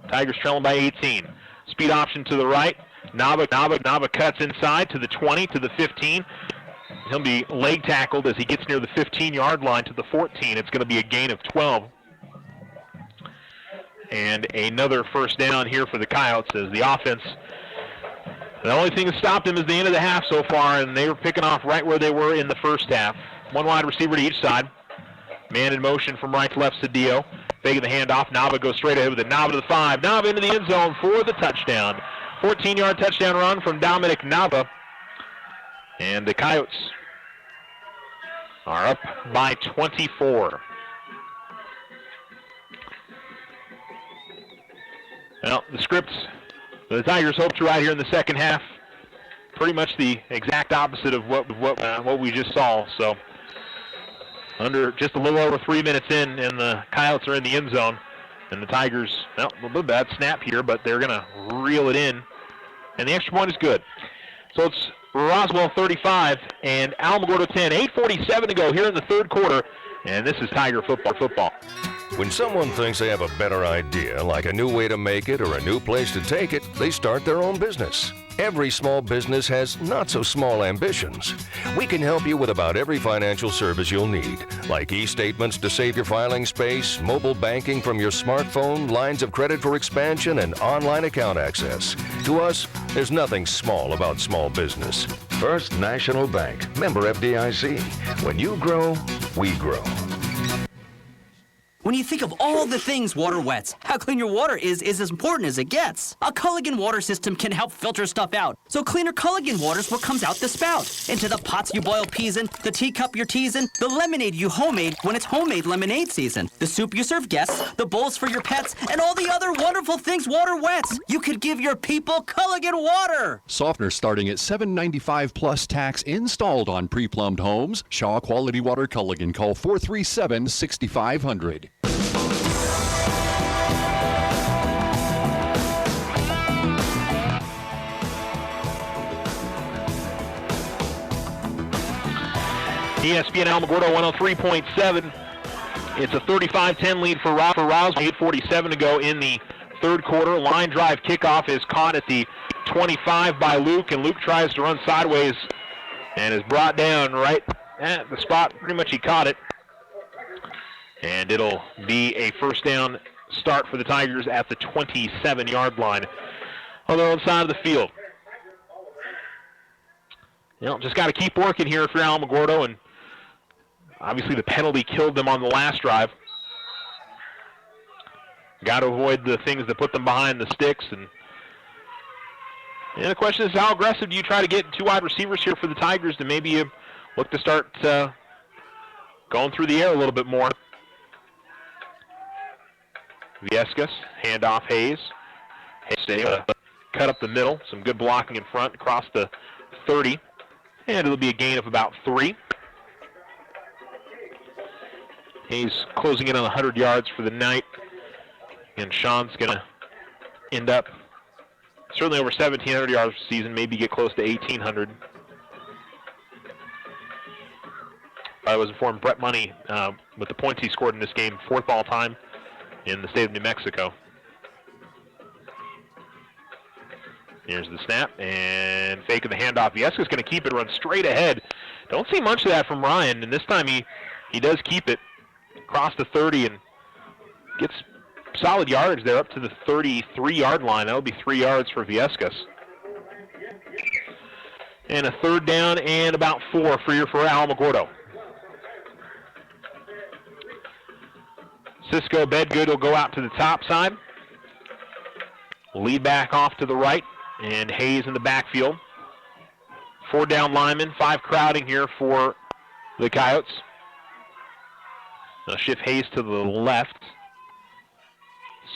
Tigers trailing by 18. Speed option to the right. Nava cuts inside to the 20, to the 15. He'll be leg tackled as he gets near the 15-yard line to the 14. It's going to be a gain of 12. And another first down here for the Coyotes as the offense, the only thing that stopped them is the end of the half so far, and they were picking off right where they were in the first half. 1 wide receiver to each side. Man in motion from right to left, Cedillo. Faking the handoff. Nava goes straight ahead with it. Nava to the 5. Nava into the end zone for the touchdown. 14-yard touchdown run from Dominic Nava. And the Coyotes are up by 24. Well, the script the Tigers hope to ride here in the second half, pretty much the exact opposite of what we just saw. So under just a little over 3 minutes in, and the Coyotes are in the end zone, and the Tigers, well, a little bad snap here, but they're going to reel it in, and the extra point is good. So it's Roswell 35 and Alamogordo 10. 8:47 to go here in the third quarter, and this is Tiger football. When someone thinks they have a better idea, like a new way to make it or a new place to take it, they start their own business. Every small business has not-so-small ambitions. We can help you with about every financial service you'll need, like e-statements to save your filing space, mobile banking from your smartphone, lines of credit for expansion, and online account access. To us, there's nothing small about small business. First National Bank, member FDIC. When you grow, we grow. When you think of all the things water wets, how clean your water is as important as it gets. A Culligan water system can help filter stuff out, so cleaner Culligan water's what comes out the spout. Into the pots you boil peas in, the teacup you're teasing, the lemonade you homemade when it's homemade lemonade season, the soup you serve guests, the bowls for your pets, and all the other wonderful things water wets. You could give your people Culligan water. Softener starting at $7.95 plus tax installed on pre-plumbed homes. Shaw Quality Water Culligan. Call 437-6500. ESPN Alamogordo 103.7. It's a 35-10 lead for Roswell. 8:47 to go in the third quarter. Line drive kickoff is caught at the 25 by Luke, and Luke tries to run sideways and is brought down right at the spot. Pretty much he caught it. And it'll be a first down start for the Tigers at the 27-yard line on their own side of the field. You know, just got to keep working here if you're Alamogordo, and obviously the penalty killed them on the last drive. Got to avoid the things that put them behind the sticks. And the question is, how aggressive do you try to get 2 wide receivers here for the Tigers to maybe look to start going through the air a little bit more? Viescas, handoff Hayes. Hayes cut up the middle. Some good blocking in front across the 30. And it'll be a gain of about 3. Hayes closing in on 100 yards for the night. And Sean's going to end up certainly over 1,700 yards per season, maybe get close to 1,800. I was informed Brett Money, with the points he scored in this game, 4th all-time in the state of New Mexico. Here's the snap, and fake of the handoff. Vieska's going to keep it, run straight ahead. Don't see much of that from Ryan, and this time he does keep it across the 30 and gets solid yardage there up to the 33-yard line. That would be 3 yards for Viescas. And a third down and about 4 for Alamogordo. Cisco Bedgood will go out to the top side. Lead back off to the right, and Hayes in the backfield. 4 down linemen, 5 crowding here for the Coyotes. They'll shift Hayes to the left.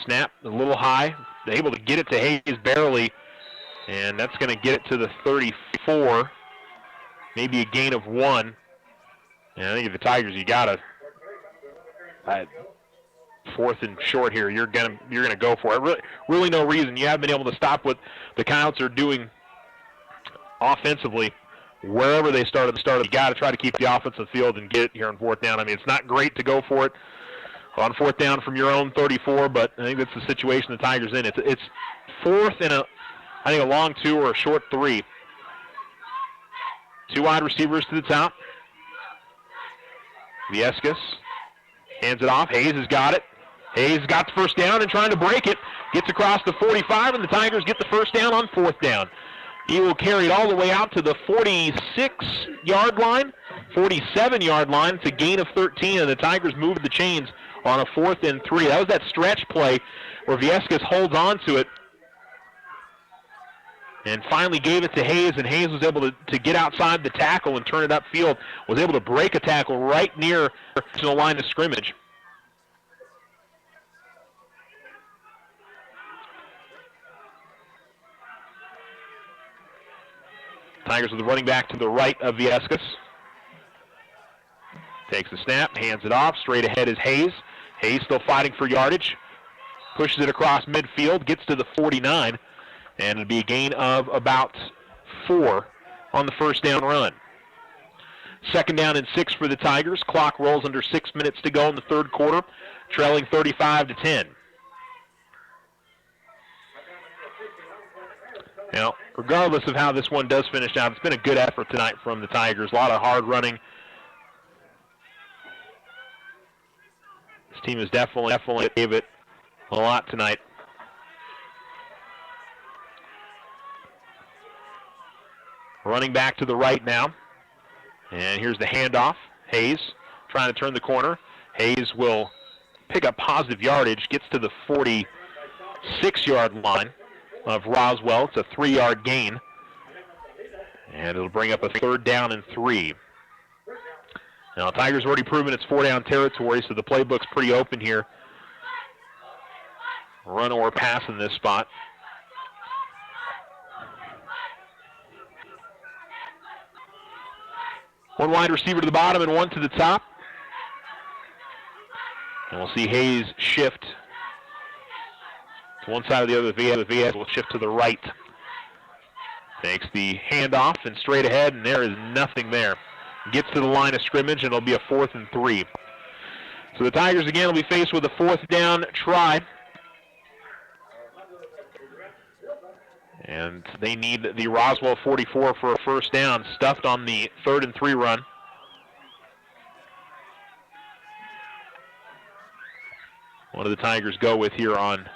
Snap a little high. They're able to get it to Hayes barely, and that's going to get it to the 34. Maybe a gain of 1. And I think if the Tigers, you got to 4th and short here. You're gonna go for it. Really no reason. You haven't been able to stop what the Coyotes are doing offensively. Wherever they start at the start, you got to try to keep the offense on the field and get it here on 4th down. I mean, it's not great to go for it on 4th down from your own 34, but I think that's the situation the Tigers in. It's 4th and a long 2 or a short 3. 2 wide receivers to the top. Viescas hands it off. Hayes has got it. Hayes got the first down and trying to break it. Gets across the 45, and the Tigers get the first down on 4th down. He will carry it all the way out to the 46-yard line, 47-yard line. It's a gain of 13, and the Tigers move the chains on a 4th and 3. That was that stretch play where Viescas holds on to it and finally gave it to Hayes, and Hayes was able to get outside the tackle and turn it upfield, was able to break a tackle right near to the line of scrimmage. Tigers with the running back to the right of Viescas. Takes the snap, hands it off. Straight ahead is Hayes. Hayes still fighting for yardage. Pushes it across midfield, gets to the 49, and it'll be a gain of about 4 on the first down run. 2nd down and 6 for the Tigers. Clock rolls under 6 minutes to go in the 3rd quarter, trailing 35-10. Now, regardless of how this one does finish out, it's been a good effort tonight from the Tigers. A lot of hard running. This team has definitely gave it a lot tonight. Running back to the right now. And here's the handoff. Hayes trying to turn the corner. Hayes will pick up positive yardage, gets to the 46-yard line of Roswell. It's a 3-yard gain. And it'll bring up a 3rd down and 3. Now, Tigers already proven it's 4-down territory, so the playbook's pretty open here. Run or pass in this spot. One wide receiver to the bottom and 1 to the top. And we'll see Hayes shift to one side or the other. Viescas will shift to the right. Takes the handoff and straight ahead, and there is nothing there. Gets to the line of scrimmage, and it'll be a 4th and 3. So the Tigers again will be faced with a 4th down try. And they need the Roswell 44 for a first down, stuffed on the 3rd and 3 run. What do the Tigers go with here on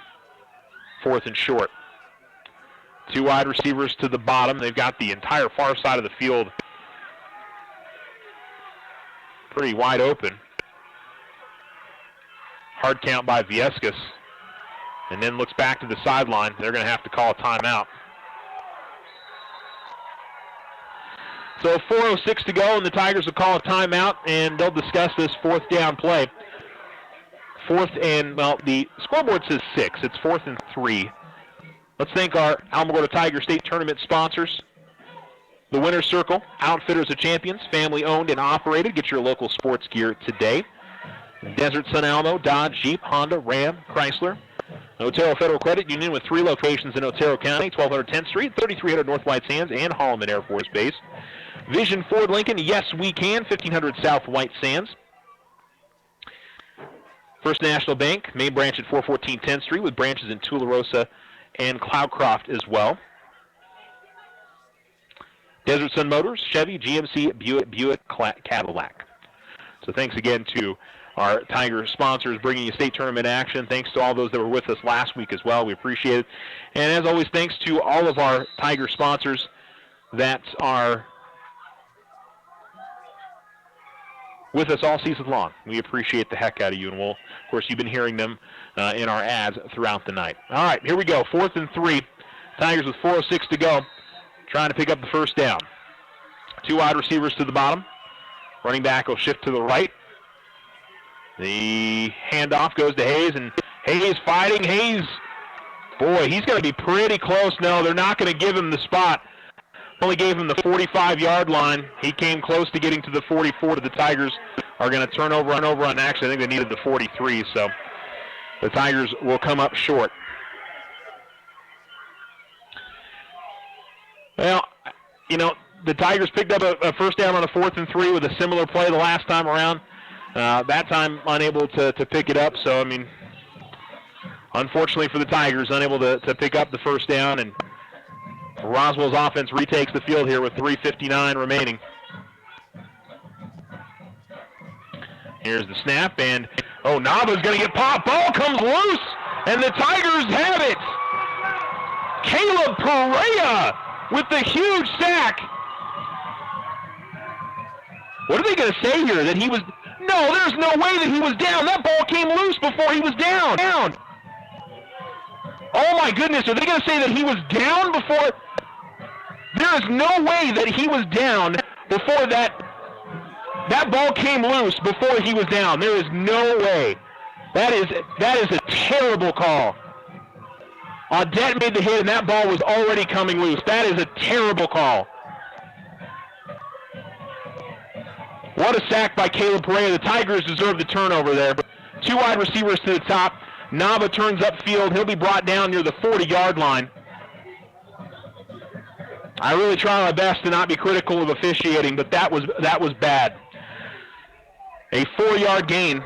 4th and short? 2 wide receivers to the bottom. They've got the entire far side of the field pretty wide open. Hard count by Viescas. And then looks back to the sideline. They're going to have to call a timeout. So 4:06 to go, and the Tigers will call a timeout, and they'll discuss this 4th down play. 4th and, well, the scoreboard says 6. It's 4th and 3. Let's thank our Alamogordo Tiger State Tournament sponsors. The Winner's Circle, Outfitters of Champions, family owned and operated. Get your local sports gear today. Desert Sun Alamo, Dodge, Jeep, Honda, Ram, Chrysler. Otero Federal Credit Union with 3 locations in Otero County, 1200 10th Street, 3300 North White Sands, and Holloman Air Force Base. Vision Ford Lincoln, yes we can, 1500 South White Sands. First National Bank, main branch at 414 10th Street with branches in Tularosa and Cloudcroft as well. Desert Sun Motors, Chevy, GMC, Buick, Cadillac. So thanks again to our Tiger sponsors bringing you state tournament action. Thanks to all those that were with us last week as well. We appreciate it. And as always, thanks to all of our Tiger sponsors that are with us all season long. We appreciate the heck out of you. And of course, you've been hearing them in our ads throughout the night. All right, here we go. 4th and 3. Tigers with 4:06 to go, trying to pick up the first down. 2 wide receivers to the bottom. Running back will shift to the right. The handoff goes to Hayes, and Hayes fighting. Hayes, boy, he's going to be pretty close. No, they're not going to give him the spot. Only gave him the 45-yard line. He came close to getting to the 44. The Tigers are going to turn over on action. I think they needed the 43, so the Tigers will come up short. Well, you know, the Tigers picked up a first down on a 4th and 3 with a similar play the last time around. That time unable to pick it up. So, I mean, unfortunately for the Tigers, unable to pick up the first down. And Roswell's offense retakes the field here with 3:59 remaining. Here's the snap, and, Nava's going to get popped. Ball comes loose, and the Tigers have it. Caleb Perea with the huge sack. What are they going to say here? That he was... No, there's no way that he was down. That ball came loose before he was down. Oh, my goodness. Are they going to say that he was down before... There is no way that he was down before that ball came loose before he was down. There is no way. That is a terrible call. Audette made the hit, and that ball was already coming loose. That is a terrible call. What a sack by Caleb Perea. The Tigers deserve the turnover there. 2 wide receivers to the top. Nava turns upfield. He'll be brought down near the 40-yard line. I really try my best to not be critical of officiating, but that was bad. A 4-yard gain.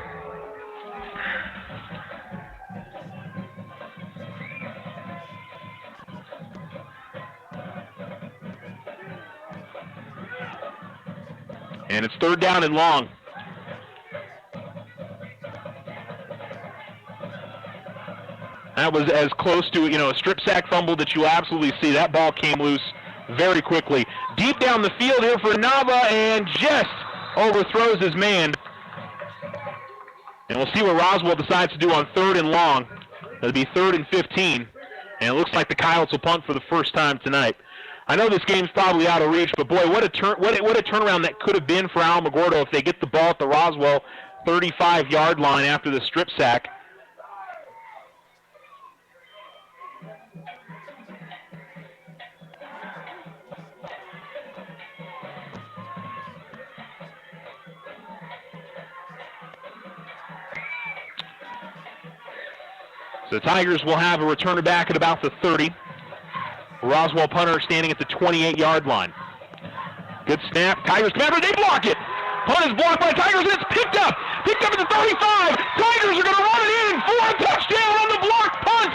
And it's 3rd down and long. That was as close to, a strip sack fumble that you absolutely see. That ball came loose very quickly. Deep down the field here for Nava, and just overthrows his man. And we'll see what Roswell decides to do on 3rd and long. It'll be 3rd and 15. And it looks like the Coyotes will punt for the first time tonight. I know this game's probably out of reach, but boy, what a turnaround that could have been for Alamogordo if they get the ball at the Roswell 35-yard line after the strip sack. So the Tigers will have a returner back at about the 30. Roswell punter standing at the 28-yard line. Good snap. Tigers come after it. They block it. Punt is blocked by Tigers, and it's picked up. Picked up at the 35. Tigers are going to run it in for a touchdown on the blocked punt.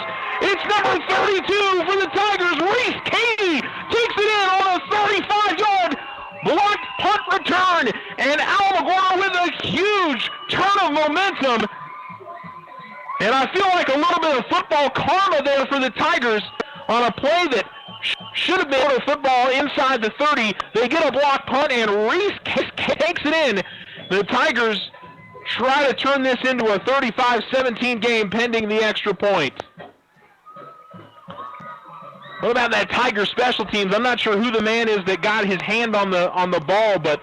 It's number 32 for the Tigers. Reese Cady takes it in on a 35-yard blocked punt return. And Alamogordo with a huge turn of momentum. And I feel like a little bit of football karma there for the Tigers on a play that should have been a football inside the 30. They get a block punt, and Reese takes it in. The Tigers try to turn this into a 35-17 game pending the extra point. What about that Tiger special teams? I'm not sure who the man is that got his hand on the ball, but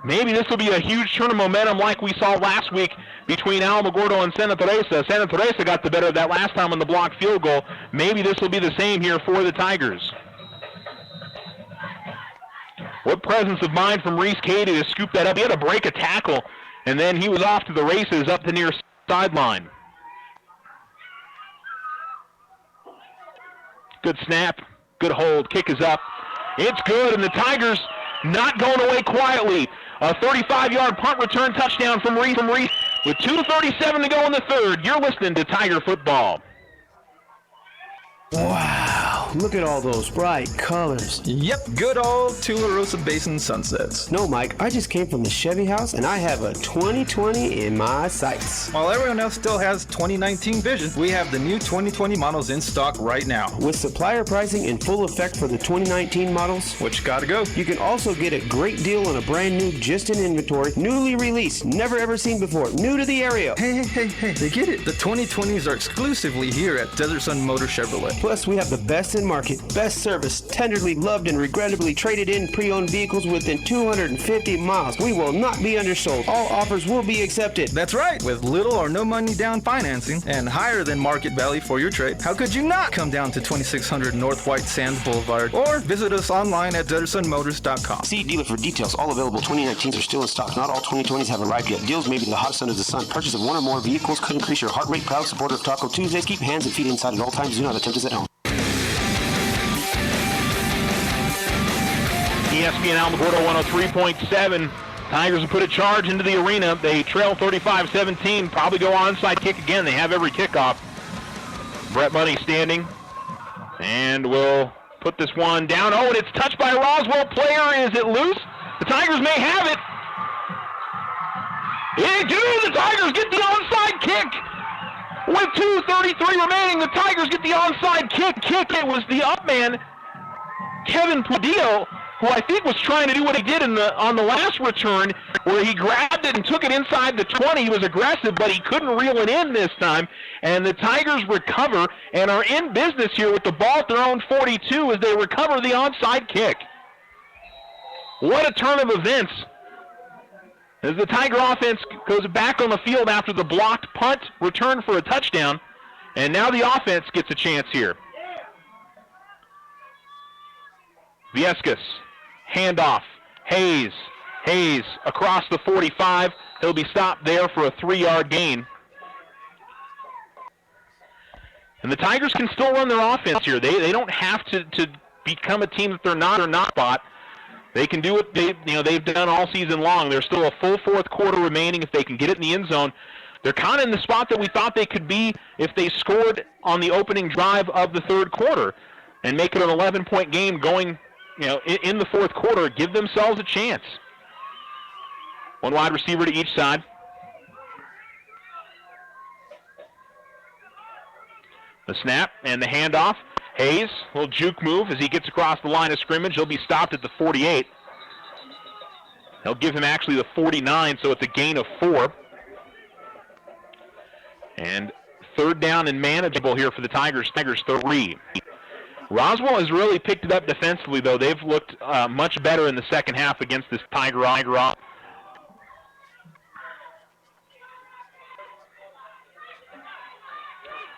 maybe this will be a huge turn of momentum like we saw last week between Alamogordo and Santa Teresa. Santa Teresa got the better of that last time on the blocked field goal. Maybe this will be the same here for the Tigers. What presence of mind from Reese Cady to scoop that up. He had to break a tackle, and then he was off to the races up the near sideline. Good snap, good hold, kick is up. It's good, and the Tigers not going away quietly. A 35-yard punt return touchdown from Reese. With 2:37 to go in the 3rd, you're listening to Tiger Football. Wow. look at all those bright colors. Yep, good old Tularosa Basin sunsets. No, Mike, I just came from the Chevy house and I have a 2020 in my sights. While everyone else still has 2019 vision, we have the new 2020 models in stock right now. With supplier pricing in full effect for the 2019 models, which gotta go. You can also get a great deal on a brand new, just in inventory, newly released, never ever seen before, new to the area. Hey, they get it. The 2020s are exclusively here at Desert Sun Motor Chevrolet. Plus, we have the best in market, best service, tenderly loved and regrettably traded in pre-owned vehicles within 250 miles. We will not be undersold. All offers will be accepted. That's right. With little or no money down financing and higher than market value for your trade, how could you not come down to 2600 North White Sands Boulevard or visit us online at DesertSunMotors.com. See dealer for details. All available 2019s are still in stock. Not all 2020s have arrived yet. Deals may be the hottest under the sun. Purchase of one or more vehicles could increase your heart rate. Proud supporter of Taco Tuesdays. Keep hands and feet inside at all times. Do not attempt this at home. ESPN Alamogordo 103.7. Tigers will put a charge into the arena. They trail 35-17. Probably go onside kick again. They have every kickoff. Brett Money standing. And will put this one down. Oh, and it's touched by a Roswell player. Is it loose? The Tigers may have it. They do. The Tigers get the onside kick. With 2:33 remaining, the Tigers get the onside kick. It was the up man, Kevin Padillo, who I think was trying to do what he did on the last return, where he grabbed it and took it inside the 20. He was aggressive, but he couldn't reel it in this time. And the Tigers recover and are in business here with the ball at their own 42 as they recover the onside kick. What a turn of events. As the Tiger offense goes back on the field after the blocked punt return for a touchdown, and now the offense gets a chance here. Viescas, handoff, Hayes across the 45. He'll be stopped there for a 3-yard gain. And the Tigers can still run their offense here. They don't have to become a team that they're not spot. They can do what they've done all season long. There's still a full fourth quarter remaining. If they can get it in the end zone, they're kind of in the spot that we thought they could be if they scored on the opening drive of the third quarter and make it an 11-point game going, in the fourth quarter. Give themselves a chance. One wide receiver to each side. The snap and the handoff. Hayes, little juke move as he gets across the line of scrimmage. He'll be stopped at the 48. They'll give him actually the 49, so it's a gain of 4. And third down and manageable here for the Tigers. Tigers 3. Roswell has really picked it up defensively, though. They've looked much better in the second half against this Tiger off.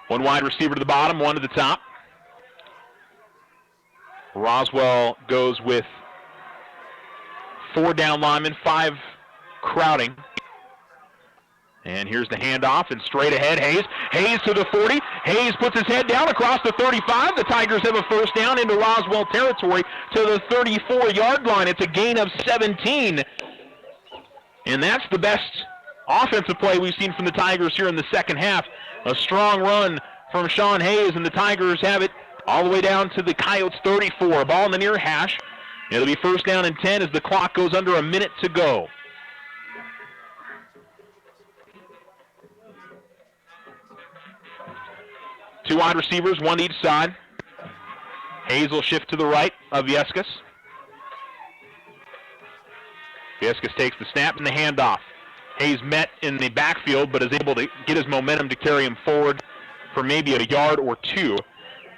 One wide receiver to the bottom, one to the top. Roswell goes with 4 down linemen, 5 crowding. And here's the handoff, and straight ahead, Hayes to the 40. Hayes puts his head down across the 35. The Tigers have a first down into Roswell territory to the 34-yard line. It's a gain of 17. And that's the best offensive play we've seen from the Tigers here in the second half. A strong run from Sean Hayes, and the Tigers have it all the way down to the Coyotes' 34. Ball in the near hash. It'll be first down and 10 as the clock goes under a minute to go. Two wide receivers, one to each side. Hayes will shift to the right of Viescas. Viescas takes the snap and the handoff. Hayes met in the backfield, but is able to get his momentum to carry him forward for maybe a yard or 2.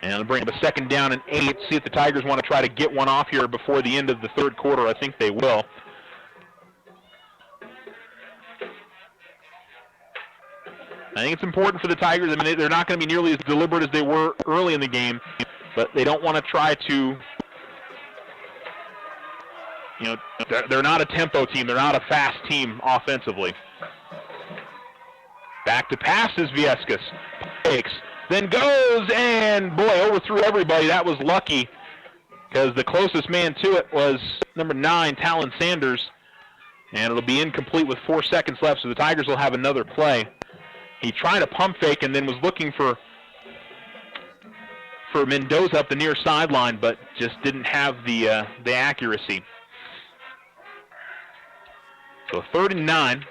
And it'll bring up a second down and 8. See if the Tigers want to try to get one off here before the end of the third quarter. I think they will. I think it's important for the Tigers. I mean, they're not going to be nearly as deliberate as they were early in the game, but they don't want to try to, they're not a tempo team. They're not a fast team offensively. Back to passes, Viescas. Takes, then goes, and boy, overthrew everybody. That was lucky because the closest man to it was number 9, Talon Sanders, and it'll be incomplete with 4 seconds left, so the Tigers will have another play. He tried a pump fake and then was looking for for Mendoza up the near sideline, but just didn't have the accuracy. So 3rd and 9.